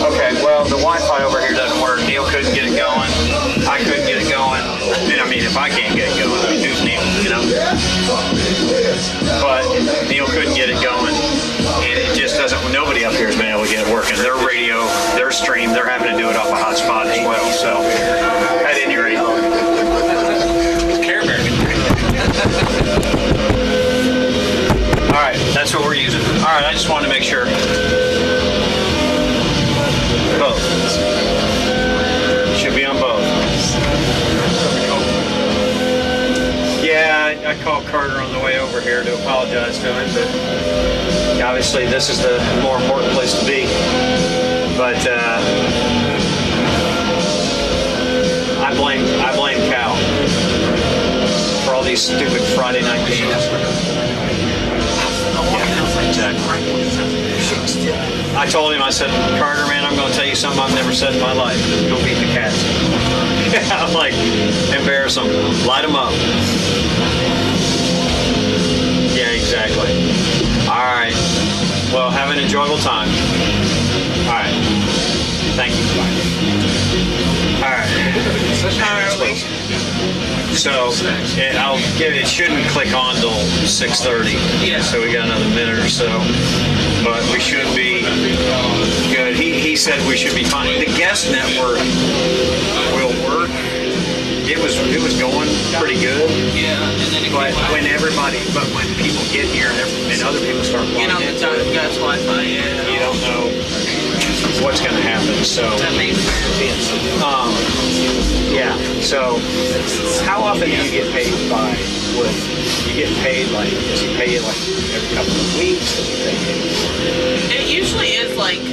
Okay, well, the Wi-Fi over here doesn't work. Neil couldn't get it going. I couldn't get it going. And I mean, if I can't get it going, I mean, who's Neil, you know? But Neil couldn't get it going. And it just doesn't, nobody up here has been able to get it working. Their radio, their stream, they're having to do it off a hotspot as well. So, at any rate. Care Bear. All right, that's what we're using. All right, I just wanted to make sure. Both. Should be on both. Yeah, I called Carter on the way over here to apologize to him, but obviously this is the more important place to be. But I blame Cal for all these stupid Friday night games. Yeah, exactly. I told him, I said, Carter, man, I'm going to tell you something I've never said in my life. Go beat the Cats. I'm like, embarrass them. Light them up. Yeah, exactly. All right. Well, have an enjoyable time. All right. Thank you. All right. So it shouldn't click on till 6:30. Yeah. So we got another minute or so, but we should be good. He said we should be fine. The guest network will work. It was going pretty good. Yeah. But when people get here and other people start logging into it, Wi-Fi, you don't know what's going to happen. So that makes sense. Yeah. So how often do you get paid by Wood? You get paid like, does he pay you like every couple of weeks? Does he pay you? It usually is like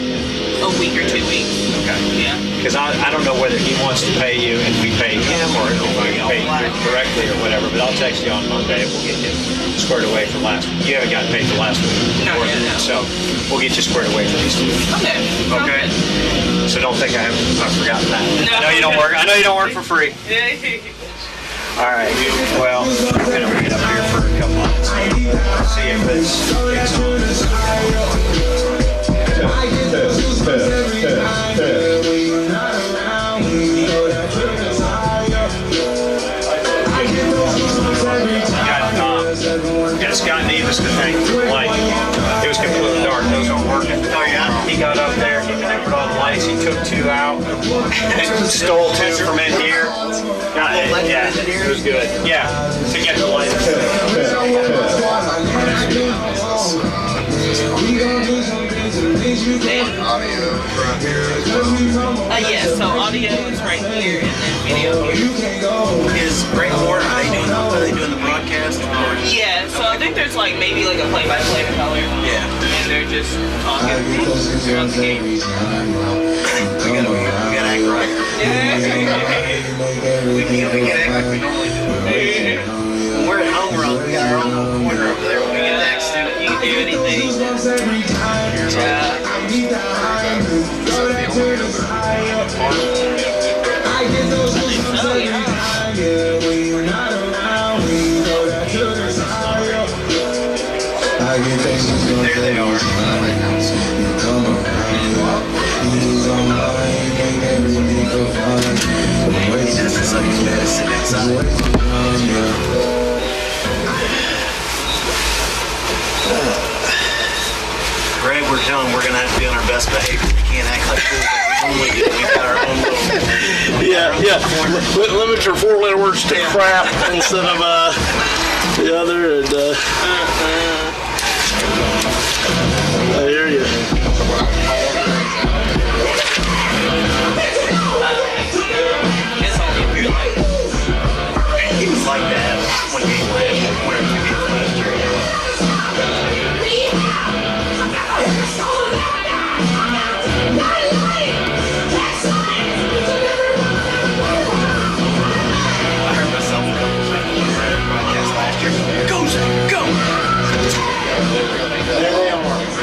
a week or 2 weeks. Okay. Yeah. Because I don't know whether he wants to pay you and we pay him or if we pay you directly or whatever, but I'll text you on Monday. We'll get you squared away for last week. You haven't gotten paid for last week. No, yeah, no. So we'll get you squared away for these 2 weeks. Okay. Okay. So don't think I've forgotten that. No. I know you don't work. I know you don't work for free. All right. Well, I'm gonna bring it up here for a couple minutes. See if it's got Scott Nevis to thank for the light. It was completely dark. Those weren't working. Oh yeah. He got up there. He connected all the lights. He took 2 out. And stole 2 from in here. Yeah, it was good. Yeah, to get the lights. Yeah, so audio is right here and then video here. Is Greg Moore, are they doing the broadcast? Yeah, so I think there's like maybe like a play-by-play color. Yeah. And they're just talking about the game. We gotta act right. We can act like we normally do. We're at home, we got our own little corner over there. When we get next to it, you can do anything. There they are. Greg, we're telling we're gonna have to be on our best behavior. We can't act like fools like we normally do. We've got our own little. Yeah. Limit your 4-letter words to crap instead of the other. And I hear you. He was like that when he played. Go! There they are.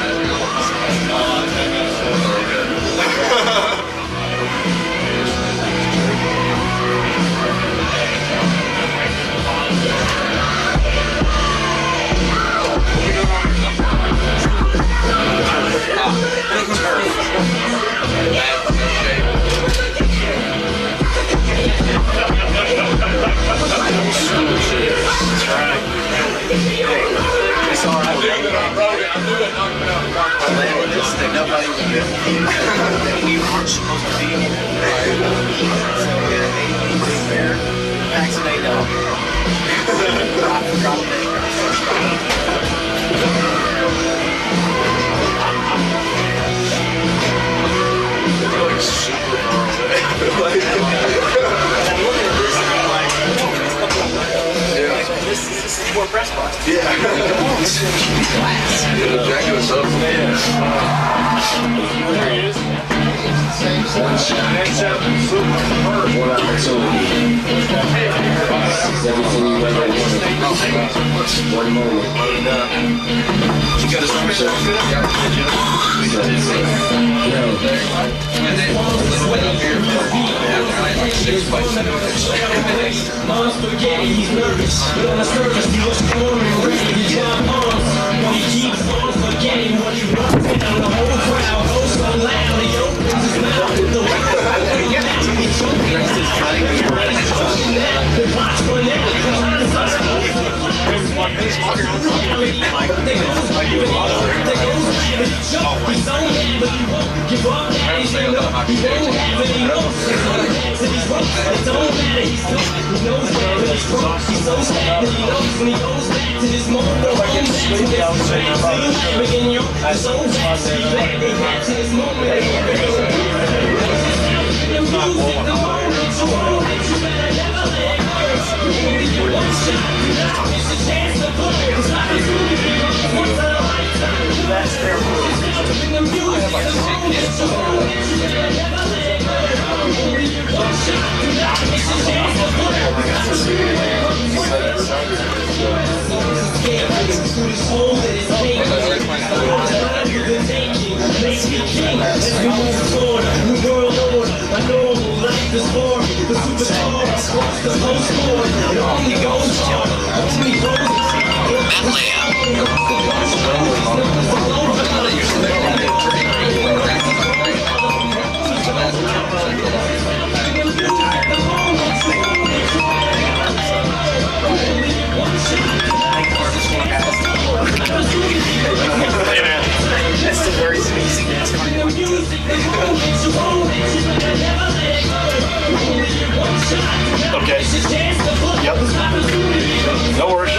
that nobody was that we aren't supposed to be here. So we got an 8 there. Vaccinate up. Drop it. Super far away. I'm looking at this and I'm like, this is more press box. Yeah. Come on, this is glass. Jacking us up. There he is. You got his number set? He's nervous, but on the surface he looks calm and ready to jump on. He keeps on forgetting what he wants, and the whole crowd goes so loud he opens his mouth with the way he's choking. Watch for never That's the very easy Okay. Yep. No worries.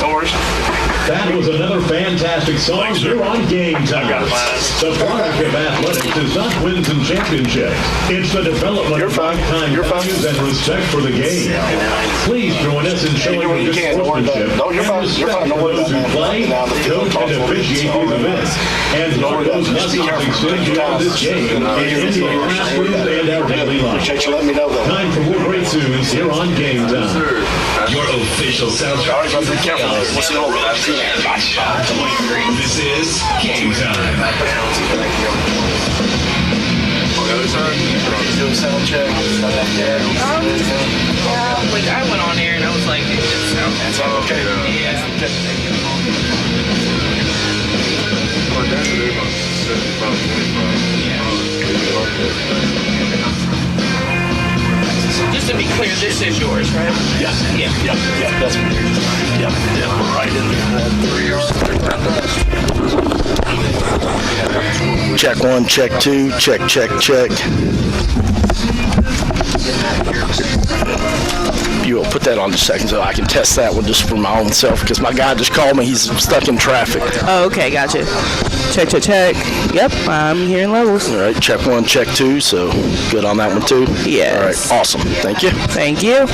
No worries. That was another fantastic song. You're on Game Time. The product of athletics is not wins and championships. It's the development of lifetime values and respect for the game. Please join us in showing your good sportsmanship and respect for those who play, coach, and officiate these events. And learn those lessons extend beyond this game and into our classrooms and our daily life. Appreciate you letting me know that. Time for more great tunes here on Game Time. your official soundtrack to the playoffs. What's the old This is Game Time. Do a sound check. Yeah, like I went on air and I was like, it just sounds. That's all okay. Just to be clear, this is yours, right? Yeah. That's right in there. Check 1, check 2, check. You will put that on just a second so I can test that one just for my own self because my guy just called me. He's stuck in traffic. Oh, okay, gotcha. Check. Yep, I'm hearing levels. All right, check 1, check 2. So good on that one too. Yes. All right, awesome. Thank you. Thank you.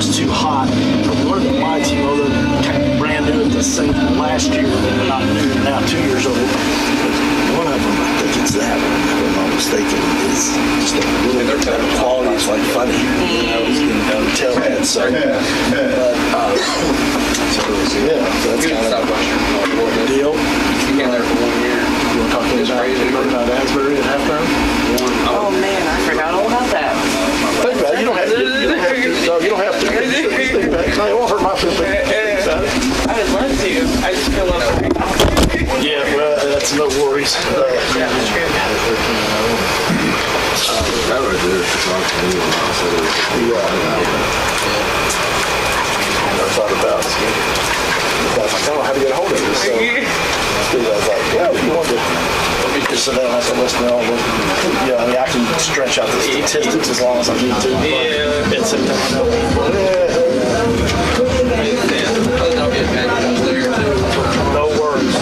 was too hot. But we learned that my team, although they ran into it the same last year, they're not new, now 2 years old. One of them, I think it's that one, if I'm not mistaken, is just a little bit better quality. It's like funny. I was going to tell that. So, but, yeah, so that's kind of a deal. He's been there for 1 year. You want to talk to me about Asbury at halftime? Oh man, I forgot all about that. Think about it. You don't have to. You don't have to. No, you don't have to. Think about it. No, it won't hurt my feelings. I would love to. I just feel like Yeah, well, that's no worries. I thought about it. I was like, I don't know how to get a hold of this. So I was like, yeah, if you want to. Just so they don't have to listen to all the, yeah, I mean, I can stretch out the statistics as long as I need to. Yeah. It's no worries.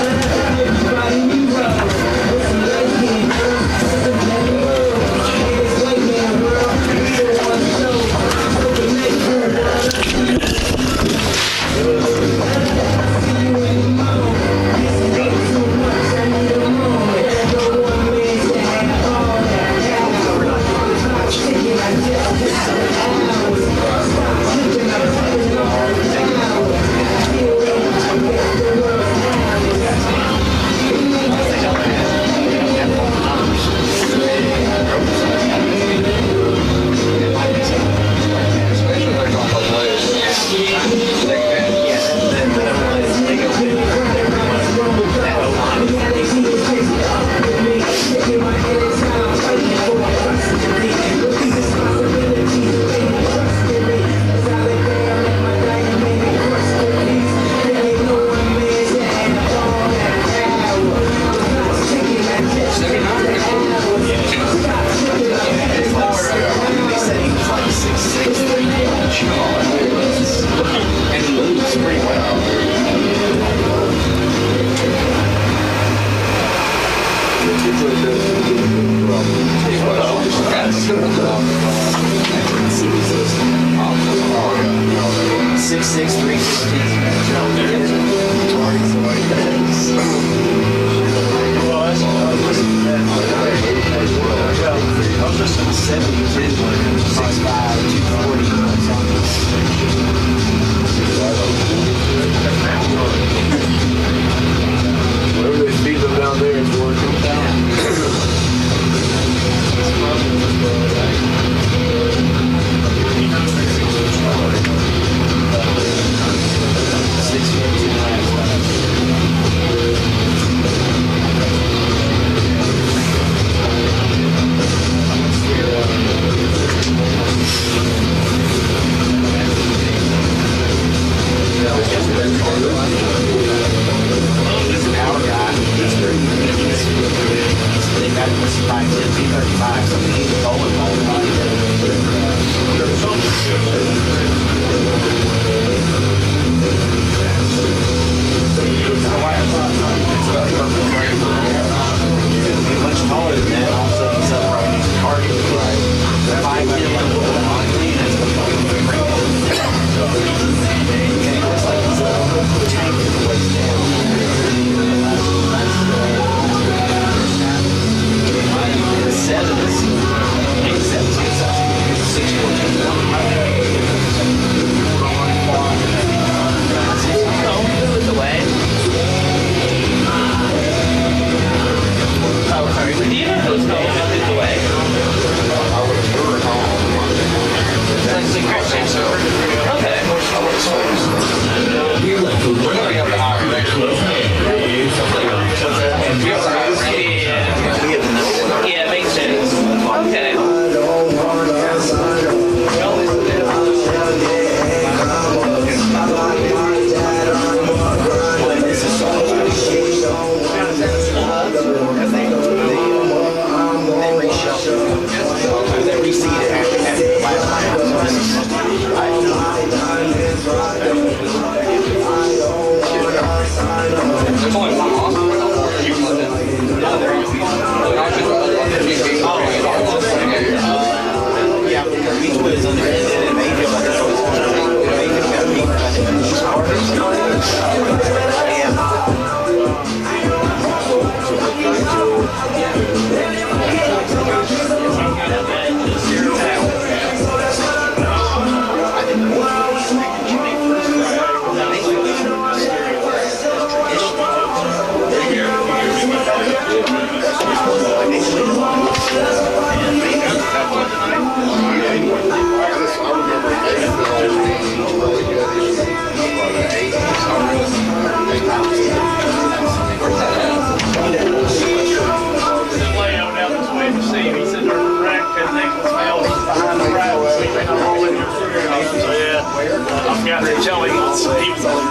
I've got to tell him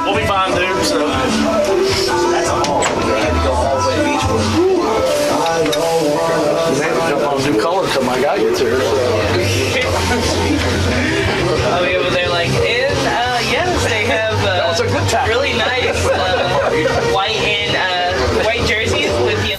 we'll be fine, dude. So That's a haul. We had to go all the way to Beachwood. jump on a new color until my guy gets here. Oh yeah, but they're like, and yes, they have was a good tackle. really nice white jerseys with the.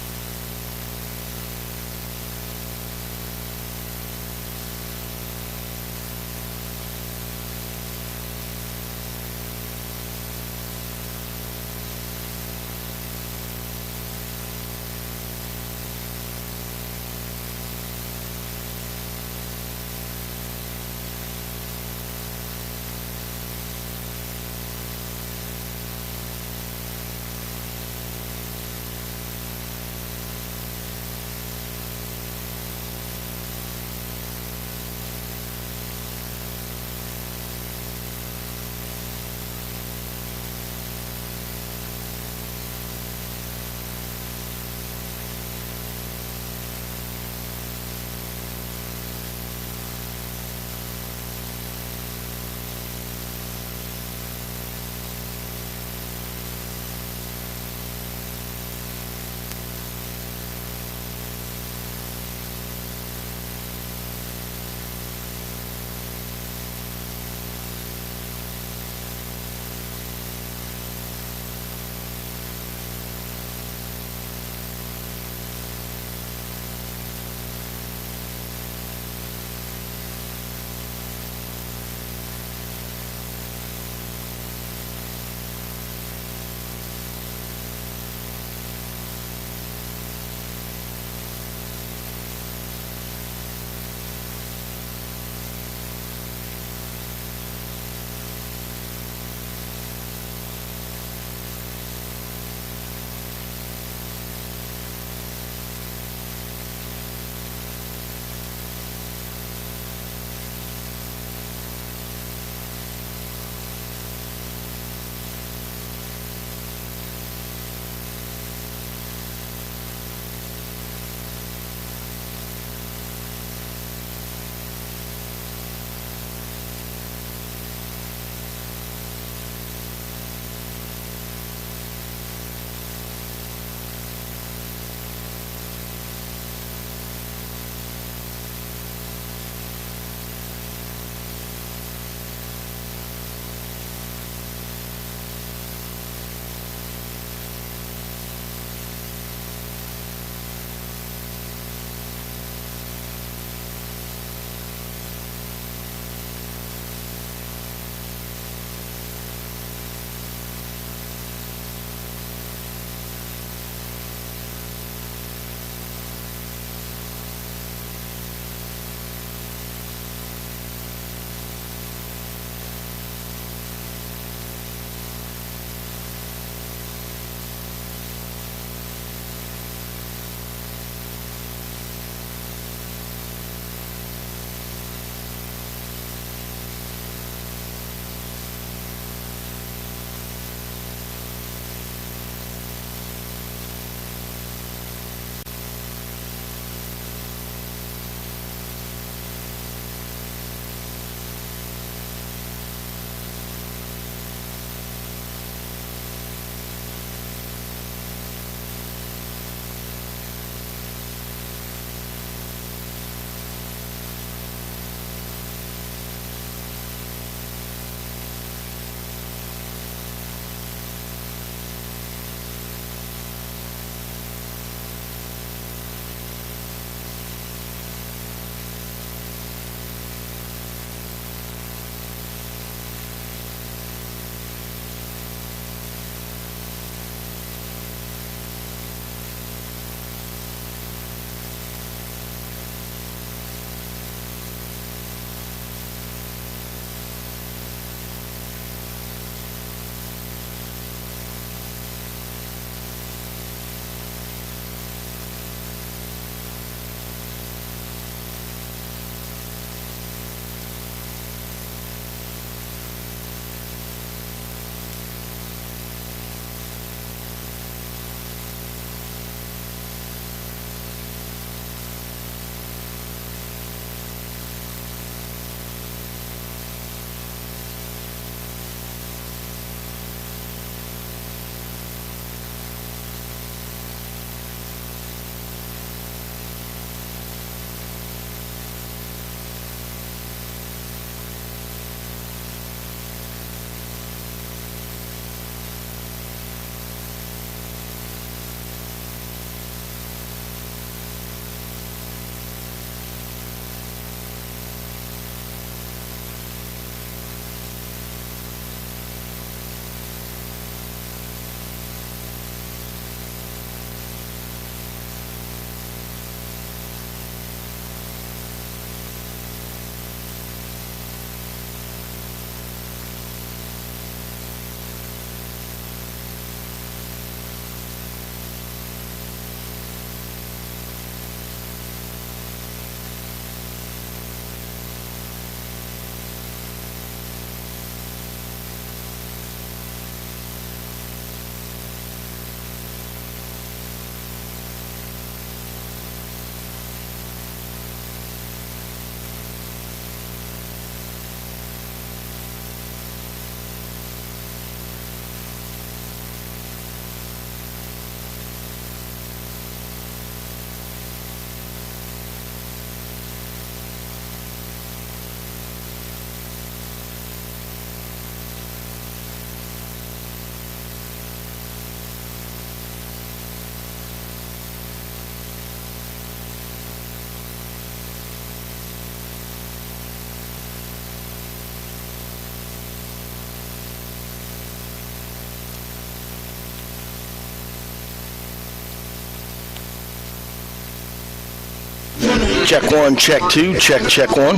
Check 1, check 2, check 1.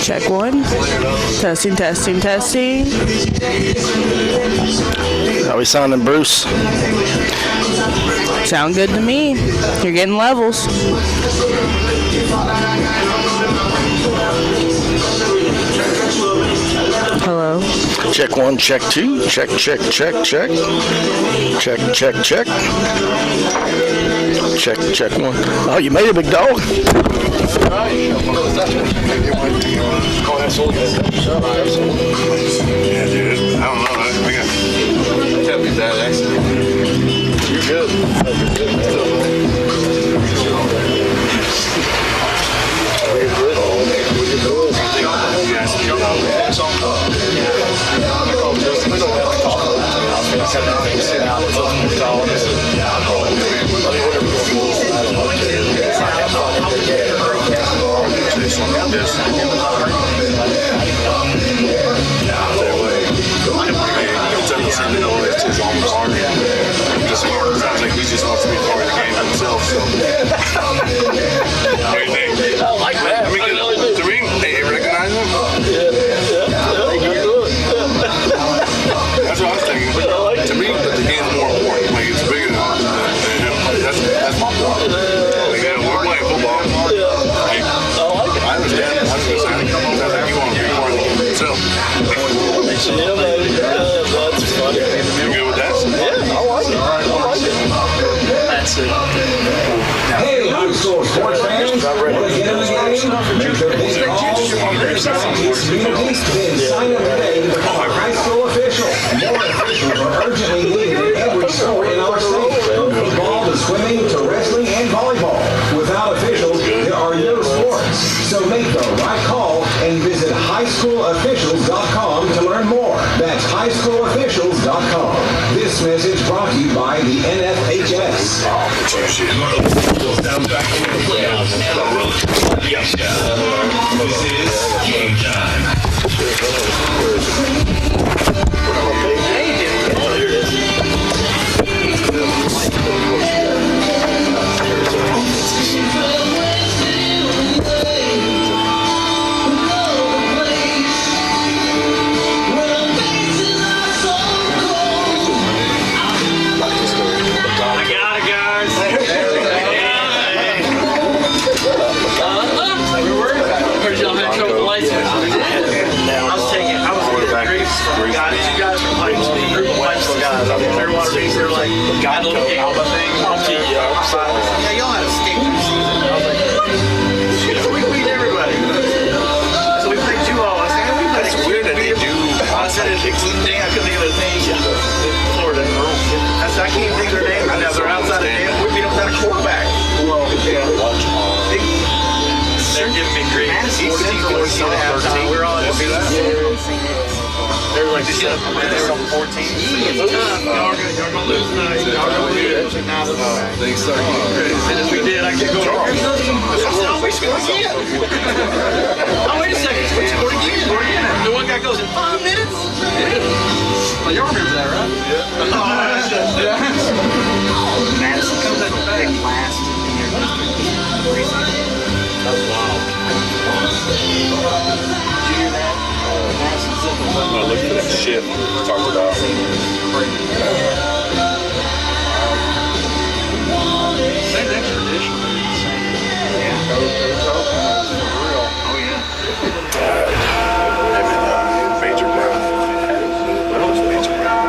Check 1. Testing, testing, testing. How we sounding, Bruce? Sound good to me. You're getting levels. Hello. Check 1, check 2, check. Check. Check 1. Oh, you made it, big dog. Yeah, dude. I don't know. I got tell me that accident. You're good. Sounds like he just wants to be part of the game himself. So, what do you think? I like that. I mean, they recognize him. That's what I was thinking. To me, the game's more important. Like, it's bigger than him. That's my point. Like, yeah, we're playing football. Like, I understand. I was going to say, it sounds like you want to be part of the game yourself. Yeah, baby. That's funny. You good with that? Yeah, I like it. That's it. Hey, high school sports fans, want to get in the game? Make sure to visit all of their communities. Then sign up today to become a high school official. More officials are urgently needed in every sport in our state. From football to swimming to wrestling and volleyball. Without officials, there are no sports. So make the right call and visit highschoolofficials.com to learn more. That's highschoolofficials.com. This message brought to you by the NFHS. This is game time. I can't think of their name. I know they're outside of damn. We beat them without a quarterback. Well, yeah. They're giving me grief. 14 at halftime. We're all at the they were like, just get up. They were on 14. It's tough. Y'all are gonna lose tonight. Y'all are gonna lose. They start As soon as we did, I kept going. Oh, we scored again. Oh, wait a second. We scored again. The one guy goes in 5 minutes. Well, y'all remember that, right? Yeah. Madison comes out big last in your that's wild. Did you hear that? Madison's in the look for that shit we talked about. Same next tradition. Yeah. Oh, yeah. Major Brown. Major Brown.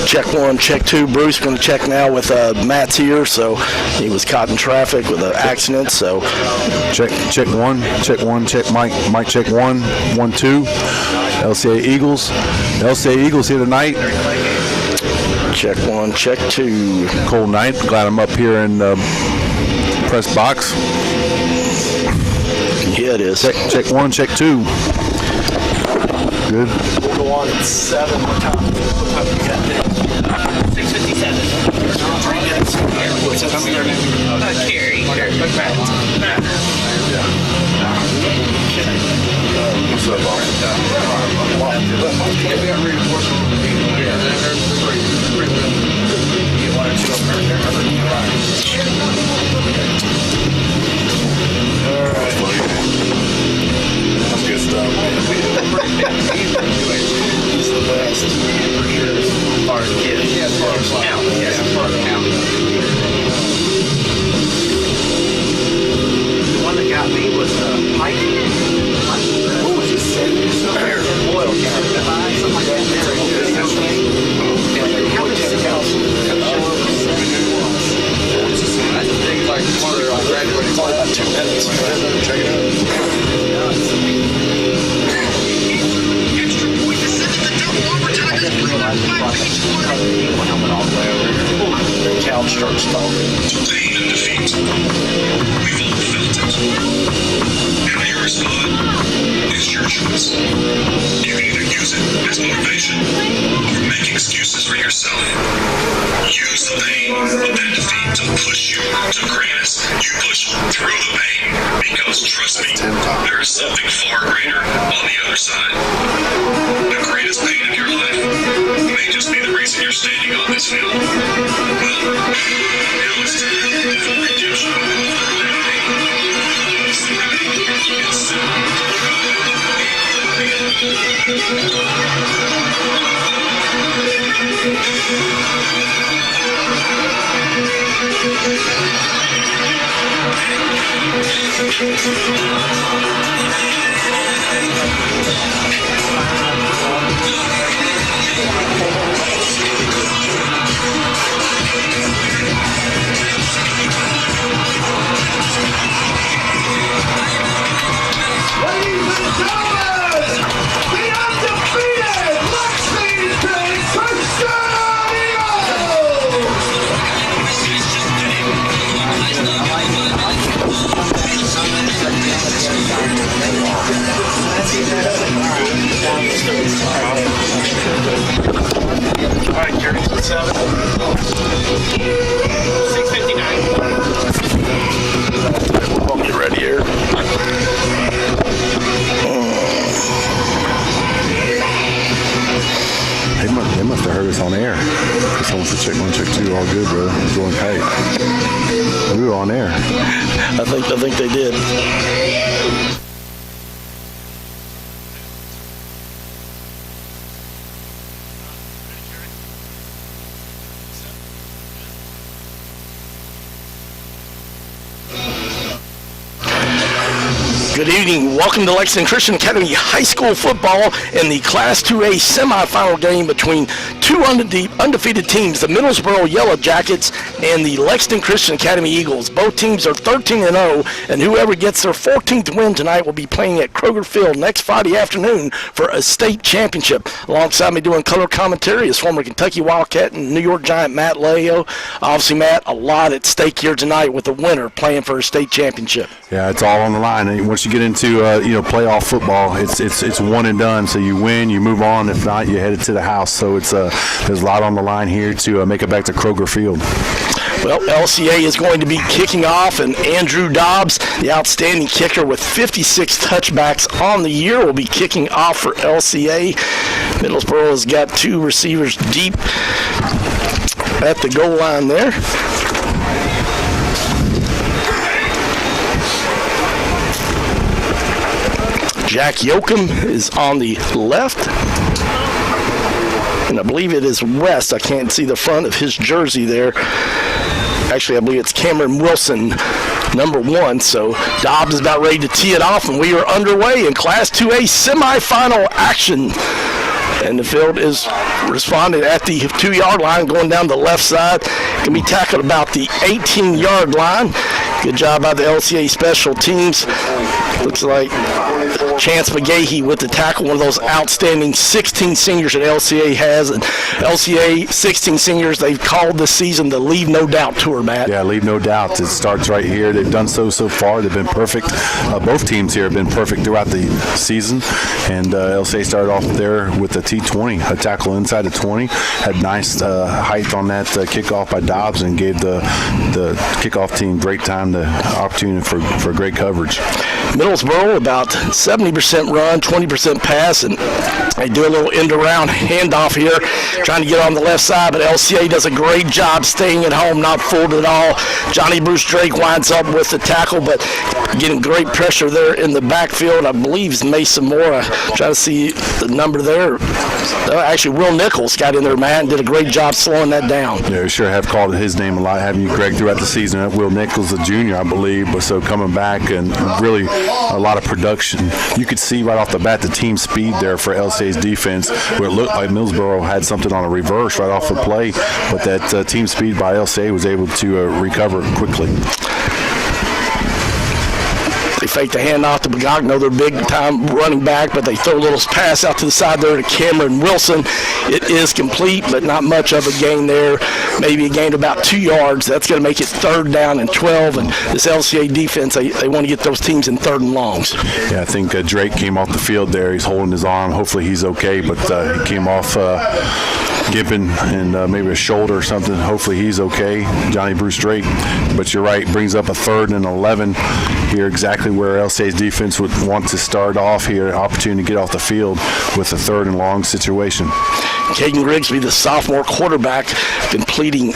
Check 1, check 2. Bruce going to check now with Matt's here, so he was caught in traffic with an accident. So check 1, check Mike check 1, 1 2. LCA Eagles here tonight. Check 1, check 2. Cold night. Glad I'm up here in the press box. Yeah, it is. Check 1, check 2. Good. We'll go on at 7. What time you got next? 6:57. 3 minutes. What's that? Carrie. What's up, boss? That's good stuff, man. He's the best. For sure. As far as kids. Yeah, as far as count. Yeah, as far as count. The one that got me was Mike. What was his set? Oil count. Something like that. I think like smarter on graduating. It's only about 2 minutes. Check it out. I didn't realize it went all the way over here. The couch starts talking. Pain and defeat. We've all felt it. How you respond is your choice. You can either use it as motivation or make excuses for yourself. Use the pain of that defeat to push you to greatness. You push through the pain because, trust me, there is something far greater on the other side. The greatest pain of your life may just be the reason you're standing on this field. Well, now it's time for redemption. All right, Jerry, what's up? 6:59. Get ready here. They must have heard us on air. Someone said check 1, check 2, all good, bro. Going tight. We were on air. I think they did. Good evening. Welcome to Lexington Christian Academy High School football in the Class 2A semifinal game between two undefeated teams, the Middlesboro Yellow Jackets and the Lexington Christian Academy Eagles. Both teams are 13-0, and whoever gets their 14th win tonight will be playing at Kroger Field next Friday afternoon for a state championship. Alongside me doing color commentary is former Kentucky Wildcat and New York Giant Matt Leo. Obviously, Matt, a lot at stake here tonight with the winner playing for a state championship. Yeah, it's all on the line. And once you get into playoff football, it's one and done. So you win, you move on. If not, you're headed to the house. So it's there's a lot on the line here to make it back to Kroger Field. Well, LCA is going to be kicking off, and Andrew Dobbs, the outstanding kicker with 56 touchbacks on the year, will be kicking off for LCA. Middlesboro has got two receivers deep at the goal line there. Jack Yoakum is on the left. And I believe it is West. I can't see the front of his jersey there. Actually, I believe it's Cameron Wilson, number 1. So Dobbs is about ready to tee it off, and we are underway in Class 2A semifinal action. And the field is responding at the 2-yard line, going down the left side. Can be tackled about the 18-yard line. Good job by the LCA special teams. Looks like Chance McGahee with the tackle, one of those outstanding 16 seniors that LCA has. And LCA 16 seniors, they've called this season the Leave No Doubt Tour, Matt. Yeah, leave no doubt. It starts right here. They've done so far. They've been perfect. Both teams here have been perfect throughout the season. And LCA started off there with a T20, a tackle inside the 20. Had nice height on that kickoff by Dobbs and gave the kickoff team great time, the opportunity for great coverage. Middlesboro, about 70% run, 20% pass, and they do a little end-around handoff here, trying to get on the left side, but LCA does a great job staying at home, not fooled at all. Johnny Bruce Drake winds up with the tackle, but getting great pressure there in the backfield. I believe it's Mason Moore. Try to see the number there. Actually, Will Nichols got in there, man, and did a great job slowing that down. Yeah, we sure have called his name a lot, haven't you, Greg, throughout the season. Will Nichols, a junior, I believe, but so coming back and really a lot of production. You could see right off the bat the team speed there for LCA's defense, where it looked like Middlesboro had something on a reverse right off the play, but that team speed by LCA was able to recover quickly. They fake the handoff to Bogogno, their big-time running back, but they throw a little pass out to the side there to Cameron Wilson. It is complete, but not much of a gain there. Maybe a gain of about 2 yards. That's going to make it 3rd down and 12, and this LCA defense, they want to get those teams in 3rd and longs. Yeah, I think Drake came off the field there. He's holding his arm. Hopefully he's okay, but he came off Gibbon and maybe a shoulder or something. Hopefully he's okay, Johnny Bruce Drake. But you're right, brings up a 3rd and 11 here, exactly where LCA's defense would want to start off here. Opportunity to get off the field with a 3rd and long situation. Caden Grigsby, the sophomore quarterback, completing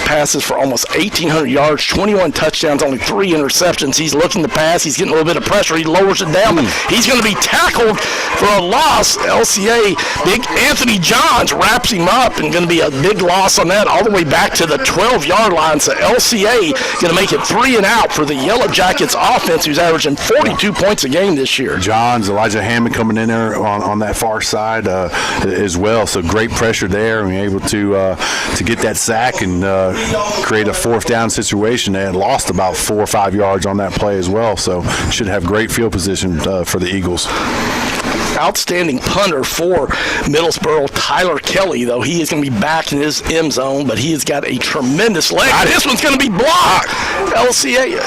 passes for almost 1,800 yards, 21 touchdowns, only 3 interceptions. He's looking to pass. He's getting a little bit of pressure. He lowers it down, but he's going to be tackled for a loss. LCA, big Anthony Johns wraps him up, and going to be a big loss on that all the way back to the 12-yard line. So LCA going to make it 3 and out for the Yellow Jackets offense, who's averaging 42 points a game this year. Johns, Elijah Hammond coming in there on that far side as well. So great pressure there, and able to get that sack and create a 4th down situation. They had lost about 4 or 5 yards on that play as well, so should have great field position for the Eagles. Outstanding punter for Middlesboro, Tyler Kelly, though. He is going to be back in his end zone, but he has got a tremendous leg. This one's going to be blocked. LCA,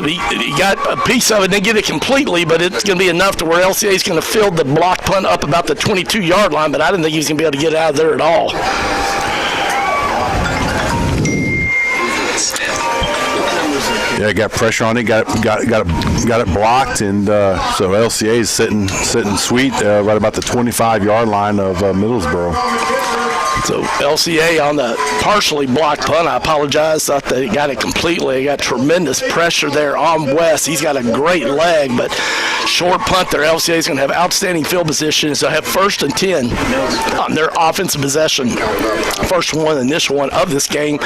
he got a piece of it, didn't get it completely, but it's going to be enough to where LCA is going to field the block punt up about the 22-yard line, but I didn't think he was going to be able to get out of there at all. Yeah, got pressure on it, got it blocked, and so LCA is sitting sweet right about the 25-yard line of Middlesboro. So LCA on the partially blocked punt, I apologize, thought they got it completely. They got tremendous pressure there on West. He's got a great leg, but short punt there. LCA is going to have outstanding field position, so have 1st and 10 on their offensive possession. First one, initial one of this game.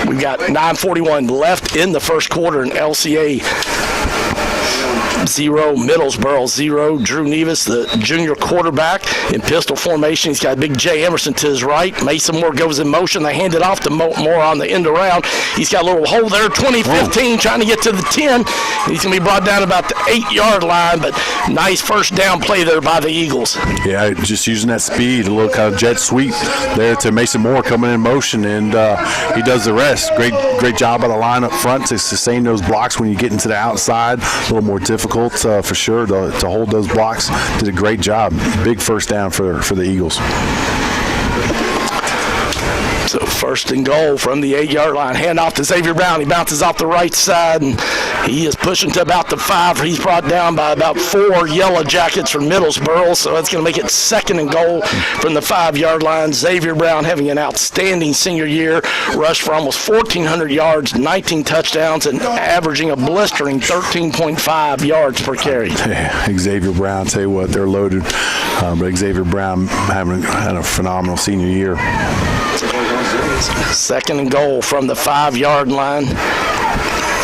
We've got 9:41 left in the first quarter, and LCA 0, Middlesboro 0. Drew Nevis, the junior quarterback, in pistol formation. He's got big Jay Emerson to his right. Mason Moore goes in motion. They hand it off to Moore on the end around. He's got a little hole there, 20-15, trying to get to the 10. He's going to be brought down about the 8-yard line, but nice 1st down play there by the Eagles. Yeah, just using that speed, a little kind of jet sweep there to Mason Moore coming in motion, and he does the rest. Great job by the line up front to sustain those blocks when you get into the outside. A little more difficult for sure to hold those blocks. Did a great job. Big 1st down for the Eagles. So 1st and goal from the 8-yard line. Hand off to Xavier Brown. He bounces off the right side, and he is pushing to about the 5. He's brought down by about 4 Yellow Jackets from Middlesboro, so that's going to make it 2nd and goal from the 5-yard line. Xavier Brown having an outstanding senior year, rushed for almost 1,400 yards, 19 touchdowns, and averaging a blistering 13.5 yards per carry. Yeah, Xavier Brown, tell you what, they're loaded. But Xavier Brown had a phenomenal senior year. 2nd and goal from the 5-yard line.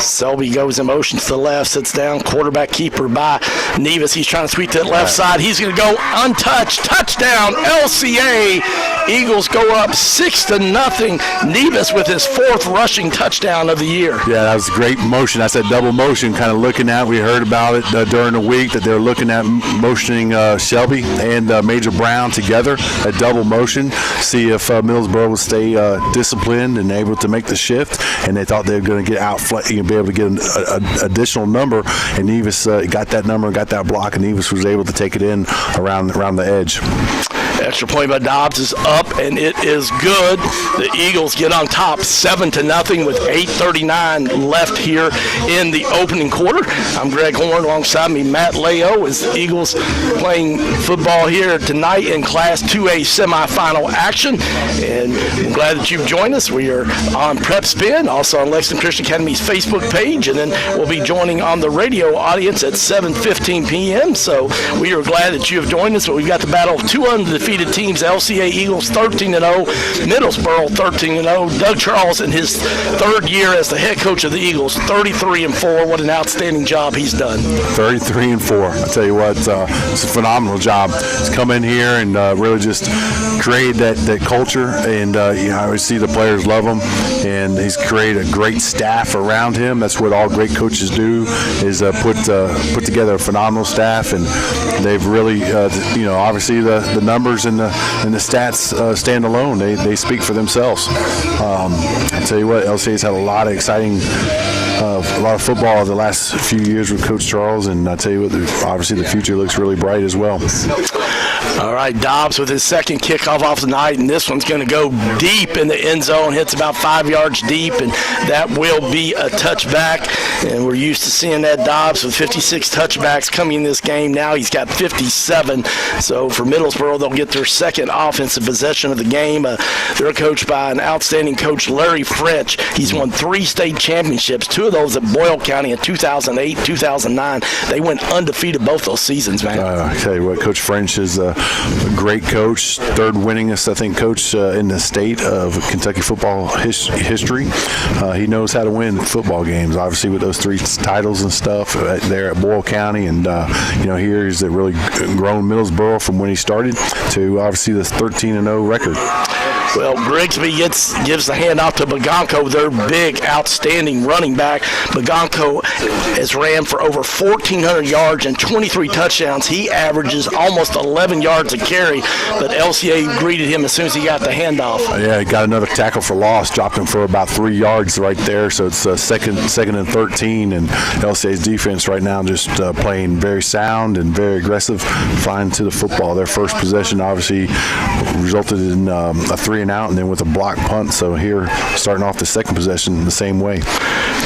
Selby goes in motion to the left, sits down, quarterback keeper by Nevis. He's trying to sweep to the left side. He's going to go untouched. Touchdown, LCA. Eagles go up 6-0. Nevis with his 4th rushing touchdown of the year. Yeah, that was a great motion. I said double motion, kind of looking at. We heard about it during the week that they were looking at motioning Shelby and Major Brown together, a double motion, see if Middlesboro would stay disciplined and able to make the shift. And they thought they were going to get out, be able to get an additional number. And Nevis got that number, got that block, and Nevis was able to take it in around the edge. Extra point by Dobbs is up, and it is good. The Eagles get on top 7-0 with 8:39 left here in the opening quarter. I'm Greg Horn. Alongside me, Matt Leo. Is the Eagles playing football here tonight in Class 2A semifinal action. And I'm glad that you've joined us. We are on PrepSpin, also on Lexington Christian Academy's Facebook page, and then we'll be joining on the radio audience at 7:15 p.m. So we are glad that you have joined us. But we've got the battle of two undefeated teams, LCA Eagles 13-0, Middlesboro 13-0. Doug Charles in his 3rd year as the head coach of the Eagles, 33-4. What an outstanding job he's done. 33-4. I tell you what, it's a phenomenal job. He's come in here and really just created that culture, and I always see the players love him, and he's created a great staff around him. That's what all great coaches do, is put together a phenomenal staff, and they've really, obviously the numbers and the stats stand alone. They speak for themselves. I tell you what, LCA's had a lot of exciting, a lot of football the last few years with Coach Charles, and I tell you what, obviously the future looks really bright as well. All right, Dobbs with his second kickoff off the night, and this one's going to go deep in the end zone, hits about 5 yards deep, and that will be a touchback. And we're used to seeing that Dobbs with 56 touchbacks coming in this game. Now he's got 57. So for Middlesboro, they'll get their second offensive possession of the game. They're coached by an outstanding coach, Larry French. He's won 3 state championships, 2 of those at Boyle County in 2008, 2009. They went undefeated both those seasons, man. I tell you what, Coach French is a great coach, 3rd winningest, I think, coach in the state of Kentucky football history. He knows how to win football games, obviously, with those 3 titles and stuff there at Boyle County. And, here he's really grown Middlesboro from when he started to obviously this 13-0 record. Well, Grigsby gives the handoff to Bagonko, their big, outstanding running back. Bagonko has ran for over 1,400 yards and 23 touchdowns. He averages almost 11 yards a carry, but LCA greeted him as soon as he got the handoff. Yeah, he got another tackle for loss, dropped him for about 3 yards right there. So it's second and 13, and LCA's defense right now just playing very sound and very aggressive, flying to the football. Their first possession obviously resulted in a 3-and-out, and then with a block punt. So here, starting off the second possession the same way.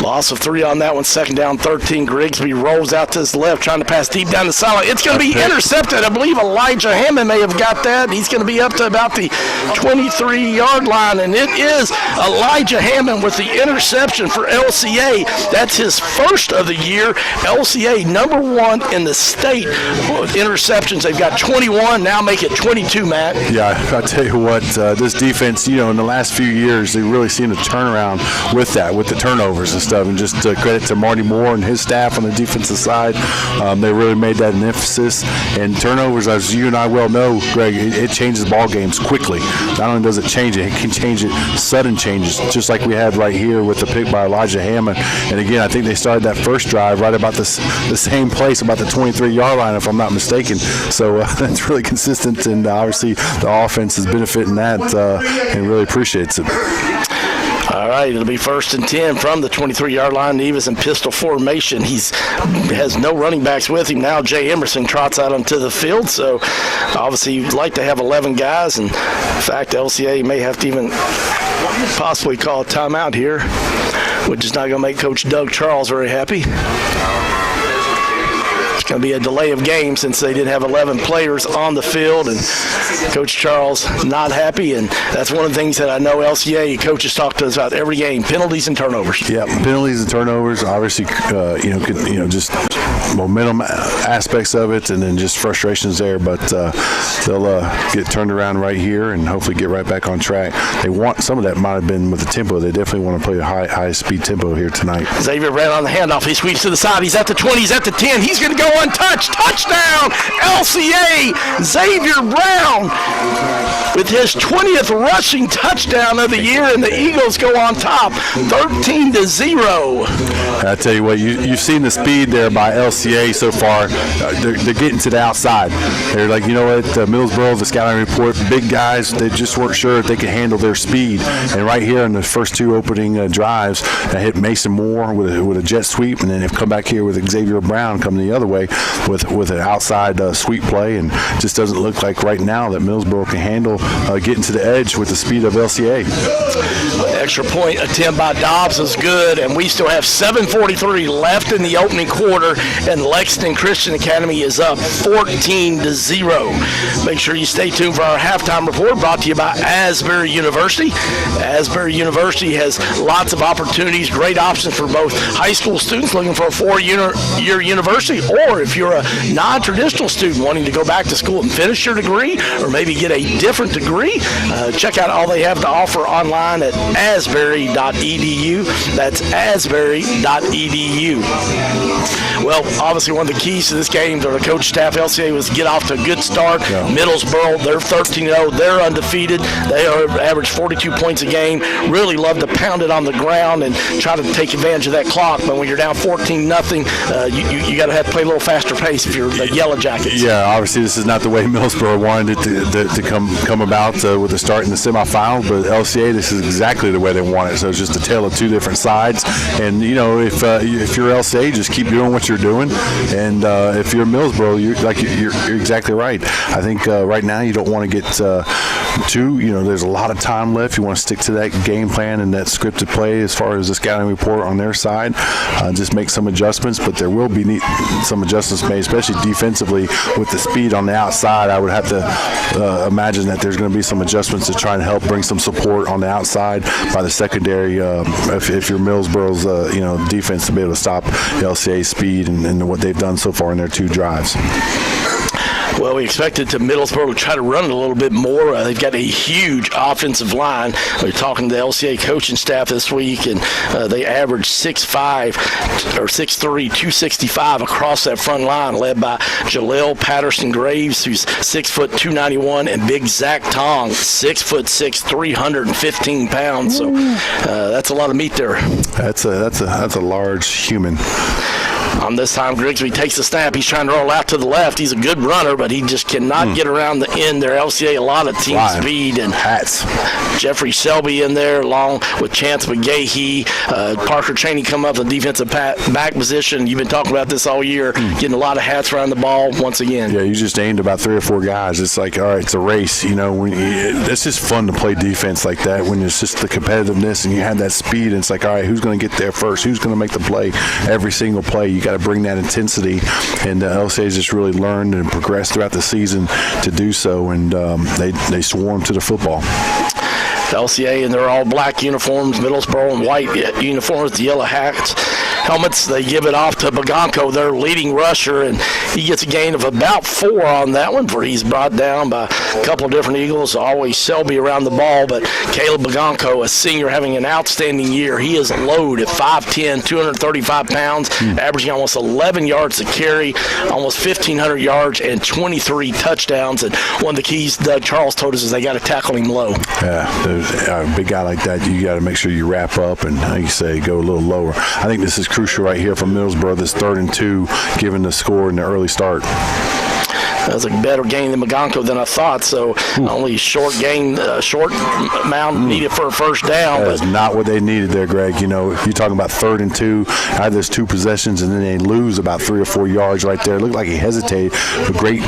Loss of 3 on that one, 2nd down, 13. Grigsby rolls out to his left, trying to pass deep down the sideline. It's going to be intercepted. I believe Elijah Hammond may have got that. He's going to be up to about the 23-yard line, and it is Elijah Hammond with the interception for LCA. That's his first of the year. LCA number 1 in the state with interceptions. They've got 21, now make it 22, Matt. Yeah, I tell you what, this defense, in the last few years, they've really seen a turnaround with that, with the turnovers and stuff. And just credit to Marty Moore and his staff on the defensive side. They really made that an emphasis. And turnovers, as you and I well know, Greg, it changes ball games quickly. Not only does it change it, it can change it, sudden changes, just like we had right here with the pick by Elijah Hammond. And again, I think they started that first drive right about the same place, about the 23-yard line, if I'm not mistaken. So that's really consistent, and obviously the offense is benefiting that and really appreciates it. All right, it'll be 1st and 10 from the 23-yard line. Nevis in pistol formation. He has no running backs with him. Now Jay Emerson trots out onto the field. So obviously you'd like to have 11 guys. And in fact, LCA may have to even possibly call a timeout here, which is not going to make Coach Doug Charles very happy. It's going to be a delay of game since they did have 11 players on the field, and Coach Charles not happy. And that's one of the things that I know LCA coaches talk to us about every game: penalties and turnovers. Yeah, penalties and turnovers. Obviously, just momentum aspects of it, and then just frustrations there. But they'll get turned around right here and hopefully get right back on track. They want some of that might have been with the tempo. They definitely want to play a high speed tempo here tonight. Xavier ran on the handoff. He sweeps to the side. He's at the 20. He's at the 10. He's going to go untouched. Touchdown, LCA. Xavier Brown with his 20th rushing touchdown of the year, and the Eagles go on top, 13-0. I tell you what, you've seen the speed there by LCA so far. They're getting to the outside. They're like, you know what, Middlesboro, the scouting report, big guys, they just weren't sure if they could handle their speed. And right here in the first two opening drives, I hit Mason Moore with a jet sweep, and then they've come back here with Xavier Brown coming the other way with an outside sweep play, and just doesn't look like right now that Middlesboro can handle getting to the edge with the speed of LCA. Extra point attempt by Dobbs is good, and we still have 7:43 left in the opening quarter, and Lexington Christian Academy is up 14-0. Make sure you stay tuned for our halftime report brought to you by Asbury University. Asbury University has lots of opportunities, great options for both high school students looking for a four-year university, or if you're a non-traditional student wanting to go back to school and finish your degree, or maybe get a different degree, check out all they have to offer online at asbury.edu. That's asbury.edu. Well, obviously one of the keys to this game to the coach staff LCA was get off to a good start. Yeah. Middlesboro, they're 13-0. They're undefeated. They average 42 points a game. Really love to pound it on the ground and try to take advantage of that clock. But when you're down 14-0, you got to have to play a little faster pace if you're the Yellow Jackets. Yeah, obviously this is not the way Middlesboro wanted it to come about with the start in the semifinals, but LCA, this is exactly the way they want it. So it's just a tale of two different sides. And you know, if you're LCA, just keep doing what you're doing. And if you're Middlesboro, you're exactly right. I think right now you don't want to get there's a lot of time left. You want to stick to that game plan and that scripted play as far as the scouting report on their side. Just make some adjustments, but there will be some adjustments made, especially defensively with the speed on the outside. I would have to imagine that there's going to be some adjustments to try and help bring some support on the outside by the secondary. If you're Middlesboro's defense to be able to stop the LCA speed and what they've done so far in their two drives. Well, we expected to Middlesboro to try to run it a little bit more. They've got a huge offensive line. We were talking to the LCA coaching staff this week, and they average 6'5" or 6'3", 265 across that front line, led by Jaleel Patterson-Graves, who's 6 foot 291, and Big Zach Tong, 6'6", 315 pounds. So that's a lot of meat there. That's a large human. On this time, Grigsby takes the snap. He's trying to roll out to the left. He's a good runner, but he just cannot get around the end there. LCA, a lot of team speed. And hats. Jeffrey Selby in there, along with Chance McGahee. Parker Cheney come up in the defensive back position. You've been talking about this all year, getting a lot of hats around the ball once again. Yeah, you just aimed about 3 or 4 guys. It's like, all right, it's a race. It's just fun to play defense like that when it's just the competitiveness and you have that speed. And it's like, all right, who's going to get there first? Who's going to make the play? Every single play, you got to bring that intensity, and LCA's just really learned and progressed throughout the season to do so, and they swarm to the football. LCA in their all-black uniforms, Middlesboro in white uniforms, the yellow hats, helmets. They give it off to Bagonco, their leading rusher, and he gets a gain of about 4 on that one, where he's brought down by a couple of different Eagles. Always Selby around the ball, but Caleb Bagonco, a senior, having an outstanding year. He is a load at 5'10", 235 pounds, averaging almost 11 yards to carry, almost 1,500 yards, and 23 touchdowns. And one of the keys Doug Charles told us is they got to tackle him low. Yeah, a big guy like that, you got to make sure you wrap up and, like you say, go a little lower. I think this is crucial right here for Middlesboro, this 3rd and 2, given the score in the early start. That was a better game than Magonco than I thought, so only short amount needed for a first down. That's not what they needed there, Greg. If you're talking about 3rd and 2, I had those 2 possessions, and then they lose about 3 or 4 yards right there. It looked like he hesitated, but great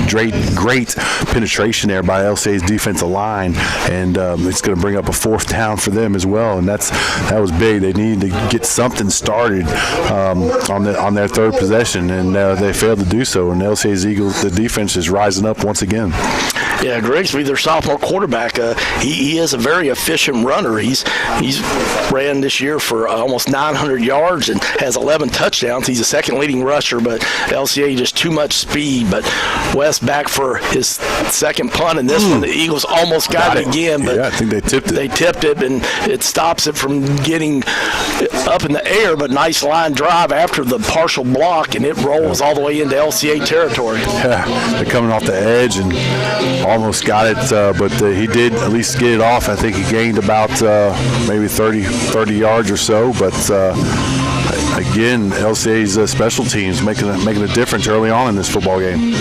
penetration there by LCA's defensive line, and it's going to bring up a 4th down for them as well, and that was big. They needed to get something started on their 3rd possession, and they failed to do so, and LCA's Eagles, the defense is rising up once again. Yeah, Grigsby, their sophomore quarterback, he is a very efficient runner. He's ran this year for almost 900 yards and has 11 touchdowns. He's a second leading rusher, but LCA just too much speed. But West back for his second punt, and this one the Eagles almost got it again. But yeah, I think they tipped it. They tipped it, and it stops it from getting up in the air. But nice line drive after the partial block, and it rolls all the way into LCA territory. Yeah, they're coming off the edge and almost got it, but he did at least get it off. I think he gained about maybe 30 yards or so, but again, LCA's special teams making a difference early on in this football game.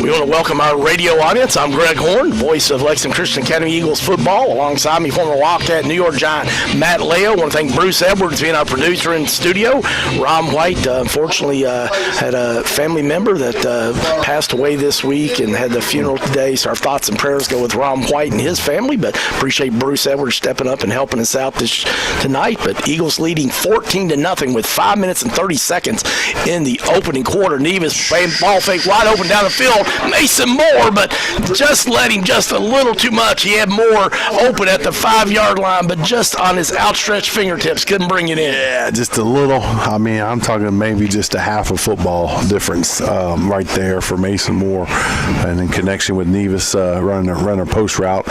We want to welcome our radio audience. I'm Greg Horn, voice of Lexington Christian Academy Eagles football. Alongside me, former Wildcat New York Giant Matt Leo. I want to thank Bruce Edwards being our producer in studio. Ron White, unfortunately, had a family member that passed away this week and had the funeral today. So our thoughts and prayers go with Ron White and his family, but appreciate Bruce Edwards stepping up and helping us out tonight. But Eagles leading 14-0 with 5 minutes and 30 seconds in the opening quarter. Nevis ball fake wide open down the field. Mason Moore, but just let him just a little too much. He had Moore open at the 5-yard line, but just on his outstretched fingertips, couldn't bring it in. Yeah, just a little. I mean, I'm talking maybe just a half a football difference right there for Mason Moore, and in connection with Nevis running a post route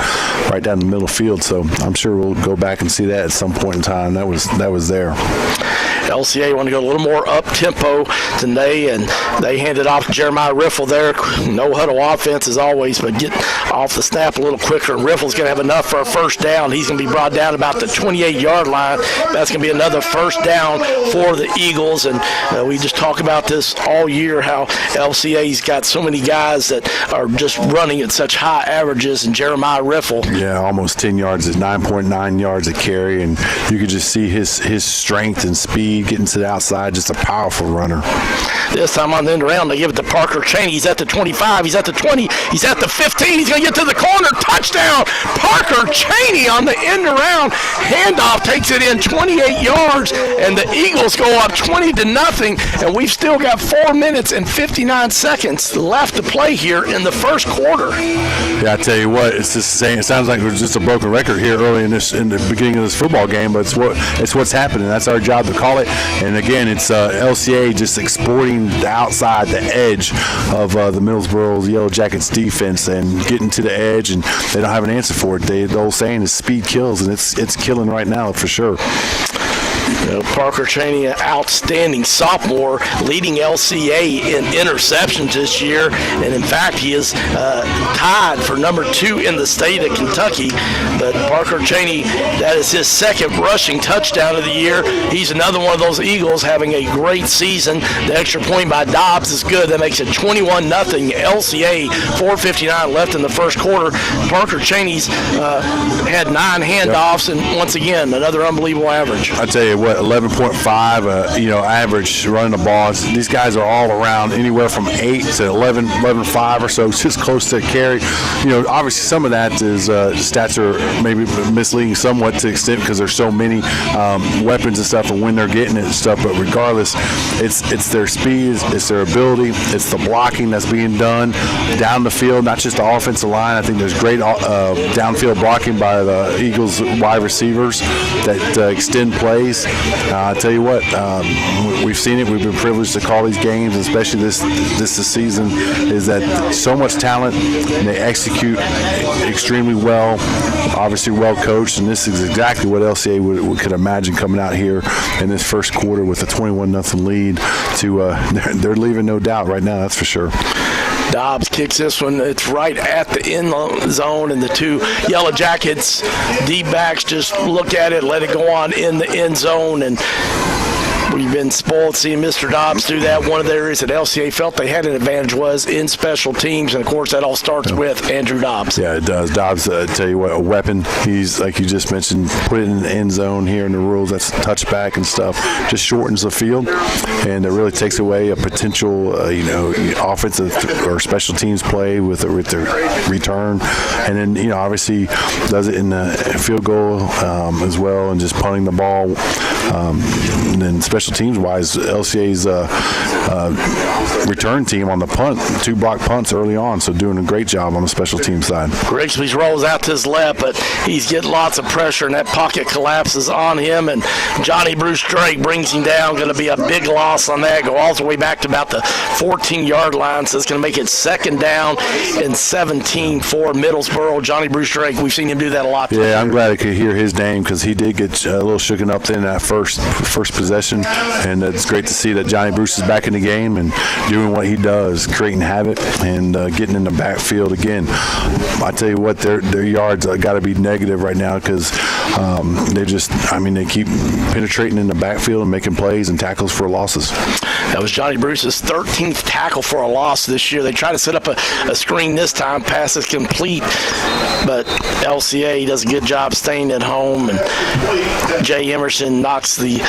right down the middle field. So I'm sure we'll go back and see that at some point in time. That was there. LCA want to go a little more up-tempo today, and they handed off to Jeremiah Riffle there. No huddle offense as always, but get off the snap a little quicker. And Riffle's going to have enough for a first down. He's going to be brought down about the 28-yard line. That's going to be another first down for the Eagles. And we just talk about this all year, how LCA's got so many guys that are just running at such high averages, and Jeremiah Riffle. Yeah, almost 10 yards is 9.9 yards a carry, and you could just see his strength and speed getting to the outside, just a powerful runner. This time on the end around, they give it to Parker Cheney. He's at the 25, he's at the 20, he's at the 15, he's going to get to the corner. Touchdown! Parker Cheney on the end around. Handoff takes it in 28 yards, and the Eagles go up 20-0, and we've still got 4 minutes and 59 seconds left to play here in the first quarter. Yeah, I tell you what, it's just saying. It sounds like there's just a broken record here early in the beginning of this football game, but it's what's happening. That's our job to call it. And again, it's LCA just exploiting the outside, the edge of the Middlesboro Yellow Jackets defense, and getting to the edge, and they don't have an answer for it. The old saying is speed kills, and it's killing right now for sure. Parker Cheney, an outstanding sophomore, leading LCA in interceptions this year, and in fact he is tied for number 2 in the state of Kentucky. But Parker Cheney, that is his second rushing touchdown of the year. He's another one of those Eagles having a great season. The extra point by Dobbs is good. That makes it 21-0 LCA. 4:59 left in the first quarter. Parker Cheney's had 9 handoffs, and once again another unbelievable average. I tell you what, 11.5 average running the ball. These guys are all around anywhere from 8 to 11.5 or so. It's just close to a carry. Obviously some of that is stats are maybe misleading somewhat to the extent because there's so many weapons and stuff and when they're getting it and stuff, but regardless, it's their speed, it's their ability, it's the blocking that's being done down the field, not just the offensive line. I think there's great downfield blocking by the Eagles wide receivers that extend plays. I tell you what, we've seen it. We've been privileged to call these games, especially this season, is that so much talent, and they execute extremely well, obviously well coached, and this is exactly what LCA could imagine coming out here in this first quarter with a 21-0 lead. They're leaving no doubt right now, that's for sure. Dobbs kicks this one. It's right at the end zone, and the 2 Yellow Jackets D-backs just look at it, let it go on in the end zone, and we've been spoiled seeing Mr. Dobbs do that. One of the areas that LCA felt they had an advantage was in special teams, and of course that all starts with Andrew Dobbs. Yeah, it does. Dobbs, tell you what, a weapon. He's, like you just mentioned, put it in the end zone here in the rules. That's touchback and stuff. Just shortens the field, and it really takes away a potential, offensive or special teams play with the return, and then obviously does it in the field goal as well, and just punting the ball And then special teams wise, LCA's return team on the punt, 2 block punts early on, so doing a great job on the special team side. Grigsby rolls out to his left, but he's getting lots of pressure, and that pocket collapses on him, and Johnny Bruce Drake brings him down. Going to be a big loss on that. Go all the way back to about the 14-yard line, so it's going to make it 2nd down and 17 for Middlesboro. Johnny Bruce Drake, we've seen him do that a lot. Yeah, I'm glad I could hear his name because he did get a little shooken up in that first possession, and it's great to see that Johnny Bruce is back in the game and doing what he does, creating havoc and getting in the backfield again. I tell you what, their yards got to be negative right now because they keep penetrating in the backfield and making plays and tackles for losses. That was Johnny Bruce's 13th tackle for a loss this year. They try to set up a screen this time. Pass is complete, but LCA does a good job staying at home, and Jay Emerson knocks the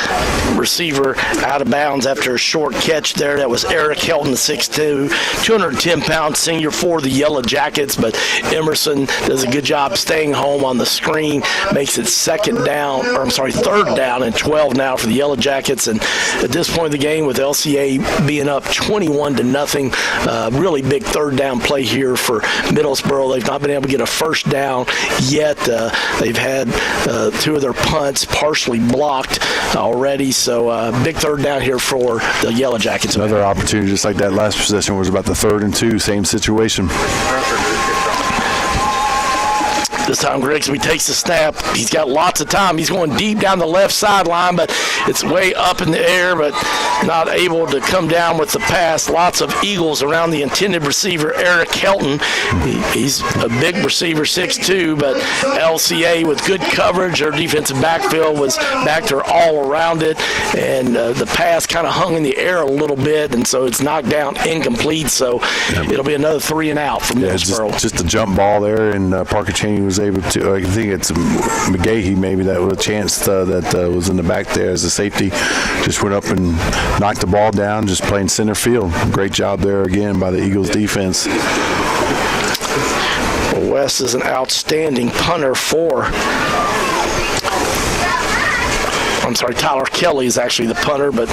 receiver out of bounds after a short catch there. That was Eric Helton, the 6'2", 210-pound senior for the Yellow Jackets, but Emerson does a good job staying home on the screen, makes it 3rd down and 12 now for the Yellow Jackets. And at this point of the game, with LCA being up 21-0, really big 3rd down play here for Middlesboro. They've not been able to get a first down yet. They've had 2 of their punts partially blocked already, so big 3rd down here for the Yellow Jackets. Another opportunity just like that last possession was about the 3rd and 2, same situation. This time Grigsby takes the snap. He's got lots of time. He's going deep down the left sideline, but it's way up in the air, but not able to come down with the pass. Lots of eagles around the intended receiver, Eric Helton. He's a big receiver, 6'2", but LCA with good coverage. Their defensive backfield was back there all around it, and the pass kind of hung in the air a little bit, and so it's knocked down incomplete, so it'll be another 3 and out from Middlesboro. Just a jump ball there, and Parker Cheney was able to, I think it's McGahee maybe that was a chance that was in the back there as a safety, just went up and knocked the ball down, just playing center field. Great job there again by the Eagles defense. West is an outstanding punter for Tyler Kelly is actually the punter, but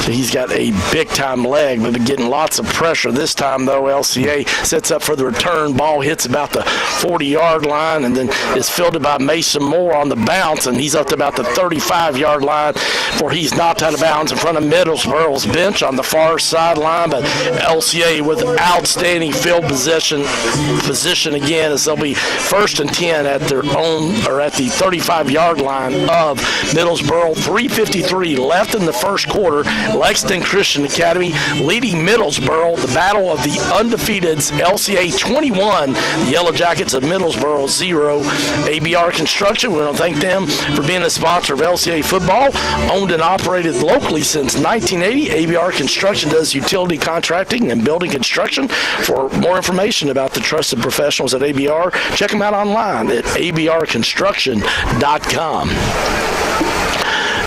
he's got a big-time leg, but getting lots of pressure. This time, though, LCA sets up for the return. Ball hits about the 40-yard line, and then is fielded by Mason Moore on the bounce, and he's up to about the 35-yard line before he's knocked out of bounds in front of Middlesboro's bench on the far sideline. But LCA with outstanding field position again, as they'll be 1st and 10 at their own, or at the 35-yard line of Middlesboro. 3:53 left in the first quarter. Lexington Christian Academy leading Middlesboro. The battle of the undefeateds, LCA 21, the Yellow Jackets of Middlesboro 0. ABR Construction, we want to thank them for being a sponsor of LCA football. Owned and operated locally since 1980. ABR Construction does utility contracting and building construction. For more information about the trusted professionals at ABR, check them out online at abrconstruction.com.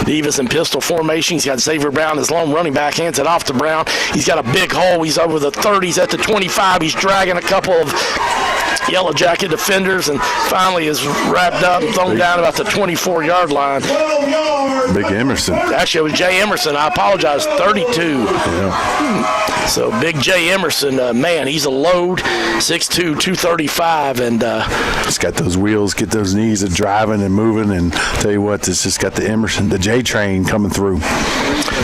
Davis in pistol formation. He's got Xavier Brown, his lone running back, hands it off to Brown. He's got a big hole. He's over the 30s at the 25. He's dragging a couple of Yellow Jacket defenders, and finally is wrapped up and thrown down about the 24-yard line. Big Emerson. Actually, it was Jay Emerson. I apologize, 32. Yeah. So big Jay Emerson, man, he's a load, 6'2", 235, and it's got those wheels, get those knees of driving and moving, and tell you what, it's just got the Emerson, the J train coming through.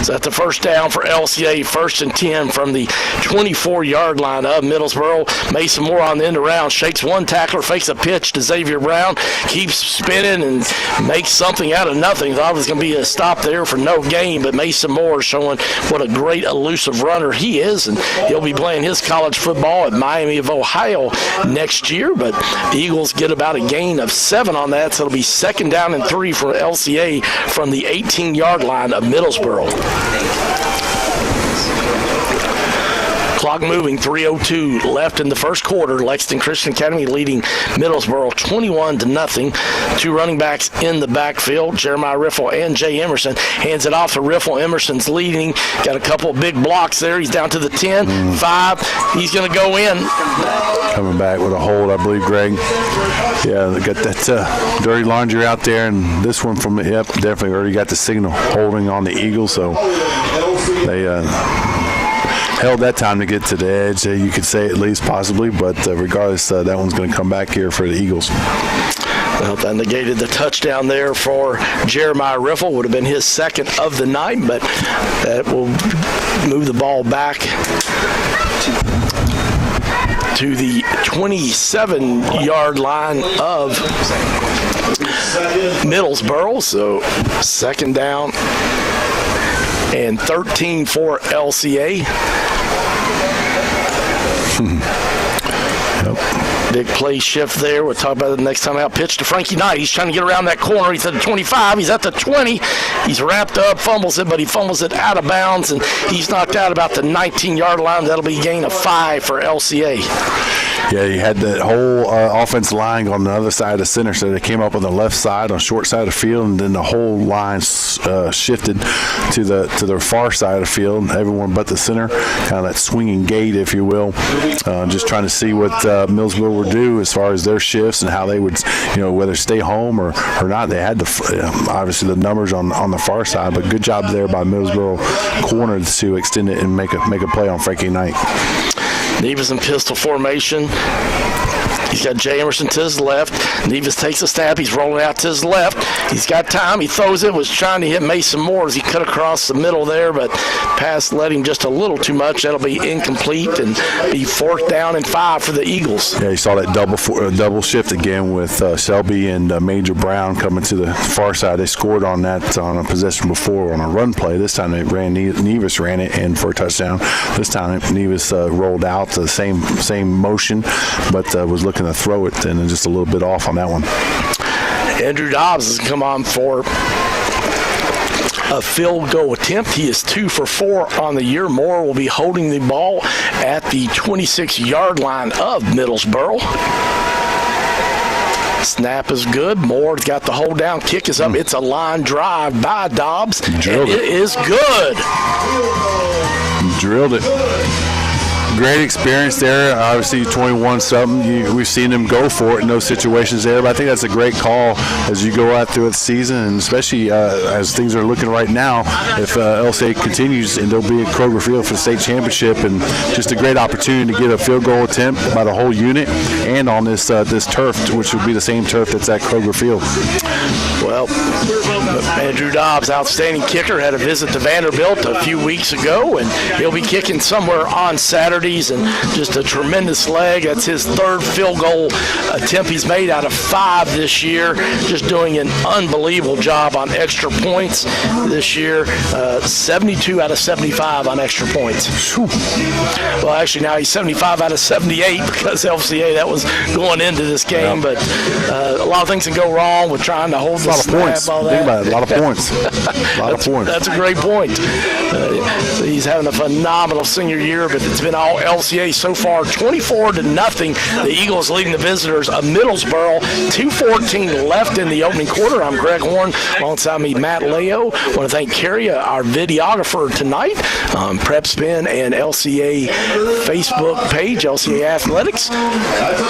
So that's the first down for LCA, 1st and 10 from the 24-yard line of Middlesboro. Mason Moore on the end around, shakes one tackler, fakes a pitch to Xavier Brown, keeps spinning and makes something out of nothing. Thought it was going to be a stop there for no gain, but Mason Moore showing what a great elusive runner he is, and he'll be playing his college football at Miami of Ohio next year. But the Eagles get about a gain of 7 on that, so it'll be 2nd down and 3 for LCA from the 18-yard line of Middlesboro. Clock moving, 3:02 left in the first quarter. Lexington Christian Academy leading Middlesboro 21-0. Two running backs in the backfield, Jeremiah Riffle and Jay Emerson. Hands it off to Riffle. Emerson's leading. Got a couple of big blocks there. He's down to the 10, 5. He's going to go in. Coming back with a hold, I believe, Greg. Yeah, they got that dirty laundry out there, and this one from, yep, definitely already got the signal holding on the Eagles, so they held that time to get to the edge, you could say at least, possibly, but regardless, that one's going to come back here for the Eagles. Well, that negated the touchdown there for Jeremiah Riffle. Would have been his second of the night, but that will move the ball back to the 27-yard line of Middlesboro. So second down and 13 for LCA. Big play shift there. We'll talk about it the next time out. Pitch to Frankie Knight. He's trying to get around that corner. He's at the 25. He's at the 20. He's wrapped up, fumbles it, but he fumbles it out of bounds, and he's knocked out about the 19-yard line. That'll be a gain of 5 for LCA. Yeah, you had that whole offensive line on the other side of the center, so they came up on the left side, on the short side of the field, and then the whole line shifted to the far side of the field. Everyone but the center, kind of that swinging gate, if you will. Just trying to see what Middlesboro would do as far as their shifts and how they would, whether stay home or not. They had obviously the numbers on the far side, but good job there by Middlesboro corner to extend it and make a play on Frankie Knight. Nevis in pistol formation. He's got Jay Emerson to his left. Nevis takes a snap. He's rolling out to his left. He's got time. He throws it. Was trying to hit Mason Moore as he cut across the middle there, but pass led him just a little too much. That'll be incomplete and be 4th down and 5 for the Eagles. Yeah, you saw that double shift again with Selby and Major Brown coming to the far side. They scored on that on a possession before on a run play. This time they Nevis ran it in for a touchdown. This time Nevis rolled out the same motion, but was looking to throw it and just a little bit off on that one. Andrew Dobbs has come on for a field goal attempt. He is 2 for 4 on the year. Moore will be holding the ball at the 26-yard line of Middlesboro. Snap is good. Moore's got the hold down. Kick is up. It's a line drive by Dobbs. Drilled it is good. Drilled it. Great experience there. Obviously, 21-something. We've seen him go for it in those situations there, but I think that's a great call as you go out through the season, and especially as things are looking right now. If LCA continues, and they'll be at Kroger Field for the state championship, and just a great opportunity to get a field goal attempt by the whole unit, and on this turf, which would be the same turf that's at Kroger Field. Well, Andrew Dobbs, outstanding kicker, had a visit to Vanderbilt a few weeks ago, and he'll be kicking somewhere on Saturdays, and just a tremendous leg. That's his 3rd field goal attempt he's made out of 5 this year. Just doing an unbelievable job on extra points this year. 72 out of 75 on extra points. Well, actually, now he's 75 out of 78 because LCA, that was going into this game, but a lot of things can go wrong with trying to hold the snap. All that. Think about it, a lot of points. A lot of points. That's a great point. So he's having a phenomenal senior year, but it's been all LCA so far, 24-0. The Eagles leading the visitors of Middlesboro. 2:14 left in the opening quarter. I'm Greg Horn. Alongside me, Matt Leo. I want to thank Carrie, our videographer tonight, PrepSpin and LCA Facebook page, LCA Athletics.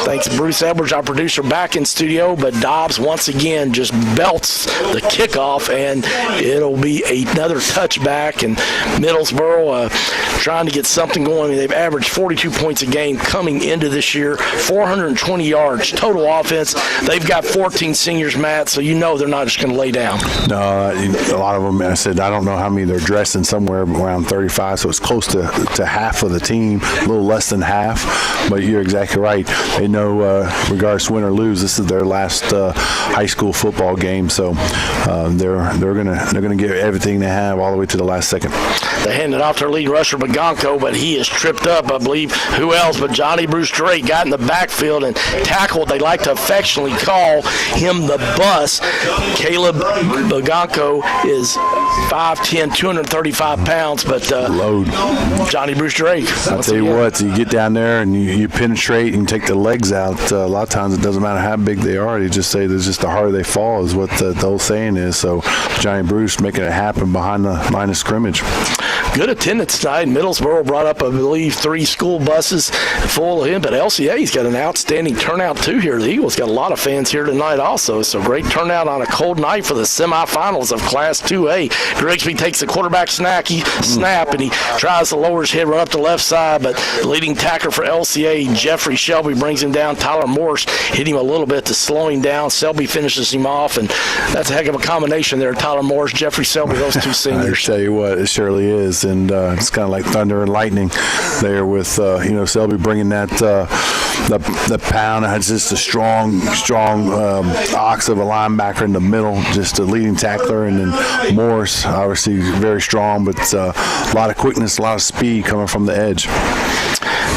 Thanks to Bruce Edwards, our producer, back in studio. But Dobbs once again just belts the kickoff, and it'll be another touchback. And Middlesboro trying to get something going. They've averaged 42 points a game coming into this year, 420 yards total offense. They've got 14 seniors, Matt, so you know they're not just going to lay down. No, a lot of them, I said, I don't know how many they're dressing, somewhere around 35, so it's close to half of the team, a little less than half, but you're exactly right. They know, regardless win or lose, this is their last high school football game, so they're gonna give everything they have all the way to the last second. They handed off to their lead rusher, Bagonko, but he is tripped up, I believe. Who else but Johnny Bruce Drake got in the backfield and tackled. They like to affectionately call him the bus. Caleb Bagonko is 5'10", 235 pounds, but load. Johnny Bruce Drake. I'll tell you what, you get down there and you penetrate and take the legs out. A lot of times it doesn't matter how big they are. They just say there's just the harder they fall is what the old saying is. So Johnny Bruce making it happen behind the line of scrimmage. Good attendance tonight. Middlesboro brought up, I believe, 3 school buses full of him, but LCA's got an outstanding turnout too here. The Eagles got a lot of fans here tonight also, so great turnout on a cold night for the semifinals of Class 2A. Grigsby takes the quarterback snap, and he tries to lower his head, run up the left side, but the leading tackler for LCA, Jeffrey Shelby, brings him down. Tyler Morse hit him a little bit to slow him down. Selby finishes him off, and that's a heck of a combination there. Tyler Morse, Jeffrey Selby, those two seniors. I tell you what, it surely is, and it's kind of like thunder and lightning there with Selby bringing that the pound. It's just a strong ox of a linebacker in the middle, just a leading tackler, and then Morris, obviously very strong, but a lot of quickness, a lot of speed coming from the edge.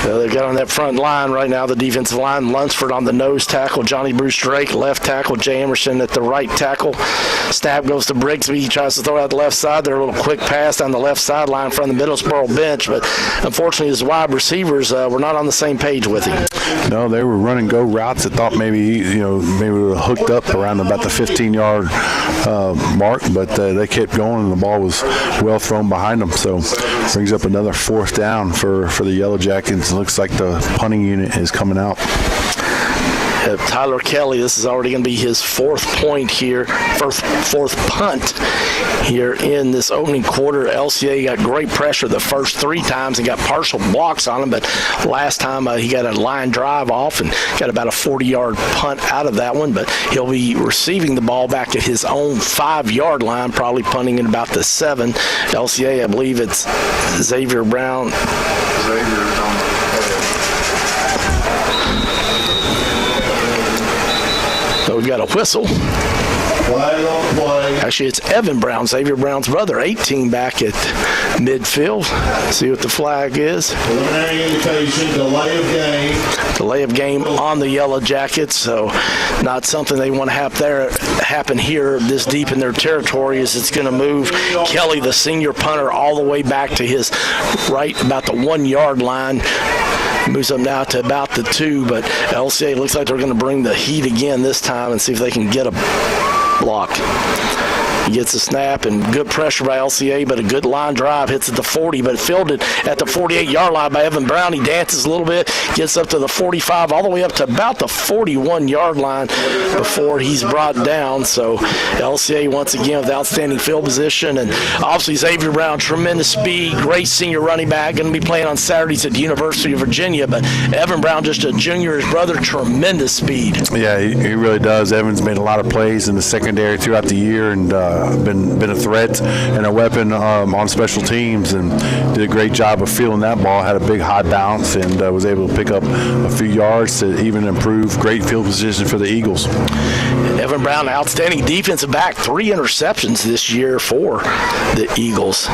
They got on that front line right now, the defensive line. Lunsford on the nose tackle, Johnny Bruce Drake, left tackle, Jay Emerson at the right tackle. Snap goes to Brigsby. He tries to throw out the left side. There, a little quick pass down the left sideline from the Middlesboro bench, but unfortunately his wide receivers were not on the same page with him. No, they were running go routes that thought maybe we were hooked up around about the 15-yard mark, but they kept going and the ball was well thrown behind them. So brings up another 4th down for the Yellow Jackets. It looks like the punting unit is coming out. Tyler Kelly, this is already going to be his 4th point here, fourth punt here in this opening quarter. LCA got great pressure the first 3 times and got partial blocks on him, but last time he got a line drive off and got about a 40-yard punt out of that one, but he'll be receiving the ball back at his own 5-yard line, probably punting at about the 7. LCA, I believe it's Xavier Brown. Xavier's on the So we've got a whistle. Actually, it's Evan Brown, Xavier Brown's brother, 18 back at midfield. See what the flag is. Preliminary indication, delay of game. Delay of game on the Yellow Jackets, so not something they want to have there happen here this deep in their territory, as it's going to move Kelly, the senior punter, all the way back to his right, about the 1-yard line. Moves up now to about the 2, but LCA looks like they're going to bring the heat again this time and see if they can get a block. He gets a snap and good pressure by LCA, but a good line drive, hits at the 40, but fielded at the 48-yard line by Evan Brown. He dances a little bit, gets up to the 45, all the way up to about the 41-yard line before he's brought down. So LCA once again with outstanding field position, and obviously Xavier Brown, tremendous speed, great senior running back, going to be playing on Saturdays at the University of Virginia, but Evan Brown, just a junior, his brother, tremendous speed. Yeah, he really does. Evans made a lot of plays in the secondary throughout the year, and been a threat and a weapon on special teams, and did a great job of fielding that ball. Had a big high bounce and was able to pick up a few yards to even improve. Great field position for the Eagles. Evan Brown, outstanding defensive back, 3 interceptions this year for the Eagles.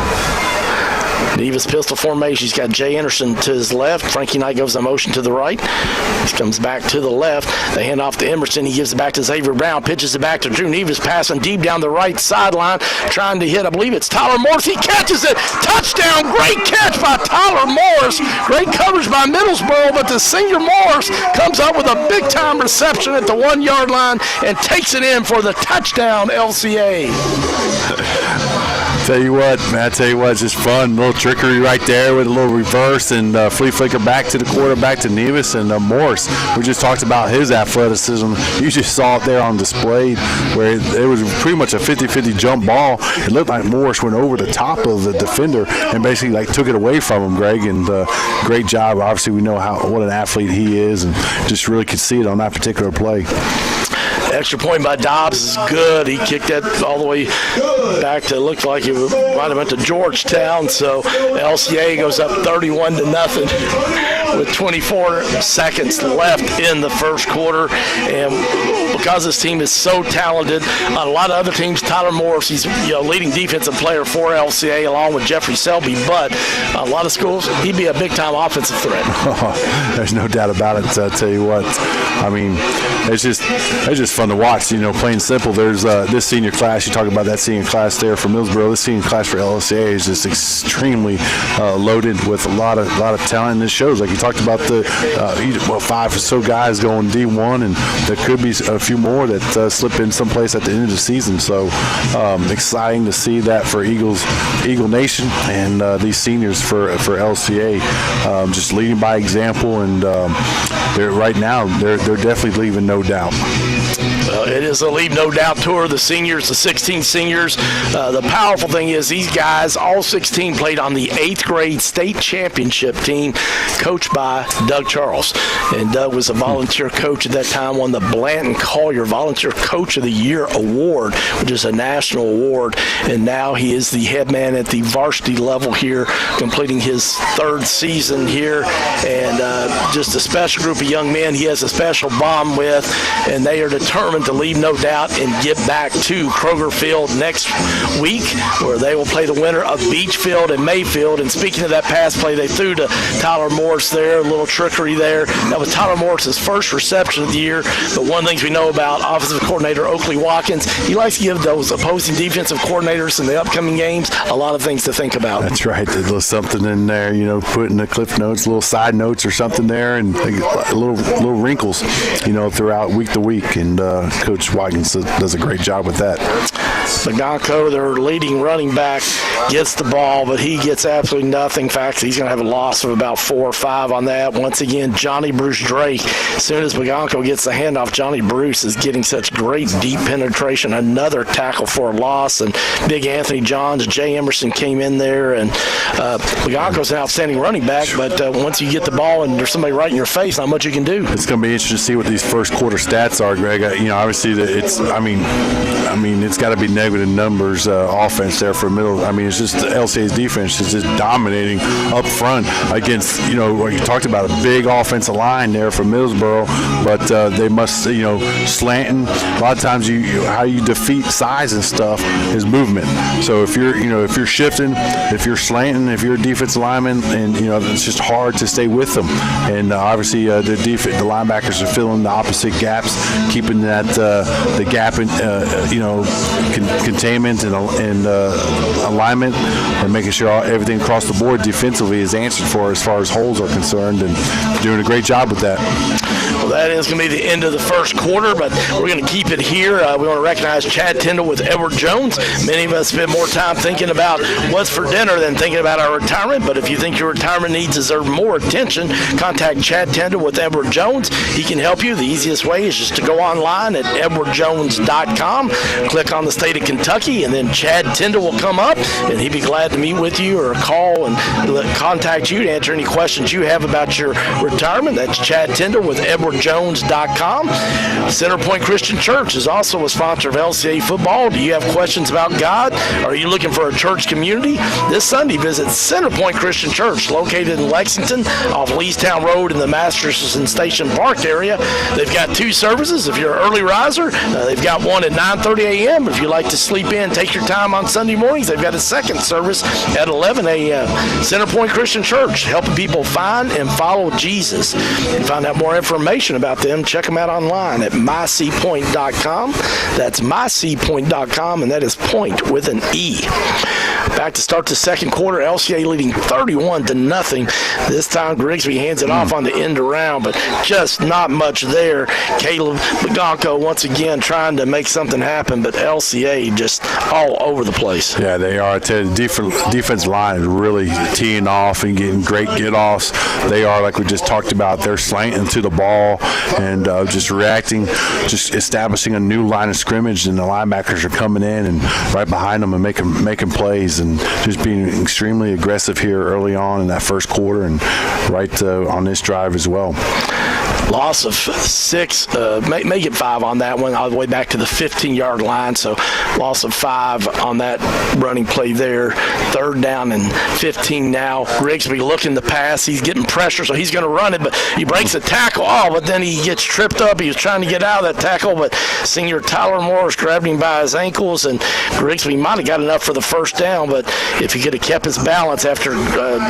Davis pistol formation. He's got Jay Anderson to his left. Frankie Knight goes in motion to the right. He comes back to the left. They hand off to Emerson. He gives it back to Xavier Brown. Pitches it back to Drew Nevis, passing deep down the right sideline, trying to hit, I believe it's Tyler Morris. He catches it. Touchdown. Great catch by Tyler Morris. Great coverage by Middlesboro, but the senior Morris comes up with a big-time reception at the 1-yard line and takes it in for the touchdown, LCA. Tell you what, man, it's just fun. A little trickery right there with a little reverse and flea flicker back to the quarterback to Nevis and Morse. We just talked about his athleticism. You just saw it there on display where it was pretty much a 50-50 jump ball. It looked like Morse went over the top of the defender and basically took it away from him, Greg, and great job. Obviously, we know what an athlete he is, and just really could see it on that particular play. Extra point by Dobbs is good. He kicked that all the way back to, looked like it might have went to Georgetown. So LCA goes up 31-0 with 24 seconds left in the first quarter. And because this team is so talented. A lot of other teams, Tyler Morris, he's leading defensive player for LCA along with Jeffrey Selby, but a lot of schools, he'd be a big-time offensive threat. There's no doubt about it. I'll tell you what. I mean, it's just fun to watch. Plain simple. There's this senior class. You talk about that senior class there for Middlesboro. This senior class for LCA is just extremely loaded with a lot of talent. And this shows, like you talked about, the 5 or so guys going D1, and there could be a few more that slip in someplace at the end of the season. So exciting to see that for Eagle Nation and these seniors for LCA, just leading by example, and right now they're definitely leaving no doubt. It is a Leave No Doubt tour. The seniors, the 16 seniors. The powerful thing is these guys, all 16, played on the 8th grade state championship team coached by Doug Charles. And Doug was a volunteer coach at that time, won the Blanton Collier Volunteer Coach of the Year Award, which is a national award. And now he is the head man at the varsity level here, completing his 3rd season here. And just a special group of young men he has a special bond with, and they are determined to leave no doubt and get back to Kroger Field next week, where they will play the winner of Beachfield and Mayfield. And speaking of that pass play, they threw to Tyler Morris there, a little trickery there. That was Tyler Morris's first reception of the year. But one of the things we know about offensive coordinator Oakley Watkins, he likes to give those opposing defensive coordinators in the upcoming games a lot of things to think about. That's right. There's a little something in there, putting the cliff notes, little side notes or something there, and little wrinkles, throughout week to week. And Coach Watkins does a great job with that. Magonko, their leading running back, gets the ball, but he gets absolutely nothing. In fact, he's going to have a loss of about 4 or 5 on that. Once again, Johnny Bruce Drake. As soon as Magonko gets the handoff, Johnny Bruce is getting such great deep penetration. Another tackle for a loss, and Big Anthony Johns, Jay Emerson came in there, and Magonko's an outstanding running back, but once you get the ball and there's somebody right in your face, not much you can do. It's going to be interesting to see what these first quarter stats are, Greg. Obviously, it's got to be negative numbers offense there for middle. It's just the LCA's defense is just dominating up front against, what you talked about, a big offensive line there for Middlesboro, but they must, slanting. A lot of times how you defeat size and stuff is movement. So if you're shifting, if you're slanting, if you're a defensive lineman, and it's just hard to stay with them. And obviously the linebackers are filling the opposite gaps, keeping that the gap in containment and alignment, and making sure everything across the board defensively is answered for as far as holes are concerned, and doing a great job with that. Well, that is going to be the end of the first quarter, but we're going to keep it here. We want to recognize Chad Tyndall with Edward Jones. Many of us spend more time thinking about what's for dinner than thinking about our retirement, but if you think your retirement needs deserve more attention, contact Chad Tyndall with Edward Jones. He can help you. The easiest way is just to go online at edwardjones.com, click on the state of Kentucky, and then Chad Tyndall will come up, and he'd be glad to meet with you or call and contact you to answer any questions you have about your retirement. That's Chad Tyndall with edwardjones.com. Centerpoint Christian Church is also a sponsor of LCA football. Do you have questions about God? Are you looking for a church community? This Sunday, visit Centerpoint Christian Church, located in Lexington off Leestown Road in the Masterson Station Park area. They've got 2 services. If you're an early riser, they've got one at 9:30 a.m. If you like to sleep in, take your time on Sunday mornings, they've got a second service at 11 a.m. Centerpoint Christian Church, helping people find and follow Jesus. And find out more information about them, check them out online at myseapoint.com. That's myseapoint.com, and that is point with an E. Back to start the second quarter, LCA leading 31-0. This time Grigsby hands it off on the end around, but just not much there. Caleb Magonko once again trying to make something happen, but LCA just all over the place. Yeah, they are. I tell you, the defensive line is really teeing off and getting great get-offs. They are, like we just talked about, they're slanting to the ball and just reacting, just establishing a new line of scrimmage, and the linebackers are coming in and right behind them and making plays, and just being extremely aggressive here early on in that first quarter and right on this drive as well. Loss of 6, make it 5 on that one, all the way back to the 15-yard line. So loss of 5 on that running play there. 3rd down and 15 now. Grigsby looking to pass. He's getting pressure, so he's going to run it, but he breaks a tackle. But then he gets tripped up. He was trying to get out of that tackle, but senior Tyler Morris grabbed him by his ankles, and Grigsby might have got enough for the 1st down, but if he could have kept his balance after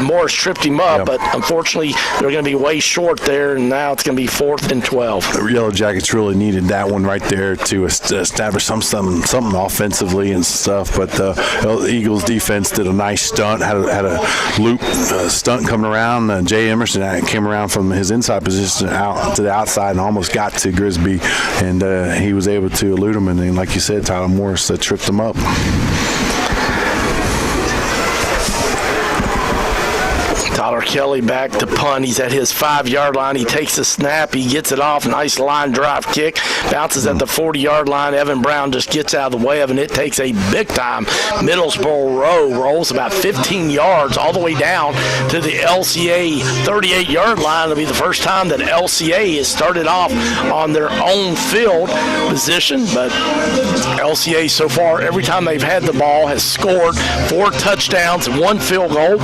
Morris tripped him up. But unfortunately, they're going to be way short there, and now it's going to be 4th and 12. The Yellow Jackets really needed that one right there to establish something offensively and stuff. But the Eagles defense did a nice stunt, had a loop stunt coming around. Jay Emerson came around from his inside position out to the outside and almost got to Grigsby, and he was able to elude him. And then, like you said, Tyler Morris tripped him up. Tyler Kelly back to punt. He's at his 5-yard line. He takes the snap. He gets it off. Nice line drive kick. Bounces at the 40-yard line. Evan Brown just gets out of the way of it, and it takes a big-time Middlesboro row. Rolls about 15 yards all the way down to the LCA 38-yard line. It'll be the first time that LCA has started off on their own field position, but LCA so far, every time they've had the ball, has scored 4 touchdowns and 1 field goal.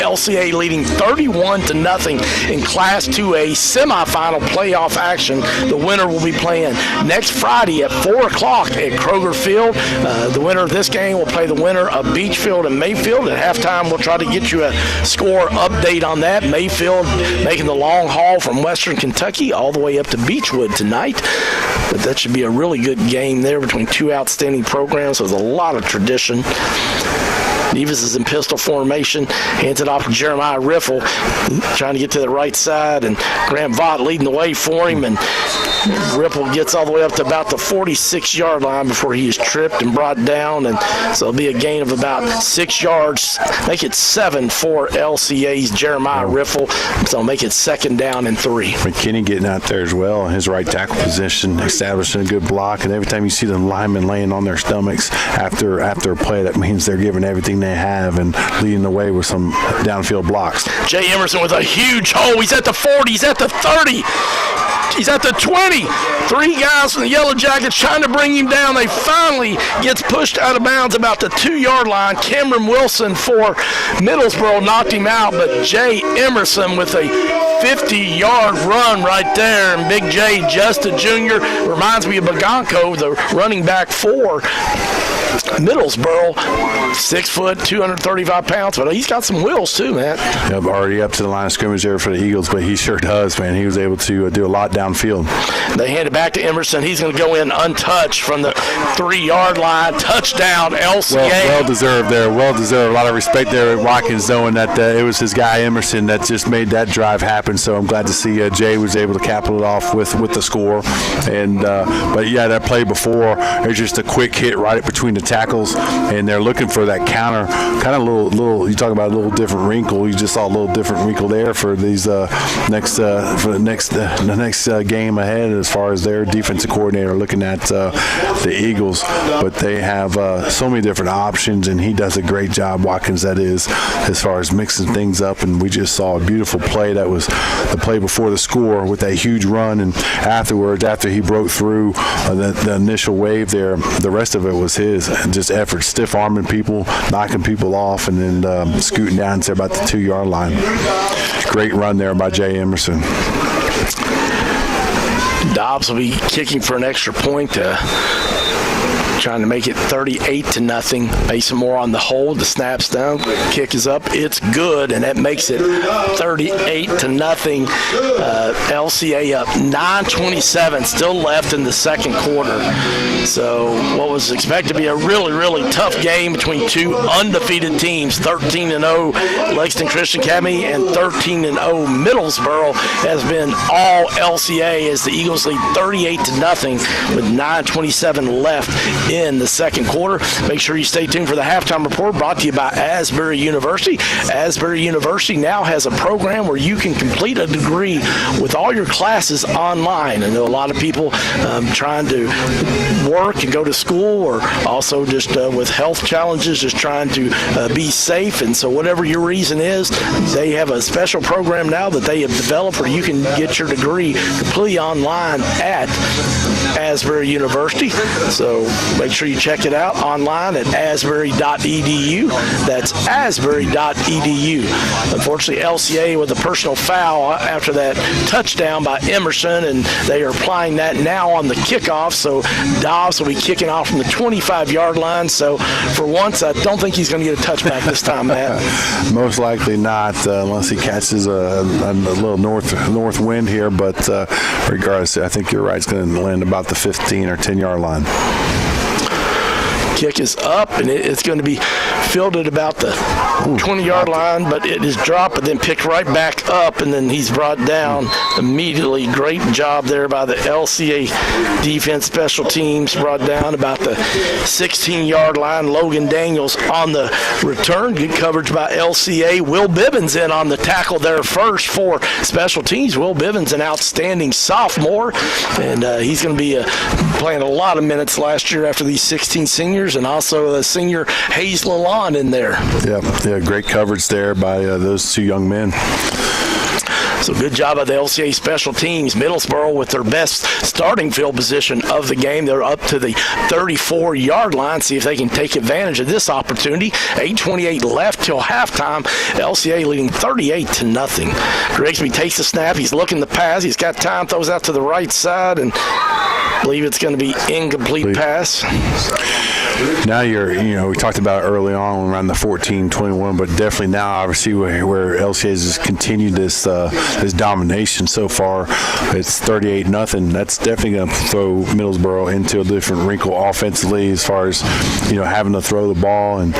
LCA leading 31-0 in Class 2A semifinal playoff action. The winner will be playing next Friday at 4 o'clock at Kroger Field. The winner of this game will play the winner of Beachfield and Mayfield. At halftime, we'll try to get you a score update on that. Mayfield making the long haul from Western Kentucky all the way up to Beechwood tonight. But that should be a really good game there between 2 outstanding programs with a lot of tradition. Nevis is in pistol formation, hands it off to Jeremiah Riffle, trying to get to the right side, and Grant Vaught leading the way for him, and Ripple gets all the way up to about the 46-yard line before he is tripped and brought down, and so it'll be a gain of about 6 yards. Make it 7 for LCA's Jeremiah Riffle, so make it 2nd down and 3. McKinney getting out there as well in his right tackle position, establishing a good block, and every time you see the linemen laying on their stomachs after a play, that means they're giving everything they have and leading the way with some downfield blocks. Jay Emerson with a huge hole. He's at the 40. He's at the 30. He's at the 20. 3 guys from the Yellow Jackets trying to bring him down. They finally gets pushed out of bounds about the 2-yard line. Cameron Wilson for Middlesboro knocked him out, but Jay Emerson with a 50-yard run right there. And Big J, Justin Jr., reminds me of Bagonco, the running back for Middlesboro. 6 foot, 235 pounds, but he's got some wheels too, man. Yep, already up to the line of scrimmage there for the Eagles, but he sure does, man. He was able to do a lot downfield. They hand it back to Emerson. He's going to go in untouched from the 3-yard line. Touchdown, LCA. Well deserved there. Well deserved. A lot of respect there at Watkins, knowing that it was his guy Emerson that just made that drive happen. So I'm glad to see Jay was able to cap it off with the score. And but yeah, that play before, there's just a quick hit right between the tackles, and they're looking for that counter. Kind of little. You talk about a little different wrinkle. You just saw a little different wrinkle there for these next game ahead as far as their defensive coordinator looking at the Eagles. But they have so many different options, and he does a great job, Watkins, that is, as far as mixing things up. And we just saw a beautiful play. That was the play before the score with that huge run, and afterwards, after he broke through the initial wave there, the rest of it was his just effort, stiff arming people, knocking people off, and then scooting down to about the 2-yard line. Great run there by Jay Emerson. Dobbs will be kicking for an extra point, trying to make it 38-0. Mason Moore on the hold. The snap's down. Kick is up. It's good, and that makes it 38-0. LCA up 9:27. Still left in the 2nd quarter. So what was expected to be a really, really tough game between 2 undefeated teams, 13-0 Lexington Christian Academy and 13-0 Middlesboro, has been all LCA as the Eagles lead 38-0 with 9:27 left in the second quarter. Make sure you stay tuned for the halftime report brought to you by Asbury University. Asbury University now has a program where you can complete a degree with all your classes online. I know a lot of people trying to work and go to school, or also just with health challenges, just trying to be safe. And so whatever your reason is, they have a special program now that they have developed where you can get your degree completely online at Asbury University. So make sure you check it out online at asbury.edu. That's asbury.edu. Unfortunately, LCA with a personal foul after that touchdown by Emerson, and they are applying that now on the kickoff. So Dobbs will be kicking off from the 25-yard line. So for once, I don't think he's going to get a touchback this time, Matt. Most likely not, unless he catches a little north wind here. But regardless, I think you're right. It's going to land about the 15 or 10-yard line. Kick is up, and it's going to be fielded about the 20-yard line, but it is dropped, but then picked right back up, and then he's brought down immediately. Great job there by the LCA defense, special teams, brought down about the 16-yard line. Logan Daniels on the return. Good coverage by LCA. Will Bibbins in on the tackle there first for special teams. Will Bibbins, an outstanding sophomore, and he's going to be playing a lot of minutes last year after these 16 seniors, and also the senior Hayes Lalonde in there. Yeah, great coverage there by those two young men. So good job by the LCA special teams. Middlesboro with their best starting field position of the game. They're up to the 34-yard line. See if they can take advantage of this opportunity. 8:28 left till halftime. LCA leading 38-0. Grigsby takes the snap. He's looking to pass. He's got time. Throws out to the right side, and I believe it's going to be incomplete pass. Now we talked about it early on around the 14-21, but definitely now obviously where LCA has continued this domination so far. It's 38-0. That's definitely going to throw Middlesboro into a different wrinkle offensively as far as having to throw the ball and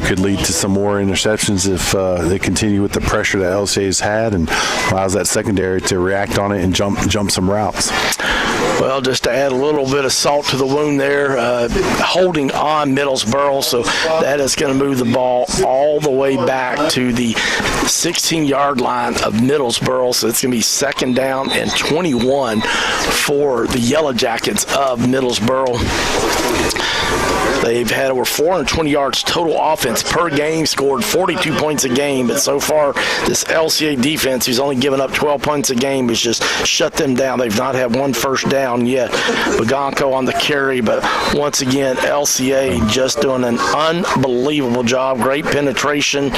could lead to some more interceptions if they continue with the pressure that LCA has had, and allows that secondary to react on it and jump some routes. Well, just to add a little bit of salt to the wound there, holding on Middlesboro, so that is going to move the ball all the way back to the 16-yard line of Middlesboro. So it's going to be 2nd down and 21 for the Yellow Jackets of Middlesboro. They've had over 420 yards total offense per game, scored 42 points a game, but so far this LCA defense, who's only given up 12 points a game, has just shut them down. They've not had one first down yet. Bagonko on the carry, but once again, LCA just doing an unbelievable job. Great penetration,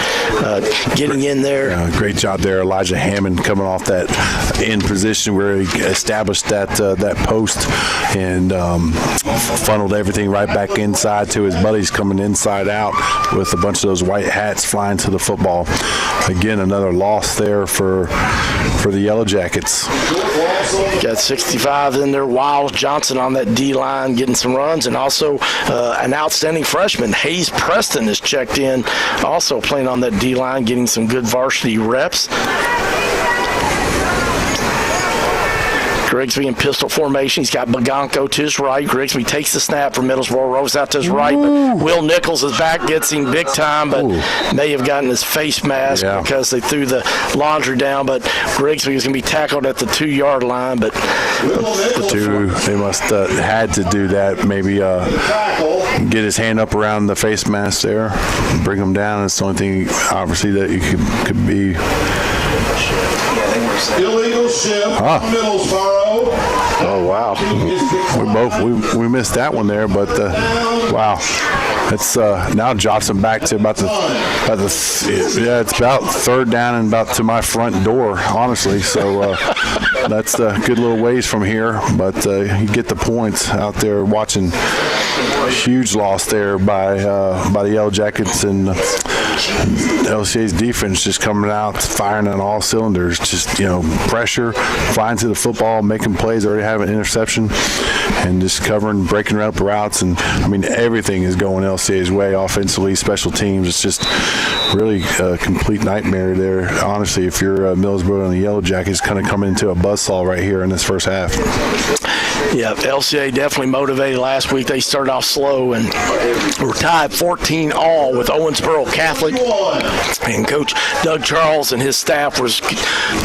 getting in there. Great job there. Elijah Hammond coming off that in position where he established that post and funneled everything right back inside to his buddies coming inside out with a bunch of those white hats flying to the football. Again, another loss there for the Yellow Jackets. Got 65 in there. Wiles Johnson on that D-line getting some runs, and also an outstanding freshman, Hayes Preston, is checked in, also playing on that D-line, getting some good varsity reps. Grigsby in pistol formation. He's got Bagonko to his right. Grigsby takes the snap from Middlesboro, rolls out to his right. But Will Nichols is back, gets him big time, but may have gotten his face mask because they threw the laundry down. But Grigsby is going to be tackled at the 2-yard line. But they must had to do that. Maybe get his hand up around the face mask there, and bring him down. It's the only thing, obviously, that you could be. Illegal shift from Middlesboro. Oh wow! We missed that one there, but wow, it's now drops him back to about it's about 3rd down and about to my front door, honestly. So that's a good little ways from here, but you get the points out there. Watching huge loss there by the Yellow Jackets, and LCA's defense just coming out firing on all cylinders. Just pressure, flying to the football, making plays. Already have an interception, and just covering, breaking up routes, and everything is going LCA's way offensively, special teams. It's just really a complete nightmare there. Honestly, if you're Middlesboro and the Yellow Jackets, kind of coming into a buzzsaw right here in this first half. Yeah, LCA definitely motivated last week. They started off slow and were tied 14-all with Owensboro Catholic. And Coach Doug Charles and his staff was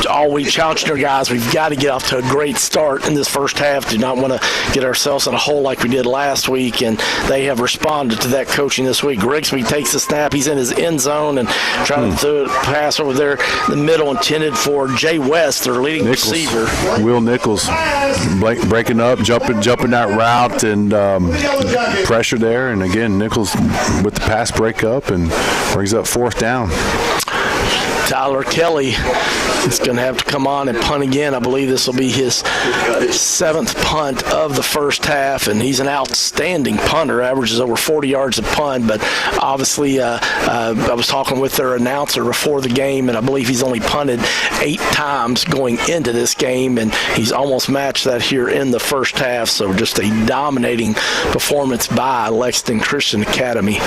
always challenging their guys. We've got to get off to a great start in this first half. Do not want to get ourselves in a hole like we did last week. And they have responded to that coaching this week. Grigsby takes the snap. He's in his end zone and trying to throw a pass over there in the middle intended for Jay West, their leading receiver. Will Nichols breaking up, jumping that route, and pressure there. And again, Nichols with the pass breakup and brings up 4th down. Tyler Kelly is going to have to come on and punt again. I believe this will be his 7th punt of the first half, and he's an outstanding punter, averages over 40 yards a punt. But obviously, I was talking with their announcer before the game, and I believe he's only punted 8 times going into this game, and he's almost matched that here in the first half. So just a dominating performance by Lexington Christian Academy.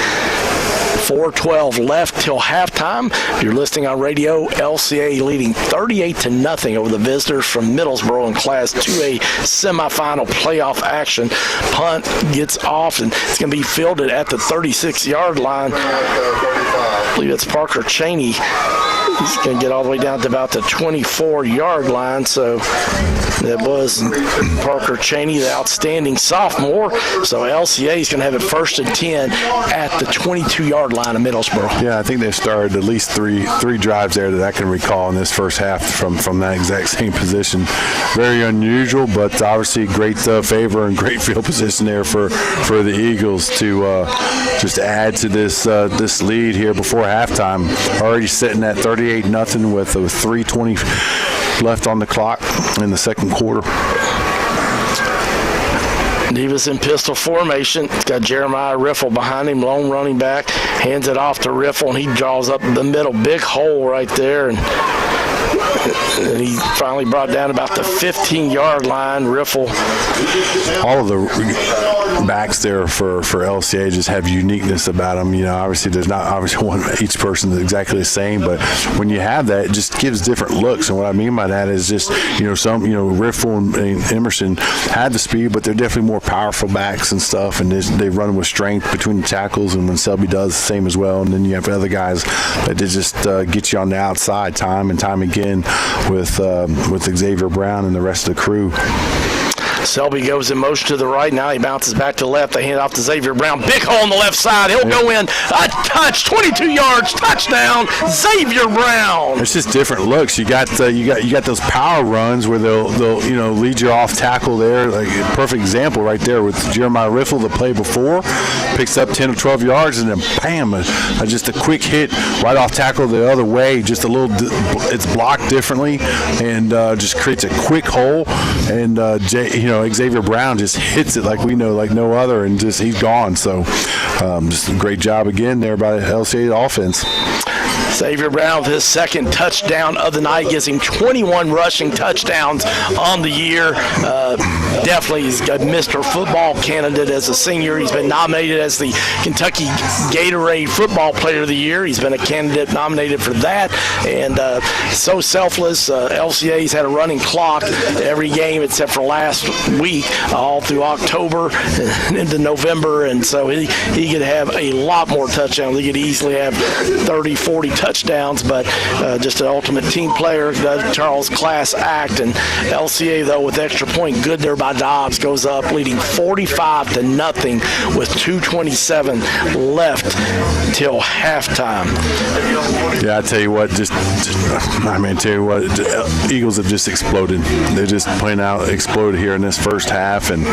4:12 left till halftime. You're listening on radio. LCA leading 38-0 over the visitors from Middlesboro in Class 2A semifinal playoff action. Punt gets off, and it's going to be fielded at the 36-yard line. I believe it's Parker Cheney. He's going to get all the way down to about the 24-yard line. So that was Parker Cheney, the outstanding sophomore. So LCA is going to have it 1st and 10 at the 22-yard line of Middlesboro. Yeah, I think they've started at least three drives there that I can recall in this first half from that exact same position. Very unusual, but obviously great favor and great field position there for the Eagles to just add to this lead here before halftime. Already sitting at 38-0 with 3:20 left on the clock in the second quarter. Divas in pistol formation. He's got Jeremiah Riffle behind him, lone running back. Hands it off to Riffle, and he draws up the middle. Big hole right there. And he finally brought down about the 15-yard line. Riffle. All of the backs there for LCA just have uniqueness about them. You know, obviously there's not one each person is exactly the same, but when you have that, it just gives different looks. And what I mean by that is just, Riffle and Emerson had the speed, but they're definitely more powerful backs and stuff, and they run with strength between the tackles, and when Selby does the same as well. And then you have other guys that just get you on the outside time and time again with Xavier Brown and the rest of the crew. Selby goes in motion to the right. Now he bounces back to the left. They hand off to Xavier Brown. Big hole on the left side. He'll go in. A touch. 22 yards. Touchdown. Xavier Brown. It's just different looks. You got those power runs where they'll lead you off tackle there. Like a perfect example right there with Jeremiah Riffle, the play before, picks up 10 or 12 yards, and then bam, just a quick hit right off tackle the other way. Just a little. It's blocked differently, and just creates a quick hole. And Xavier Brown just hits it like we know, like no other, and just he's gone. So just a great job again there by the LCA offense. Xavier Brown with his second touchdown of the night, gives him 21 rushing touchdowns on the year. Definitely he's a Mr. Football candidate as a senior. He's been nominated as the Kentucky Gatorade Football Player of the Year. He's been a candidate nominated for that. And so selfless. LCA's had a running clock every game except for last week, all through October and into November. And so he could have a lot more touchdowns. He could easily have 30, 40 touchdowns, but just an ultimate team player. Charles Class act. And LCA, though, with extra point, good there by Dobbs, goes up leading 45-0 with 2:27 left till halftime. Yeah, I tell you what, the Eagles have just exploded. They're just plain out exploded here in this first half, and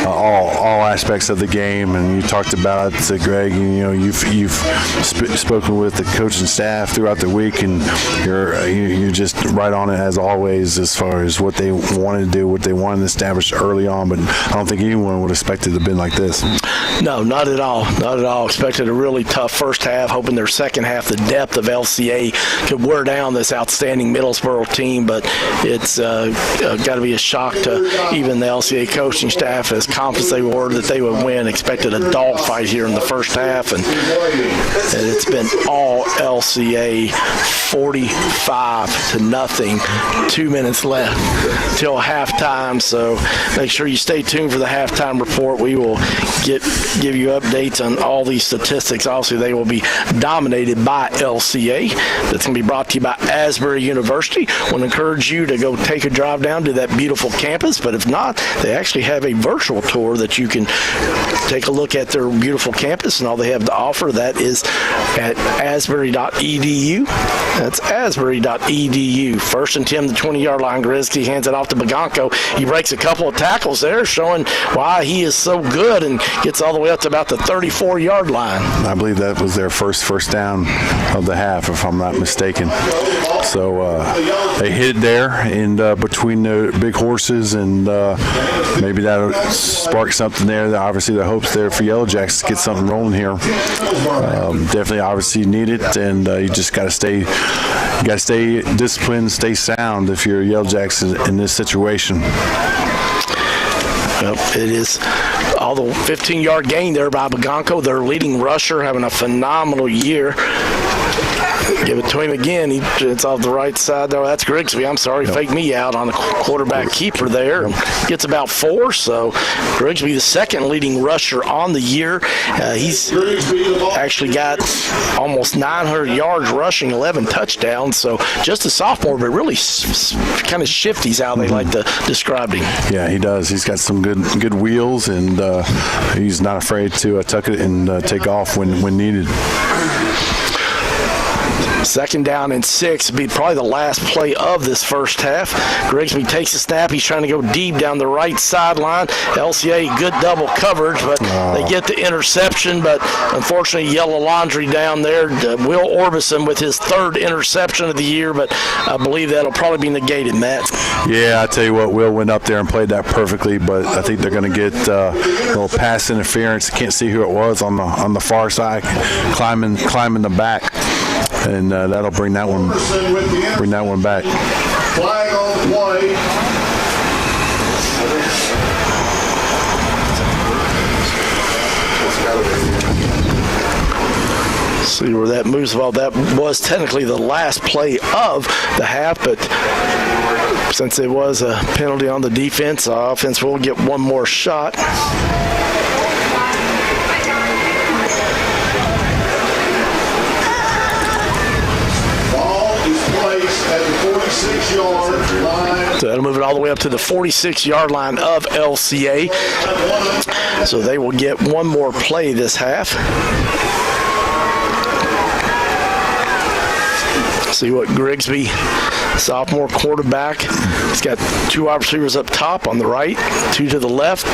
all aspects of the game. And you talked about Greg, and you've spoken with the coaching staff throughout the week, and you're just right on it as always as far as what they wanted to do, what they wanted to establish early on. But I don't think anyone would expect it to have been like this. No, not at all. Not at all. Expected a really tough first half, hoping their second half, the depth of LCA could wear down this outstanding Middlesboro team, but it's got to be a shock to even the LCA coaching staff, as confident they were that they would win. Expected a dogfight here in the first half, and it's been all LCA, 45-0. 2 minutes left till halftime. So make sure you stay tuned for the halftime report. We will give you updates on all these statistics. Obviously, they will be dominated by LCA. That's going to be brought to you by Asbury University. I want to encourage you to go take a drive down to that beautiful campus, but if not, they actually have a virtual tour that you can take a look at their beautiful campus and all they have to offer. That is at asbury.edu. That's asbury.edu. First and 10, the 20-yard line. Grigsby hands it off to Bagonco. He breaks a couple of tackles there, showing why he is so good, and gets all the way up to about the 34-yard line. I believe that was their first down of the half, if I'm not mistaken. So they hit it there and between the big horses, and maybe that'll spark something there. Obviously, the hope's there for Yellow Jacks to get something rolling here. Definitely, obviously, need it, and you just got to stay. You got to stay disciplined, stay sound if you're Yellow Jacks in this situation. Well, it is all the 15-yard gain there by Bagonco, their leading rusher, having a phenomenal year. Give it to him again. It's off the right side there. That's Grigsby. I'm sorry, faked me out on the quarterback keeper there. Gets about 4. So Grigsby, the second leading rusher on the year. He's actually got almost 900 yards rushing, 11 touchdowns. So just a sophomore, but really kind of shifty is how they like to describe him. Yeah, he does. He's got some good wheels, and he's not afraid to tuck it and take off when needed. Second down and 6 will be probably the last play of this first half. Grigsby takes a snap. He's trying to go deep down the right sideline. LCA, good double coverage, but they get the interception. But unfortunately, yellow laundry down there. Will Orbison with his 3rd interception of the year, but I believe that'll probably be negated, Matt. Yeah, I tell you what, Will went up there and played that perfectly, but I think they're going to get a little pass interference. Can't see who it was on the far side, climbing the back. And that'll bring that one back. Flag on play. See where that moves. Well, that was technically the last play of the half, but since it was a penalty on the defense, offense will get one more shot. So that'll move it all the way up to the 46-yard line of LCA. So they will get one more play this half. See what Grigsby, sophomore quarterback, he's got 2 wide receivers up top on the right, 2 to the left.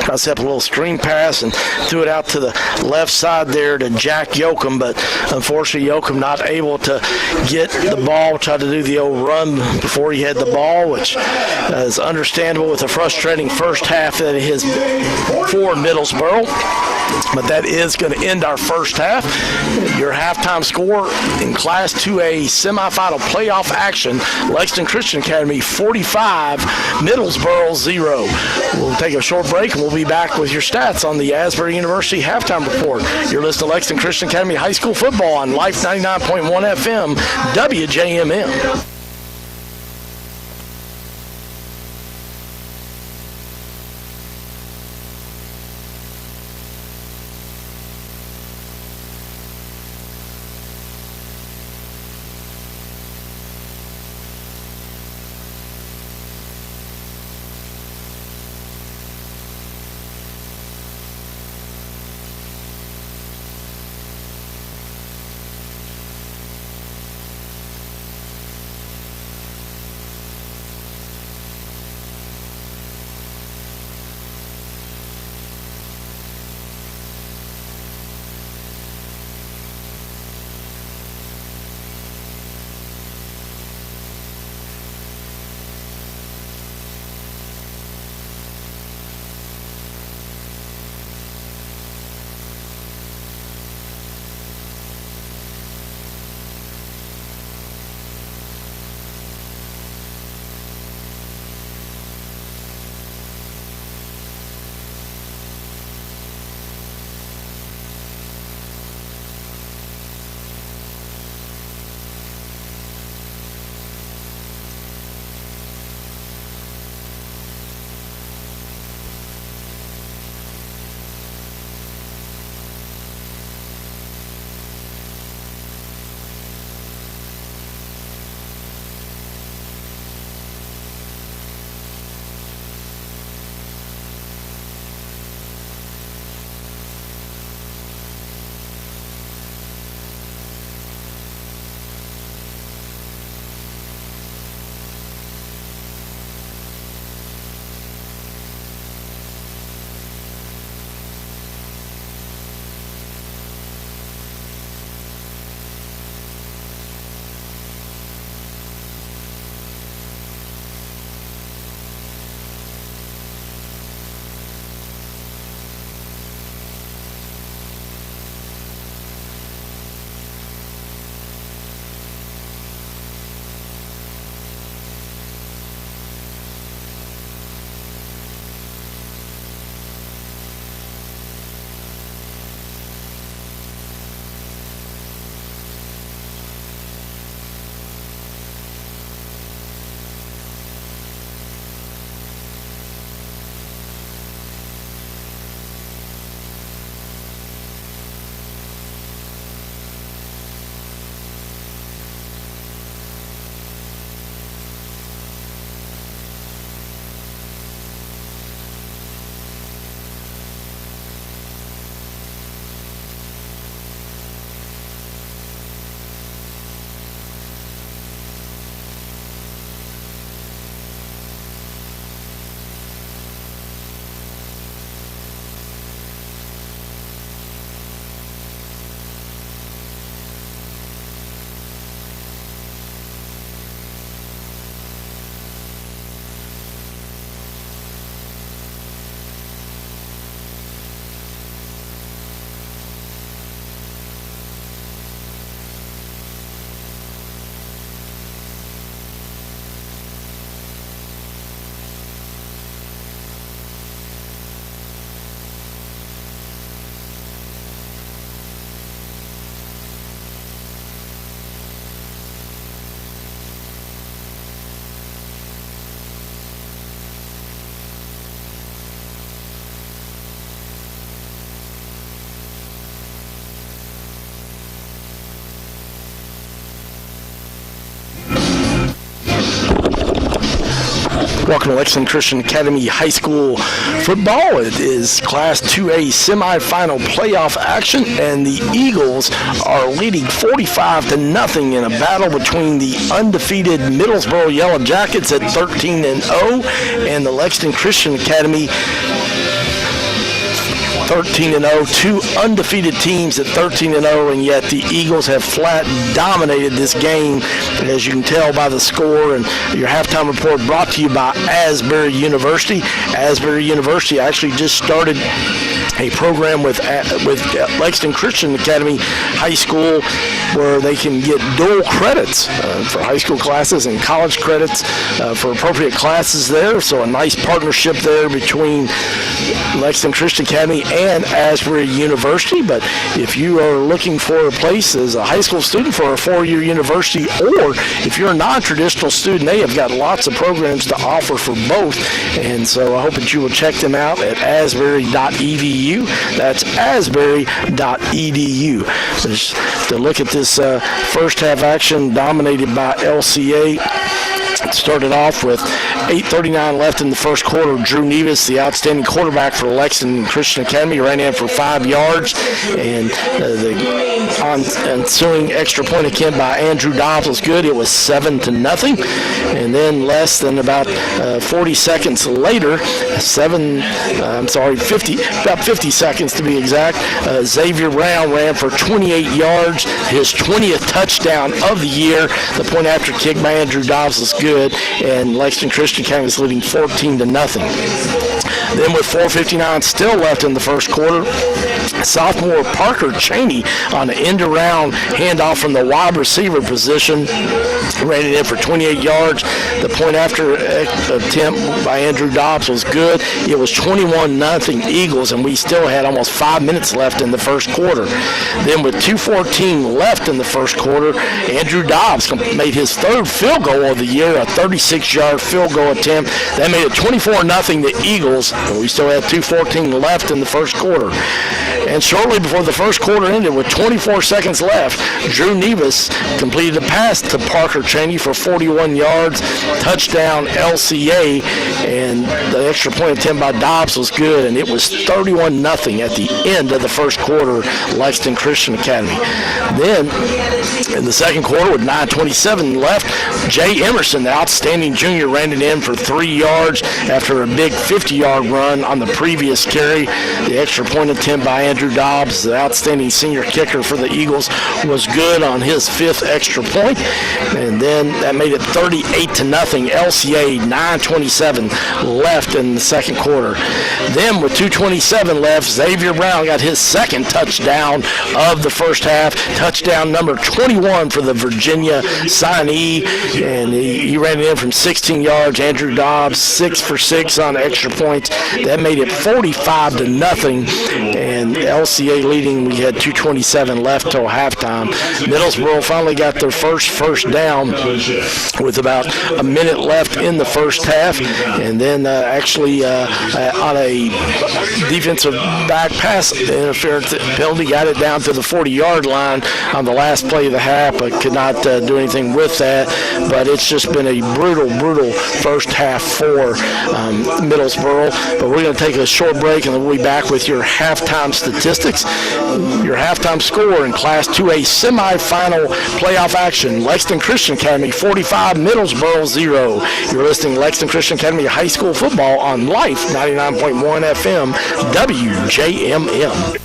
Tries to set up a little screen pass and threw it out to the left side there to Jack Yoakum, but unfortunately Yoakum not able to get the ball, tried to do the old run before he had the ball, which is understandable with a frustrating first half that is for Middlesboro. But that is going to end our first half. Your halftime score in Class 2A semifinal playoff action, Lexington Christian Academy 45, Middlesboro 0. We'll take a short break and we'll be back with your stats on the Asbury University halftime report. You're listening to Lexington Christian Academy High School football on Life 99.1 FM, WJMM. Welcome to Lexington Christian Academy High School football. It is Class 2A semifinal playoff action, and the Eagles are leading 45-0 in a battle between the undefeated Middlesboro Yellow Jackets at 13-0 and the Lexington Christian Academy 13-0, two undefeated teams at 13-0, and yet the Eagles have flat dominated this game, as you can tell by the score. And your halftime report brought to you by Asbury University. Asbury University actually just started a program with Lexington Christian Academy High School where they can get dual credits for high school classes and college credits for appropriate classes there. So a nice partnership there between Lexington Christian Academy and Asbury University. But if you are looking for a place as a high school student for a four-year university, or if you're a non-traditional student, they have got lots of programs to offer for both. And so I hope that you will check them out at asbury.edu. That's asbury.edu. Just to look at this first half action dominated by LCA. It started off with 8:39 left in the first quarter. Drew Nevis, the outstanding quarterback for Lexington Christian Academy, ran in for 5 yards, and the ensuing extra point attempt by Andrew Dobbs was good. It was 7-0, and then less than about 40 seconds later, 50 seconds to be exact, Xavier Brown ran for 28 yards, his 20th touchdown of the year. The point after kick by Andrew Dobbs was good, and Lexington Christian Academy is leading 14-0. Then with 4:59 still left in the first quarter, sophomore Parker Cheney on an end-around handoff from the wide receiver position ran it in for 28 yards. The point after attempt by Andrew Dobbs was good. It was 21-0 Eagles, and we still had almost 5 minutes left in the first quarter. Then with 2:14 left in the first quarter, Andrew Dobbs made his third field goal of the year, a 36-yard field goal attempt. That made it 24-0 the Eagles, and we still had 2:14 left in the first quarter. And shortly before the first quarter ended, with 24 seconds left, Drew Nevis completed a pass to Parker Cheney for 41 yards, touchdown LCA, and the extra point attempt by Dobbs was good, and it was 31-0 at the end of the first quarter, Lexington Christian Academy. Then, in the second quarter, with 9:27 left, Jay Emerson, the outstanding junior, ran it in for 3 yards after a big 50-yard run on the previous carry. The extra point attempt by Andrew Dobbs, the outstanding senior kicker for the Eagles, was good on his 5th extra point. And then that made it 38-0. LCA, 9:27 left in the second quarter. Then with 2:27 left, Xavier Brown got his second touchdown of the first half. Touchdown number 21 for the Virginia signee, and he ran it in from 16 yards. Andrew Dobbs, 6 for 6 on extra points. That made it 45-0, and LCA leading. We had 2:27 left till halftime. Middlesboro finally got their first down with about a minute left in the first half, and then actually on a defensive back pass interference penalty, got it down to the 40-yard line on the last play of the half, but could not do anything with that. But it's just been a brutal first half for Middlesboro. But we're going to take a short break, and then we'll be back with your halftime statistics, your halftime score in Class 2A semifinal playoff action. Lexington Christian Academy 45, Middlesboro 0. You're listening to Lexington Christian Academy High School football on Life 99.1 FM WJMM.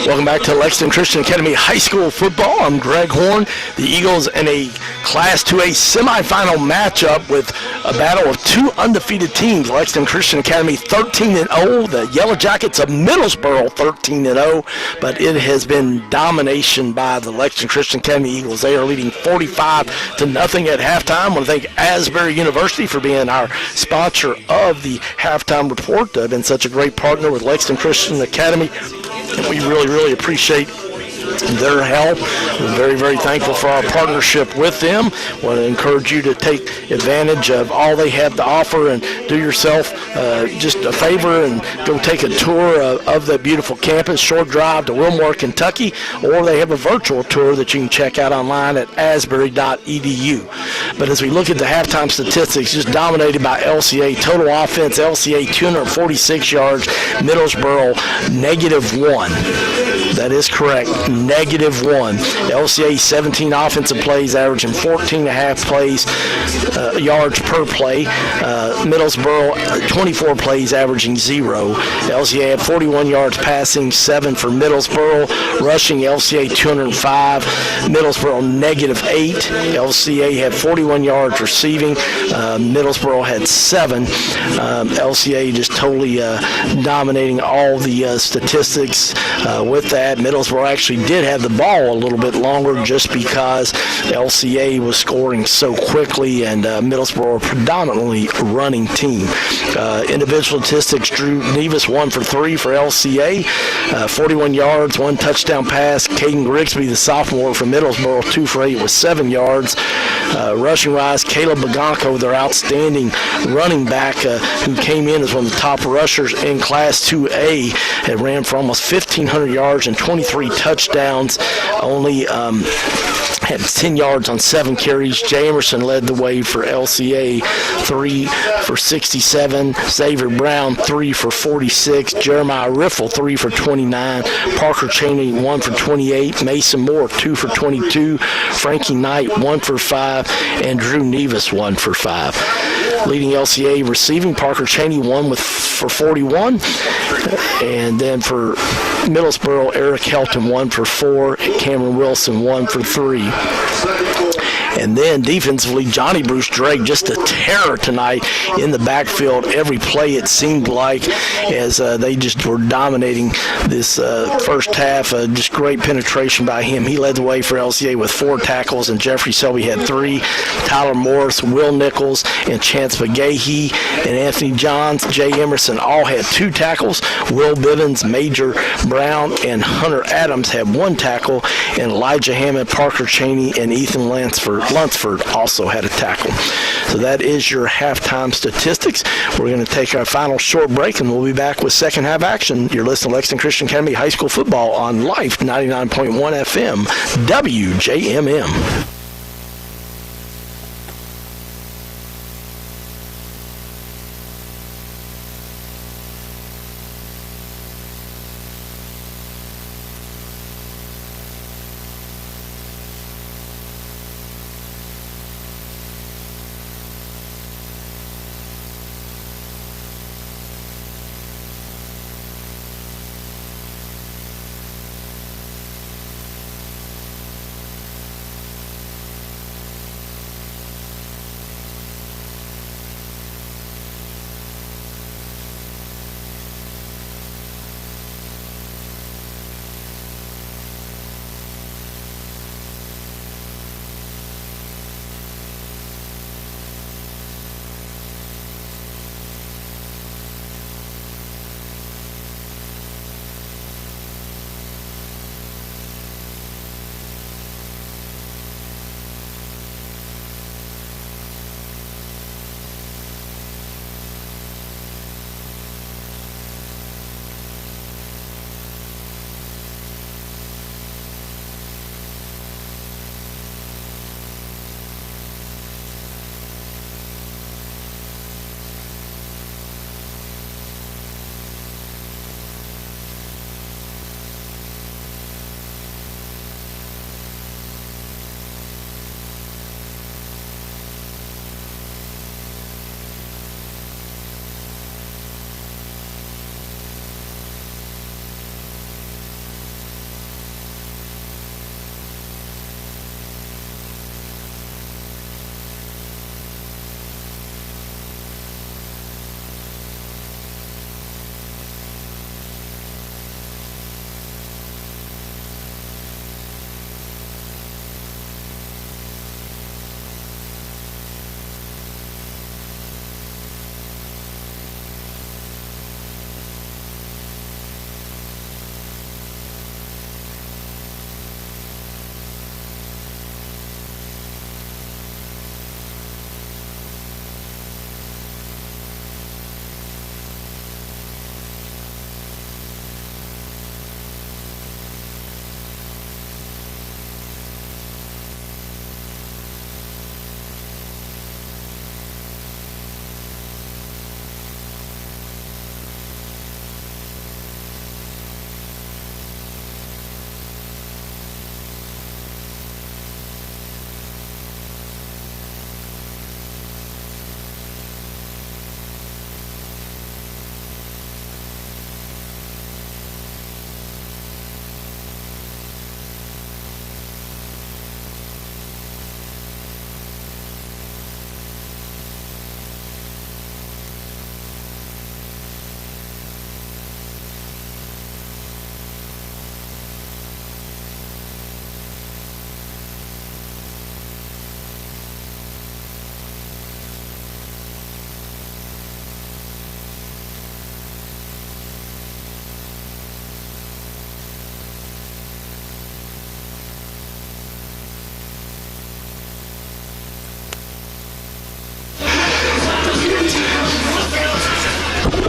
Welcome back to Lexington Christian Academy High School football. I'm Greg Horn. The Eagles in a Class 2A semifinal matchup with a battle of two undefeated teams. Lexington Christian Academy 13-0. The Yellow Jackets of Middlesboro 13-0. But it has been domination by the Lexington Christian Academy Eagles. They are leading 45-0 at halftime. I want to thank Asbury University for being our sponsor of the halftime report. They've been such a great partner with Lexington Christian Academy. And we really appreciate their help. We're very, very thankful for our partnership with them. Want to encourage you to take advantage of all they have to offer and do yourself just a favor and go take a tour of that beautiful campus. Short drive to Wilmore, Kentucky, or they have a virtual tour that you can check out online at asbury.edu. But as we look at the halftime statistics, just dominated by LCA. Total offense, LCA 246 yards, Middlesboro -1. That is correct, -1. LCA 17 offensive plays, averaging 14.5 yards per play. Middlesboro 24 plays, averaging 0. LCA had 41 yards passing, 7 for Middlesboro. Rushing, LCA 205, Middlesboro -8. LCA had 41 yards receiving. Middlesboro had 7. LCA just totally dominating all the statistics with that. Middlesboro actually did have the ball a little bit longer just because LCA was scoring so quickly, and Middlesboro predominantly running team. Individual statistics, Drew Nevis 1 for 3 for LCA, 41 yards, 1 touchdown pass. Caden Grigsby, the sophomore from Middlesboro, 2 for 8 with 7 yards. Rushing wise, Caleb Bagonko, their outstanding running back, who came in as one of the top rushers in Class 2A, had ran for almost 1,500 yards and 23 touchdowns. Only had 10 yards on 7 carries. Jay Emerson led the way for LCA, 3 for 67. Xavier Brown, 3 for 46. Jeremiah Riffle, 3 for 29. Parker Cheney, 1 for 28. Mason Moore, 2 for 22. Frankie Knight, 1 for 5. And Drew Nevis, 1 for 5. Leading LCA receiving, Parker Cheney, 1 for 41. And then for Middlesboro, Eric Helton, 1 for 4. And Cameron Wilson, 1 for 3. And then defensively, Johnny Bruce Drake, just a terror tonight in the backfield. Every play, it seemed like, as they just were dominating this first half. Just great penetration by him. He led the way for LCA with 4 tackles, and Jeffrey Selby had 3. Tyler Morris, Will Nichols, and Chance McGahee, and Anthony Johns, Jay Emerson all had 2 tackles. Will Bivens, Major Brown, and Hunter Adams had 1 tackle, and Elijah Hammond, Parker Cheney, and Ethan Lunsford also had a tackle. So that is your halftime statistics. We're going to take our final short break, and we'll be back with second half action. You're listening to Lexington Christian Academy High School football on Life 99.1 FM, WJMM.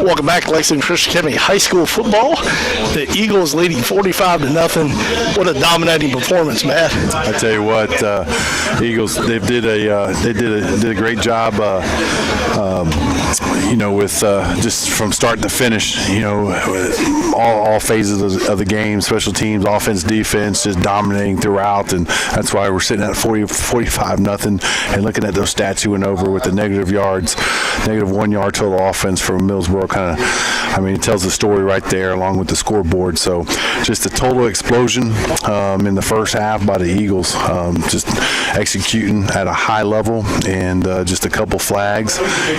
Welcome back to Lexington Christian Academy High School football. The Eagles leading 45-0. What a dominating performance, Matt. I tell you what, Eagles they did a great job. With just from start to finish, all phases of the game, special teams, offense, defense, just dominating throughout, and that's why we're sitting at 45-0 and looking at those stats you went over with the negative yards, negative 1 yard total offense from Middlesboro. It tells the story right there along with the scoreboard. So just a total explosion in the first half by the Eagles, just executing at a high level, and just a couple flags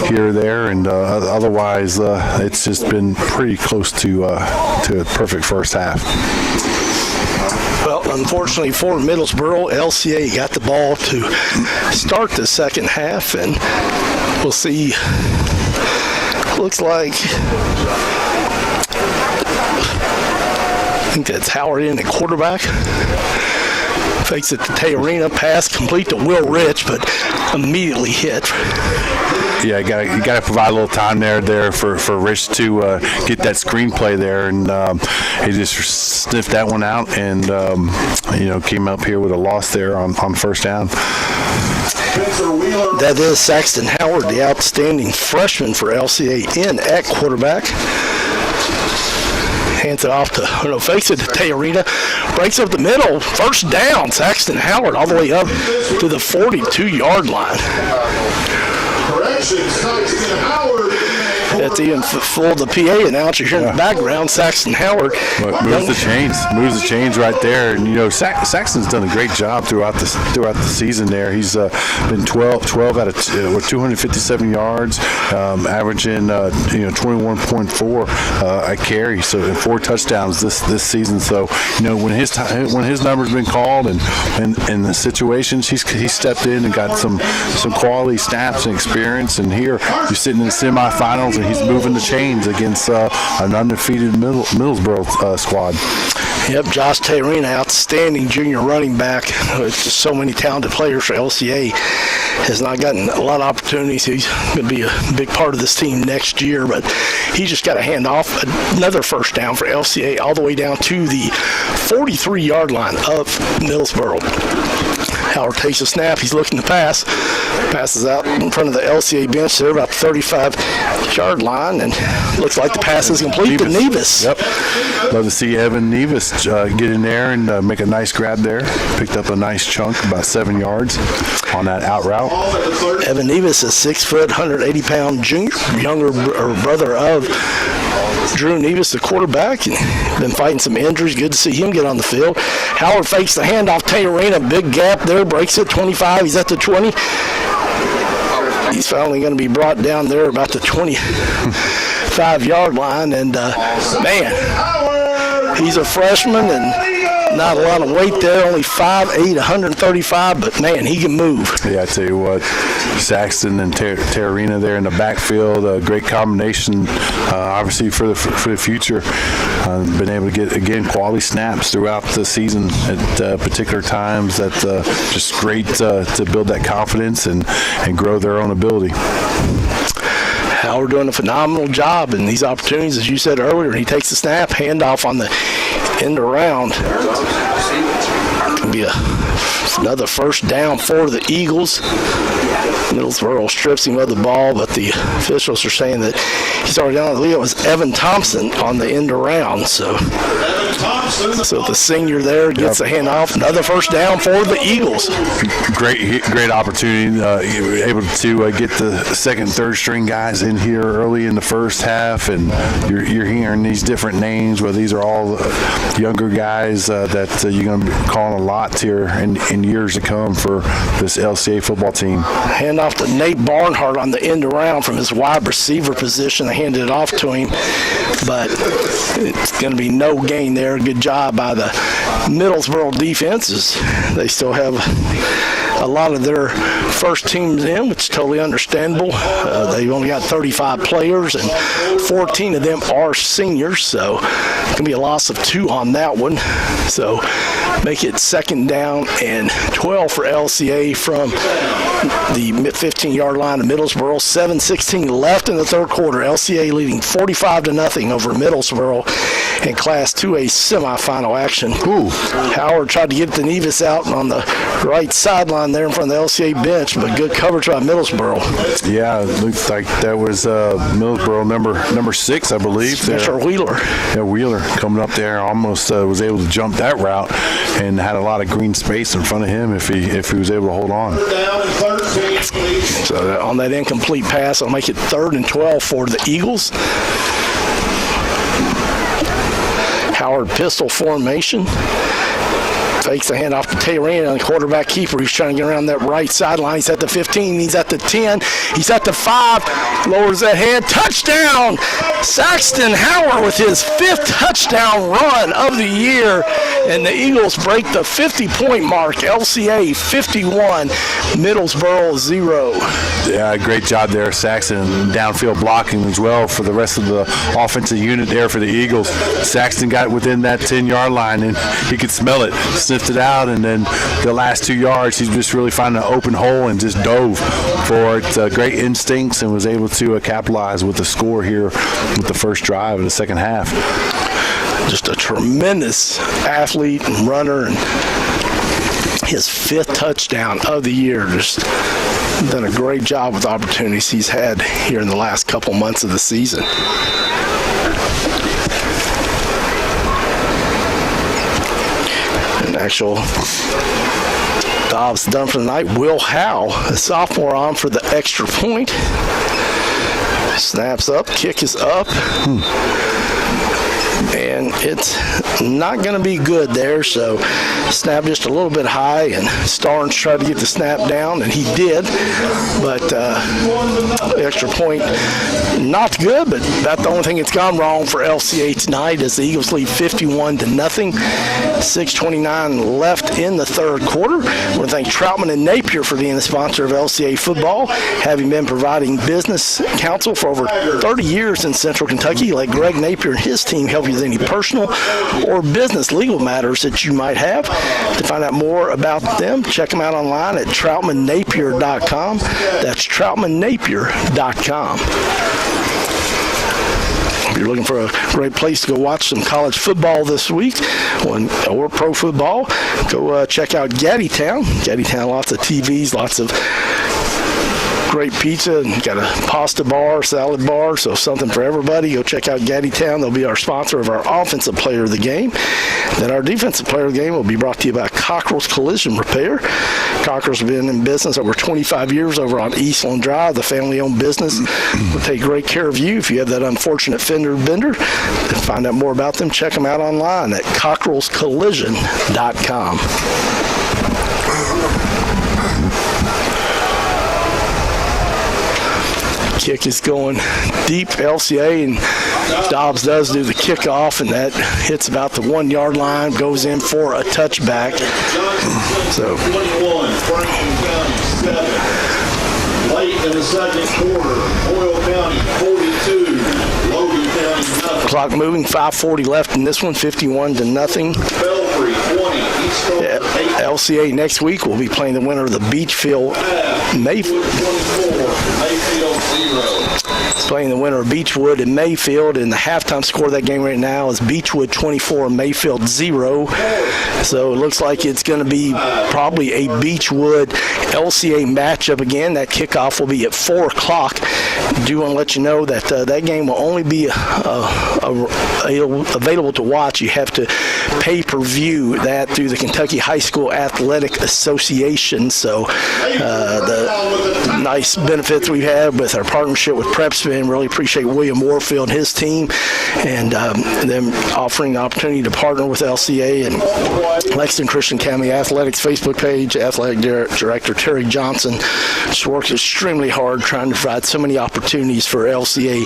here or there, and otherwise it's just been pretty close to a perfect first half. Well, unfortunately for Middlesboro, LCA got the ball to start the second half, and we'll see. Looks like I think that's Howard in at quarterback. Fakes it to Teorina, pass complete to Will Rich, but immediately hit. Yeah, you got to provide a little time there for Rich to get that screenplay there, and he just sniffed that one out, and came up here with a loss there on first down. That is Saxton Howard, the outstanding freshman for LCA, in at quarterback. Hands it off to, fakes it to Teorina, breaks up the middle, first down. Saxton Howard all the way up to the 42-yard line. Saxton Howard. That's even full the PA announcer here in the background. Saxton Howard moves the chains right there, and Saxton's done a great job throughout the season. There, he's been 12 out of 257 yards, averaging 21.4 a carry, so 4 touchdowns this season. So when his number's been called and the situations, he stepped in and got some quality snaps and experience. And here you're sitting in the semifinals, and he's moving the chains against an undefeated Middlesboro squad. Yep, Josh Teorina, outstanding junior running back. With just so many talented players for LCA. Has not gotten a lot of opportunities. He's going to be a big part of this team next year, but he just got a handoff. Another first down for LCA all the way down to the 43-yard line of Middlesboro. Howard takes a snap. He's looking to pass. Passes out in front of the LCA bench there, about 35-yard line, and looks like the pass is complete to Nevis. Yep. Love to see Evan Nevis get in there and make a nice grab there. Picked up a nice chunk, about 7 yards on that out route. Evan Nevis is 6 foot, 180-pound junior, younger brother of Drew Nevis, the quarterback, and been fighting some injuries. Good to see him get on the field. Howard fakes the handoff. Teorina, big gap there, breaks it, 25. He's at the 20. He's finally going to be brought down there about the 25-yard line, and man, he's a freshman and not a lot of weight there, only 5'8", 135, but man, he can move. Yeah, I tell you what, Saxton and Teorina there in the backfield, a great combination, obviously for the future. Been able to get, again, quality snaps throughout the season at particular times. That's just great to build that confidence and grow their own ability. Howard doing a phenomenal job in these opportunities, as you said earlier. He takes the snap, handoff on the end around. Can be another first down for the Eagles. Middlesboro strips him of the ball, but the officials are saying that he's already down. I believe it was Evan Thompson on the end around. So the senior there gets the handoff. Another first down for the Eagles. Great opportunity. Able to get the second, third string guys in here early in the first half, and you're hearing these different names. Well, these are all younger guys that you're going to be calling a lot here in years to come for this LCA football team. Hand off to Nate Barnhart on the end around from his wide receiver position. They handed it off to him, but it's going to be no gain there. Good job by the Middlesboro defenses. They still have a lot of their first teams in, which is totally understandable. They've only got 35 players, and 14 of them are seniors, so it's going to be a loss of 2 on that one. So make it 2nd down and 12 for LCA from the 15-yard line of Middlesboro. 7:16 left in the third quarter. LCA leading 45-0 over Middlesboro in Class 2A semifinal action. Howard tried to get the Nevis out on the right sideline there in front of the LCA bench, but good coverage by Middlesboro. Yeah, it looked like that was Middlesboro number 6, I believe. Mr. Wheeler. Yeah, Wheeler coming up there almost was able to jump that route and had a lot of green space in front of him if he was able to hold on. So on that incomplete pass, I'll make it 3rd and 12 for the Eagles. Howard pistol formation. Fakes the handoff to Taylor on the quarterback keeper. He's trying to get around that right sideline. He's at the 15. He's at the 10. He's at the 5. Lowers that head. Touchdown! Saxton Howard with his 5th touchdown run of the year. And the Eagles break the 50-point mark. LCA 51, Middlesboro 0. Yeah, great job there, Saxton. Downfield blocking as well for the rest of the offensive unit there for the Eagles. Saxton got within that 10-yard line, and he could smell it. Sniffed it out, and then the last 2 yards, he's just really finding an open hole and just dove for it. Great instincts, and was able to capitalize with the score here with the first drive of the second half. Just a tremendous athlete and runner, and his 5th touchdown of the year. Just done a great job with opportunities he's had here in the last couple months of the season. Actual Dobbs done for the night. Will Howe, a sophomore, on for the extra point. Snaps up, kick is up. And it's not going to be good there, so snap just a little bit high, and Starnes tried to get the snap down, and he did, but the extra point, not good, but that's the only thing that's gone wrong for LCA tonight as the Eagles lead 51-0. 6:29 left in the third quarter. I want to thank Troutman and Napier for being the sponsor of LCA football, having been providing business counsel for over 30 years in Central Kentucky. Let Greg Napier and his team help you with any personal or business legal matters that you might have. To find out more about them, check them out online at troutmannapier.com. That's troutmannapier.com. If you're looking for a great place to go watch some college football this week or pro football, go check out Gaddytown. Gaddytown, lots of TVs, lots of great pizza, and got a pasta bar, salad bar, so something for everybody. Go check out Gaddytown. They'll be our sponsor of our offensive player of the game. Then our defensive player of the game will be brought to you by Cockrell's Collision Repair. Cockrell's been in business over 25 years over on Eastland Drive, the family-owned business. Will take great care of you if you have that unfortunate fender bender. To find out more about them, check them out online at cockrellscollision.com. Kick is going deep, LCA, and Dobbs does do the kickoff, and that hits about the 1-yard line, goes in for a touchback. So 21, Franklin County 7. Late in the second quarter, Hoyle County 42, Logan County nothing. Clock moving, 5:40 left in this one, 51-0. Belfry 20, East Coast 8. LCA next week will be playing the winner of the Beachfield Mayfield. 24, Mayfield 0. Playing the winner of Beechwood and Mayfield, and the halftime score of that game right now is Beechwood 24, Mayfield 0. So it looks like it's going to be probably a Beechwood LCA matchup again. That kickoff will be at 4 o'clock. Do want to let you know that that game will only be available to watch. You have to pay-per-view that through the Kentucky High School Athletic Association. So the nice benefits we've had with our partnership with PrepSpin. Really appreciate William Warfield and his team, and them offering the opportunity to partner with LCA and Lexington Christian Academy Athletics Facebook page. Athletic Director Terry Johnson just works extremely hard trying to provide so many opportunities for LCA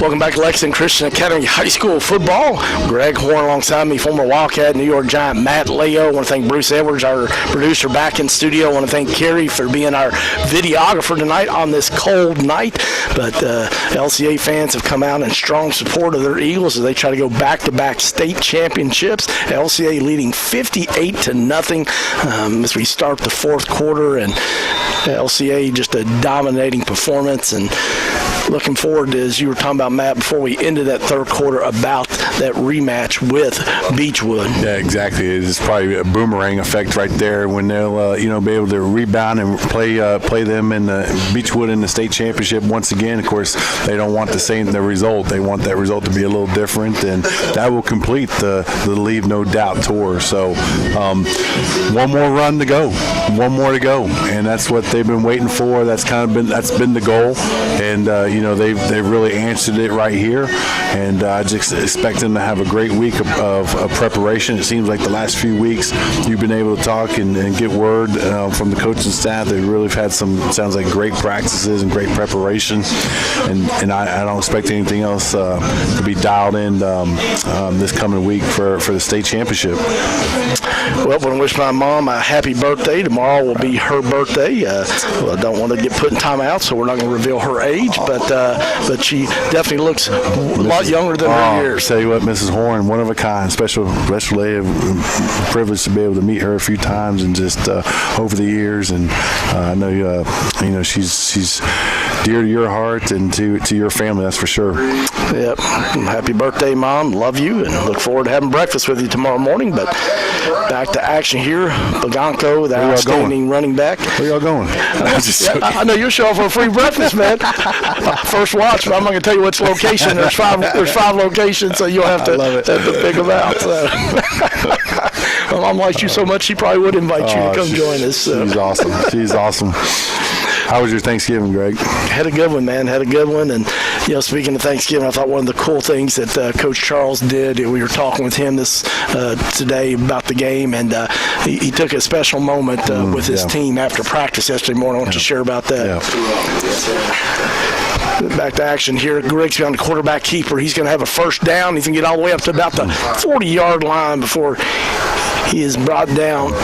Welcome back to Lexington Christian Academy High School football. Greg Horn alongside me, former Wildcat, New York Giant Matt Leo. I want to thank Bruce Edwards, our producer, back in studio. I want to thank Kerry for being our videographer tonight on this cold night. But LCA fans have come out in strong support of their Eagles as they try to go back-to-back state championships. LCA leading 58-0 as we start the fourth quarter, and LCA just a dominating performance. And looking forward to, as you were talking about, Matt, before we ended that third quarter, about that rematch with Beechwood. Yeah, exactly. It's probably a boomerang effect right there when they'll, be able to rebound and play them in the Beechwood in the state championship once again. Of course, they don't want the result. They want that result to be a little different, and that will complete the Leave No Doubt tour. So, one more run to go, and that's what they've been waiting for. That's been the goal, and they've really answered it right here, and I just expect them to have a great week of preparation. It seems like the last few weeks you've been able to talk and get word from the coaching staff. They really have had sounds like great practices and great preparation, and I don't expect anything else to be dialed in this coming week for the state championship. Well, I want to wish my mom a happy birthday. Tomorrow will be her birthday. I don't want to get put in timeout, so we're not going to reveal her age, but she definitely looks a lot younger than her years. Tell you what, Mrs. Horn, one of a kind, special lady. Privileged to be able to meet her a few times and just over the years, and I know she's dear to your heart and to your family, that's for sure. Yep. Happy birthday, Mom. Love you, and look forward to having breakfast with you tomorrow morning. But back to action here. Baganko, the outstanding running back. Where y'all going? I know you'll show up for a free breakfast, man. First watch, but I'm not going to tell you which location. There's five locations, so you'll have to pick them out. So. My mom likes you so much, she probably would invite you to come join us. So. She's awesome. She's awesome. How was your Thanksgiving, Greg? Had a good one, man. Had a good one. And, speaking of Thanksgiving, I thought one of the cool things that Coach Charles did, we were talking with him today about the game, and he took a special moment with his team after practice yesterday morning. I want you to share about that. Yeah. Back to action here. Greg's on the quarterback keeper. He's going to have a first down. He's going to get all the way up to about the 40-yard line before he is brought down.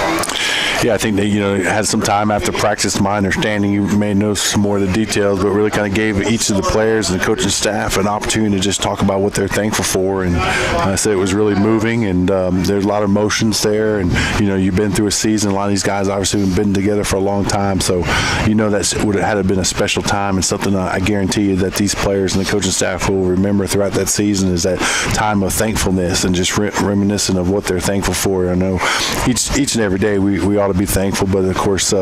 Yeah, I think they, had some time after practice. To my understanding, you may know some more of the details, but really kind of gave each of the players and the coaching staff an opportunity to just talk about what they're thankful for. And I said it was really moving, and there's a lot of emotions there. And, you've been through a season. A lot of these guys obviously have been together for a long time. So, that would have had been a special time, and something I guarantee you that these players and the coaching staff will remember throughout that season is that time of thankfulness and just reminiscent of what they're thankful for. I know each and every day we ought to be thankful, but of course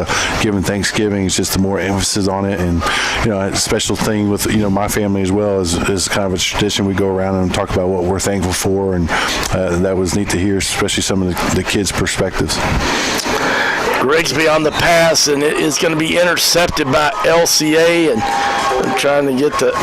given Thanksgiving is just the more emphasis on it. And a special thing with my family as well is kind of a tradition. We go around and talk about what we're thankful for, and that was neat to hear, especially some of the kids' perspectives. Grigsby on the pass, and it is going to be intercepted by LCA, and I'm trying to get the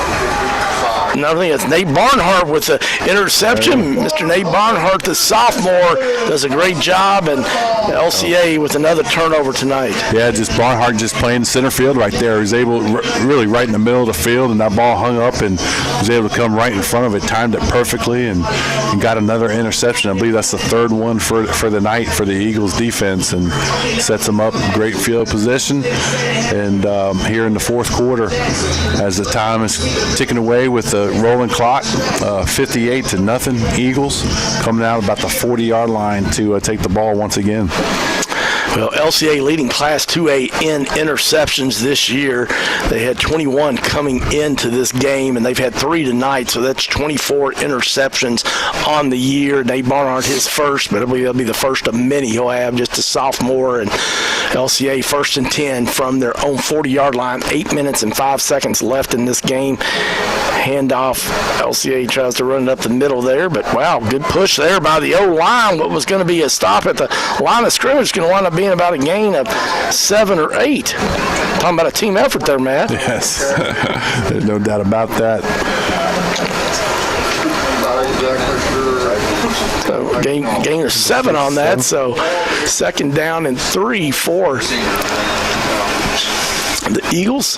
another thing. It's Nate Barnhart with the interception. Mr. Nate Barnhart, the sophomore, does a great job, and LCA with another turnover tonight. Yeah, just Barnhart just playing center field right there. He was able, really right in the middle of the field, and that ball hung up and was able to come right in front of it, timed it perfectly, and got another interception. I believe that's the third one for the night for the Eagles defense, and sets them up great field position. And here in the fourth quarter, as the time is ticking away with the rolling clock, 58-0 Eagles, coming out about the 40-yard line to take the ball once again. Well, LCA leading Class 2A in interceptions this year. They had 21 coming into this game, and they've had 3 tonight, so that's 24 interceptions on the year. Nate Barnhart his first, but it'll be the first of many he'll have, just a sophomore. And LCA first and 10 from their own 40-yard line, 8 minutes and 5 seconds left in this game. Handoff, LCA tries to run it up the middle there, but wow, good push there by the O-line. What was going to be a stop at the line of scrimmage is going to wind up being about a gain of 7 or 8. Talking about a team effort there, Matt. Yes, there's no doubt about that. So gain of 7 on that, so second down and 3 for the Eagles.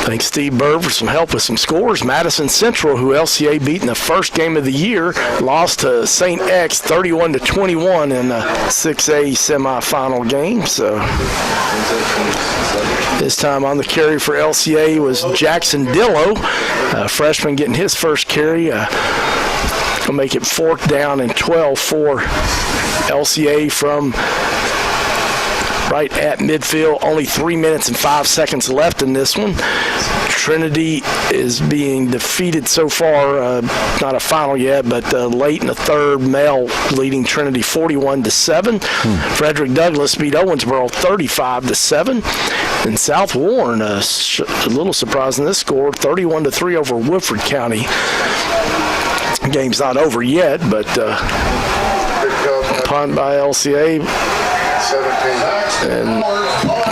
Thanks Steve Bird for some help with some scores. Madison Central, who LCA beat in the first game of the year, lost to St. X 31-21 in the 6A semifinal game. So this time on the carry for LCA was Jackson Dillo, a freshman getting his first carry. Gonna make it 4th down and 12 for LCA from right at midfield. Only 3 minutes and 5 seconds left in this one. Trinity is being defeated so far, not a final yet, but late in the third, Male leading Trinity 41-7. Frederick Douglass beat Owensboro 35-7. And South Warren, a little surprise in this score, 31-3 over Woodford County. Game's not over yet, but punt by LCA. And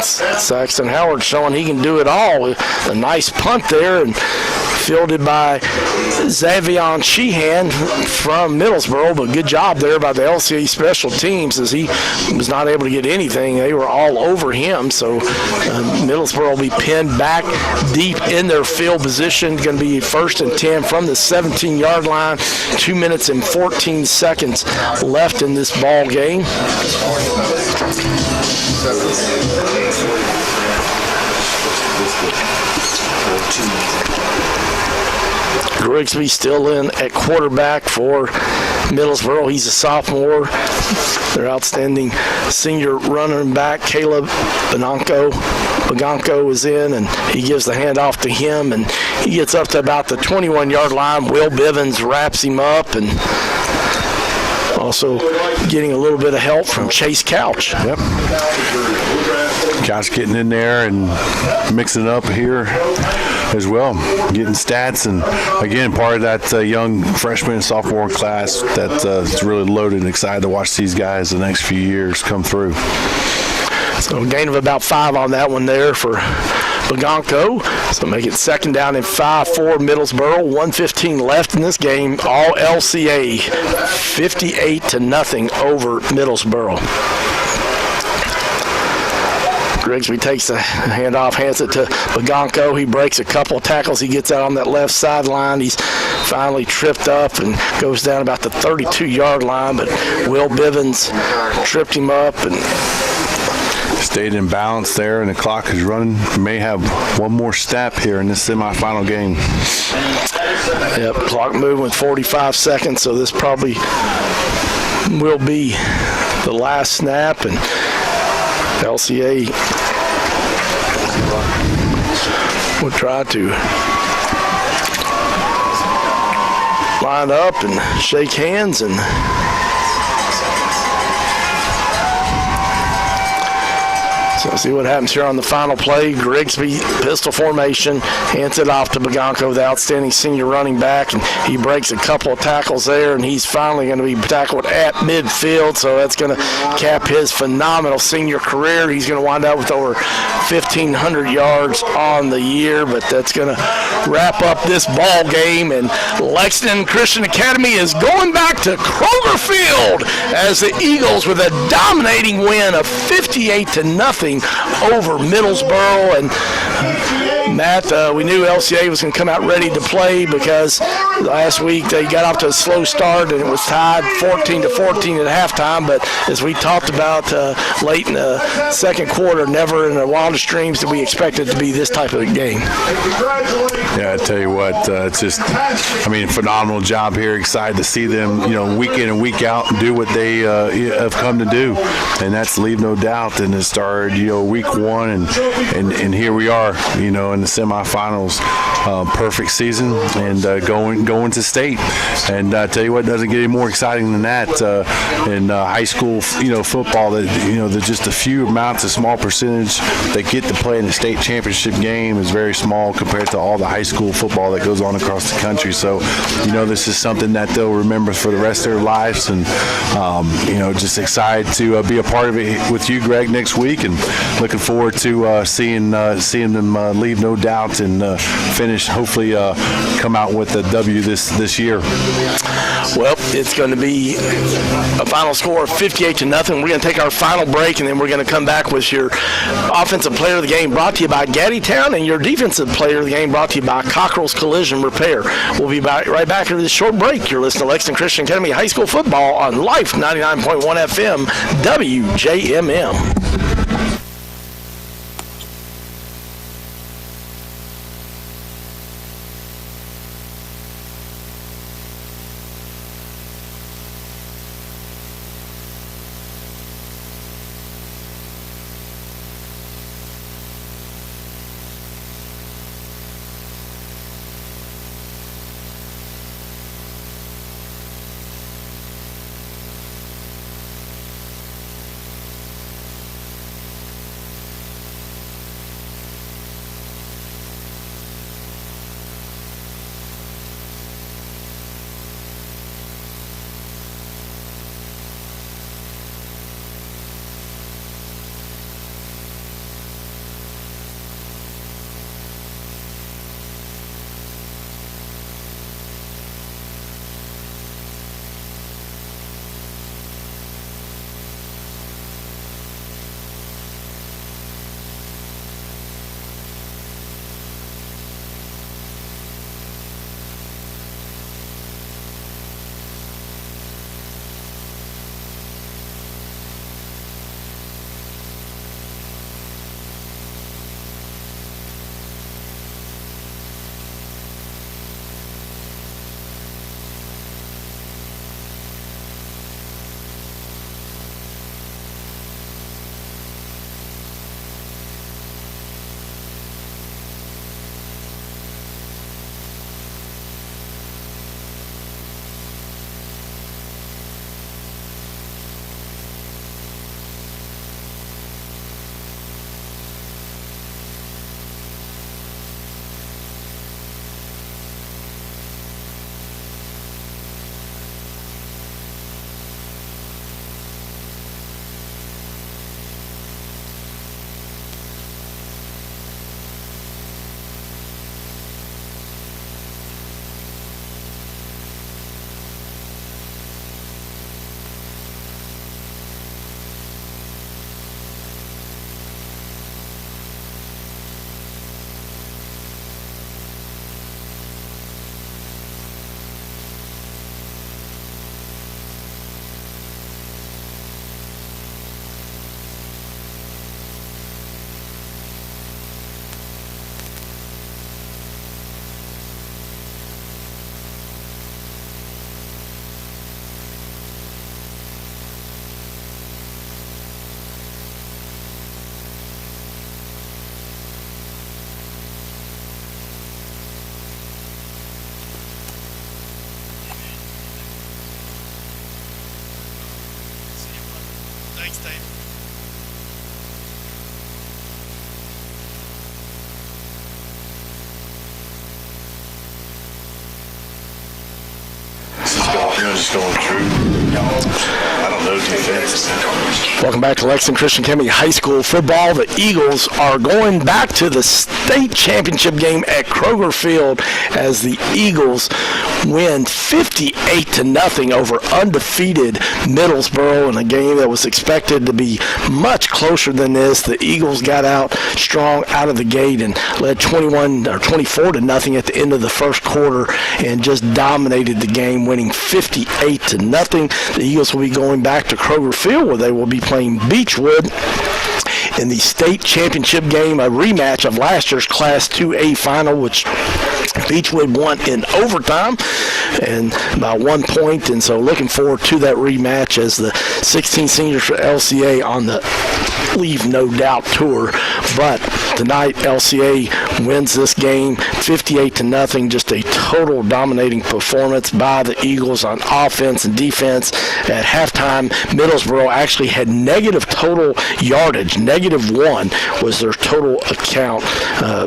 Saxon Howard showing he can do it all. A nice punt there, and fielded by Xavion Sheehan from Middlesboro, but good job there by the LCA special teams as he was not able to get anything. They were all over him, so Middlesboro will be pinned back deep in their field position. Going to be 1st and 10 from the 17-yard line. 2 minutes and 14 seconds left in this ball game. Grigsby still in at quarterback for Middlesboro. He's a sophomore. Their outstanding senior running back, Caleb Baganco is in, and he gives the handoff to him, and he gets up to about the 21-yard line. Will Bivens wraps him up, and also getting a little bit of help from Chase Couch. Yep. Couch getting in there and mixing it up here as well, getting stats, and again, part of that young freshman and sophomore class that's really loaded and excited to watch these guys the next few years come through. So a gain of about 5 on that one there for Baganco. So make it 2nd down and 5 for Middlesboro. 1:15 left in this game. All LCA 58-0 over Middlesboro. Grigsby takes the handoff, hands it to Baganco. He breaks a couple of tackles. He gets out on that left sideline. He's finally tripped up and goes down about the 32-yard line, but Will Bivens tripped him up and stayed in balance there, and the clock is running. We may have one more step here in this semifinal game. Yep, clock moving with 45 seconds, so this probably will be the last snap, and LCA will try to line up and shake hands, and so see what happens here on the final play. Grigsby, pistol formation, hands it off to Baganco, the outstanding senior running back, and he breaks a couple of tackles there, and he's finally going to be tackled at midfield, so that's going to cap his phenomenal senior career. He's going to wind up with over 1,500 yards on the year, but that's going to wrap up this ball game, and Lexington Christian Academy is going back to Kroger Field as the Eagles with a dominating win of 58-0 over Middlesboro. And Matt, we knew LCA was going to come out ready to play because last week they got off to a slow start and it was tied 14-14 at halftime, but as we talked about late in the second quarter, never in the wildest dreams did we expect it to be this type of a game. Yeah, I tell you what, it's just, phenomenal job here. Excited to see them, week in and week out do what they have come to do, and that's leave no doubt. And it started, week 1, and here we are, in the semifinals. Perfect season, and going to state. And I tell you what, doesn't get any more exciting than that in high school, football. That there's just a few amounts, a small percentage that get to play in the state championship game is very small compared to all the high school football that goes on across the country. So, this is something that they'll remember for the rest of their lives, and just excited to be a part of it with you, Greg, next week, and looking forward to seeing them leave no doubt, and finish. Hopefully, come out with a W this year. Well, it's going to be a final score of 58-0. We're going to take our final break, and then we're going to come back with your offensive player of the game brought to you by Gaddytown, and your defensive player of the game brought to you by Cockrell's Collision Repair. We'll be right back after this short break. You're listening to Lexington Christian Academy High School football on Life 99.1 FM WJMM. Thanks, Dave. Just going through. I don't know defense. Welcome back to Lexington Christian Academy High School football. The Eagles are going back to the state championship game at Kroger Field as the Eagles win 58-0 over undefeated Middlesboro in a game that was expected to be much closer than this. The Eagles got out strong out of the gate and led 24-0 at the end of the first quarter and just dominated the game, winning 58-0. The Eagles will be going back to Kroger Field where they will be playing Beechwood in the state championship game, a rematch of last year's Class 2A final, which Beechwood won in overtime and by 1 point, and so looking forward to that rematch as the 16 seniors for LCA on the Leave No Doubt tour. But tonight, LCA wins this game 58-0, just a total dominating performance by the Eagles on offense and defense. At halftime, Middlesboro actually had negative total yardage. -1 was their total account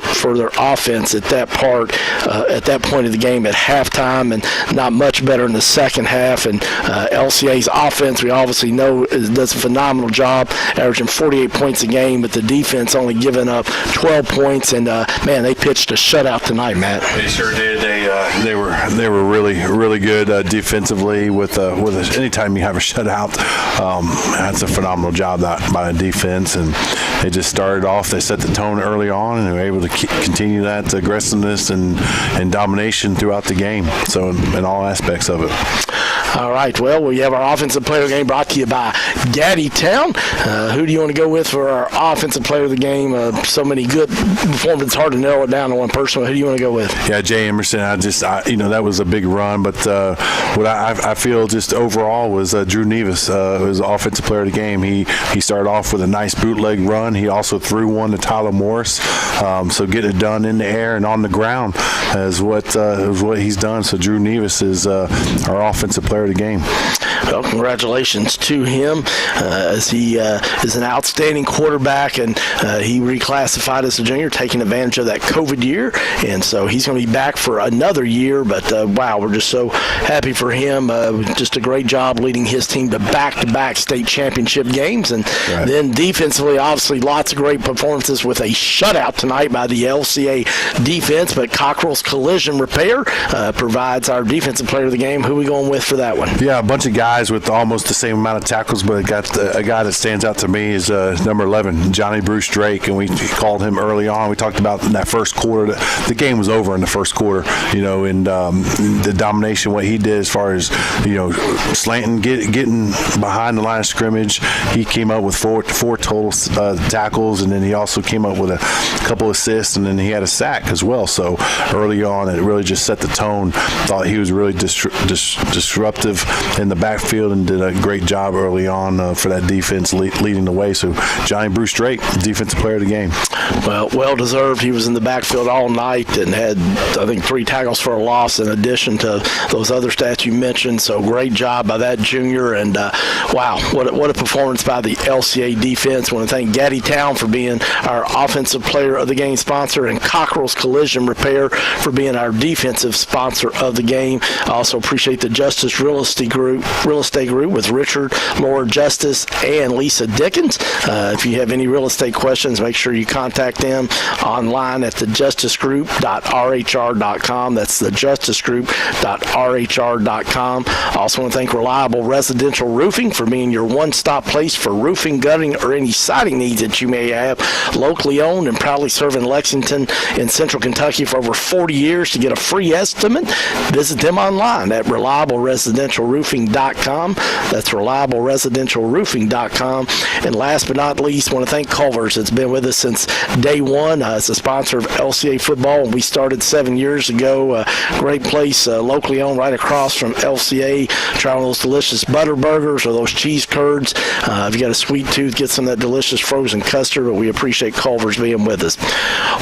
for their offense at that point of the game at halftime, and not much better in the second half. And LCA's offense, we obviously know, does a phenomenal job, averaging 48 points a game, but the defense only giving up 12 points and man, they pitched a shutout tonight, Matt. They sure did. They were really good defensively. With anytime you have a shutout, that's a phenomenal job by the defense. And they just started off. They set the tone early on, and they were able to continue that aggressiveness and domination throughout the game. So in all aspects of it. All right, well, we have our offensive player of the game brought to you by Gaddy Town. Who do you want to go with for our offensive player of the game? So many good performances, it's hard to narrow it down to one person. Who do you want to go with? Yeah, Jay Emerson. That was a big run, but what I feel just overall was Drew Nevis was the offensive player of the game. He started off with a nice bootleg run. He also threw one to Tyler Morris. So get it done in the air and on the ground is what he's done. So Drew Nevis is our offensive player of the game. Well, congratulations to him as he is an outstanding quarterback, and he reclassified as a junior, taking advantage of that COVID year, and so he's going to be back for another year. But wow, we're just so happy for him. Just a great job leading his team to back-to-back state championship games, and then defensively, obviously, lots of great performances with a shutout tonight by the LCA defense. But Cockrell's Collision Repair provides our defensive player of the game. Who are we going with for that one? Yeah, a bunch of guys with almost the same amount of tackles, but a guy that stands out to me is number 11, Johnny Bruce Drake, and we called him early on. We talked about in that first quarter. The game was over in the first quarter, and the domination, what he did as far as, slanting, getting behind the line of scrimmage. He came up with four total tackles, and then he also came up with a couple assists, and then he had a sack as well. So early on, it really just set the tone. Thought he was really disruptive in the backfield and did a great job early on for that defense leading the way. So Johnny Bruce Drake, defensive player of the game. Well deserved. He was in the backfield all night and had, I think, 3 tackles for a loss in addition to those other stats you mentioned. So great job by that junior. And wow, what a performance by the LCA defense. I want to thank Gaddy Town for being our offensive player of the game sponsor, and Cockrell's Collision Repair for being our defensive sponsor of the game. I also appreciate the Justice Real Estate Group with Richard, Laura Justice, and Lisa Dickens. If you have any real estate questions, make sure you contact them online at thejusticegroup.rhr.com. That's thejusticegroup.rhr.com. I also want to thank Reliable Residential Roofing for being your one-stop place for roofing, guttering, or any siding needs that you may have. Locally owned and proudly serving Lexington in Central Kentucky for over 40 years. To get a free estimate, visit them online at reliableresidentialroofing.com. That's reliableresidentialroofing.com. And last but not least, I want to thank Culver's. It's been with us since day one. It's a sponsor of LCA football. We started 7 years ago. Great place, locally owned, right across from LCA. Try one of those delicious butter burgers or those cheese curds. If you got a sweet tooth, get some of that delicious frozen custard. But we appreciate Culver's being with us.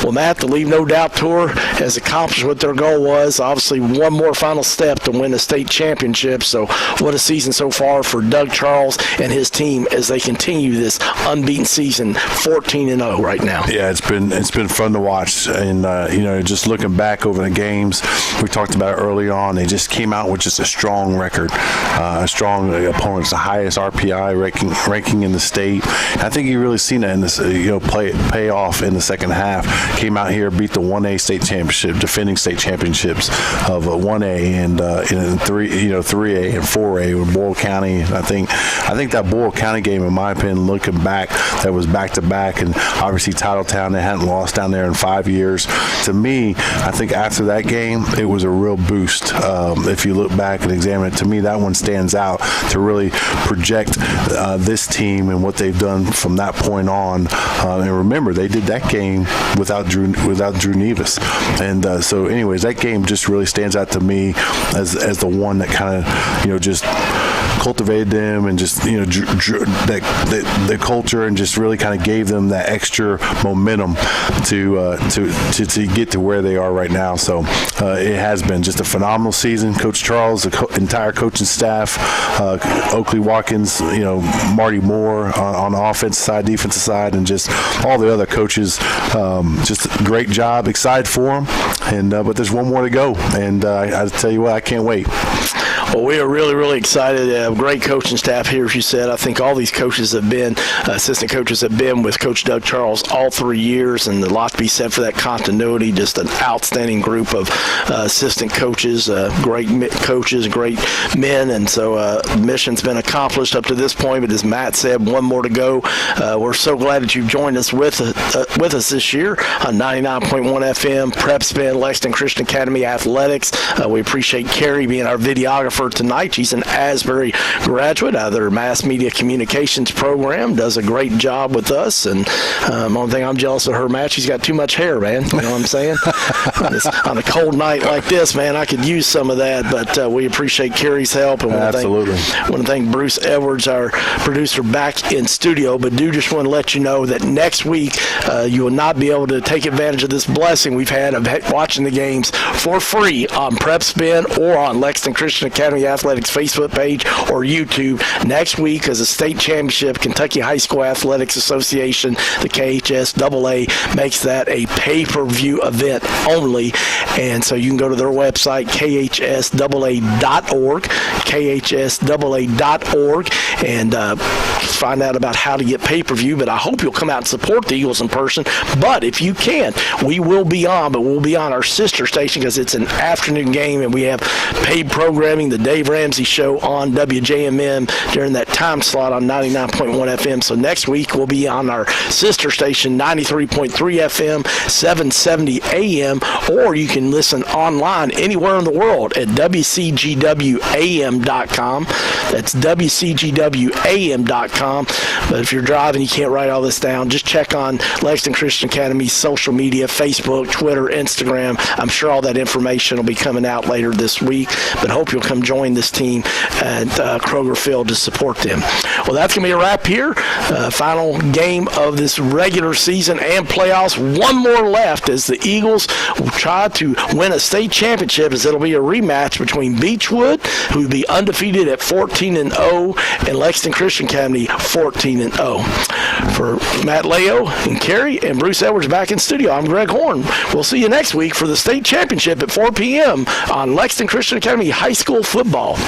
Well, Matt, the Leave No Doubt Tour has accomplished what their goal was. Obviously, one more final step to win the state championship. So what a season so far for Doug Charles and his team as they continue this unbeaten season, 14-0 right now. Yeah, it's been fun to watch, and just looking back over the games we talked about early on, they just came out with just a strong record, a strong opponents, the highest RPI ranking in the state. And I think you really seen that in this pay off in the second half. Came out here, beat the 1A state championship, defending state championships of 1A and 3A and 4A with Boyle County. I think that Boyle County game, in my opinion, looking back, that was back to back, and obviously Titletown, they hadn't lost down there in 5 years. To me, I think after that game, it was a real boost. If you look back and examine it, to me, that one stands out to really project this team and what they've done from that point on. And remember, they did that game without Drew Nevis, and so anyways, that game just really stands out to me as the one that kind of just cultivated them and just the culture and just really kind of gave them that extra momentum to get to where they are right now. So it has been just a phenomenal season. Coach Charles, the entire coaching staff, Oakley Watkins, Marty Moore on the offensive side, defensive side, and just all the other coaches. Just a great job. Excited for them, and but there's one more to go, and I tell you what, I can't wait. Well, we are really, really excited. Great coaching staff here, as you said. I think all these coaches have been, assistant coaches have been with Coach Doug Charles all 3 years, and a lot to be said for that continuity. Just an outstanding group of assistant coaches, great coaches, great men, and so mission's been accomplished up to this point. But as Matt said, one more to go. We're so glad that you've joined us with us this year on 99.1 FM, PrepSpin, Lexington Christian Academy Athletics. We appreciate Carrie being our videographer tonight. She's an Asbury graduate out of their mass media communications program, does a great job with us. And only thing I'm jealous of her, Matt, she's got too much hair, man. You know what I'm saying? On a cold night like this, man, I could use some of that. But we appreciate Carrie's help. And Absolutely. I want to thank Bruce Edwards, our producer, back in studio. But do just want to let you know that next week you will not be able to take advantage of this blessing we've had of watching the games for free on PrepSpin or on Lexington Christian Academy Athletics Facebook page or YouTube. Next week is a state championship. Kentucky High School Athletics Association, the KHSAA, makes that a pay-per-view event only. And so you can go to their website, khsaa.org, khsaa.org, and find out about how to get pay-per-view. But I hope you'll come out and support the Eagles in person. But if you can't, we will be on, but we'll be on our sister station because it's an afternoon game, and we have paid programming, the Dave Ramsey Show on WJMM during that time slot on 99.1 FM. So next week we'll be on our sister station, 93.3 FM, 770 AM, or you can listen online anywhere in the world at WCGWAM.com. That's WCGWAM.com. But if you're driving, you can't write all this down. Just check on Lexington Christian Academy's social media, Facebook, Twitter, Instagram. I'm sure all that information will be coming out later this week, but hope you'll come join this team at Kroger Field to support them. Well, that's going to be a wrap here. Final game of this regular season and playoffs. One more left as the Eagles will try to win a state championship, as it'll be a rematch between Beechwood, who will be undefeated at 14-0, and Lexington Christian Academy 14-0. For Matt Leo and Carrie and Bruce Edwards back in studio, I'm Greg Horn. We'll see you next week for the state championship at 4 p.m. on Lexington Christian Academy High School football.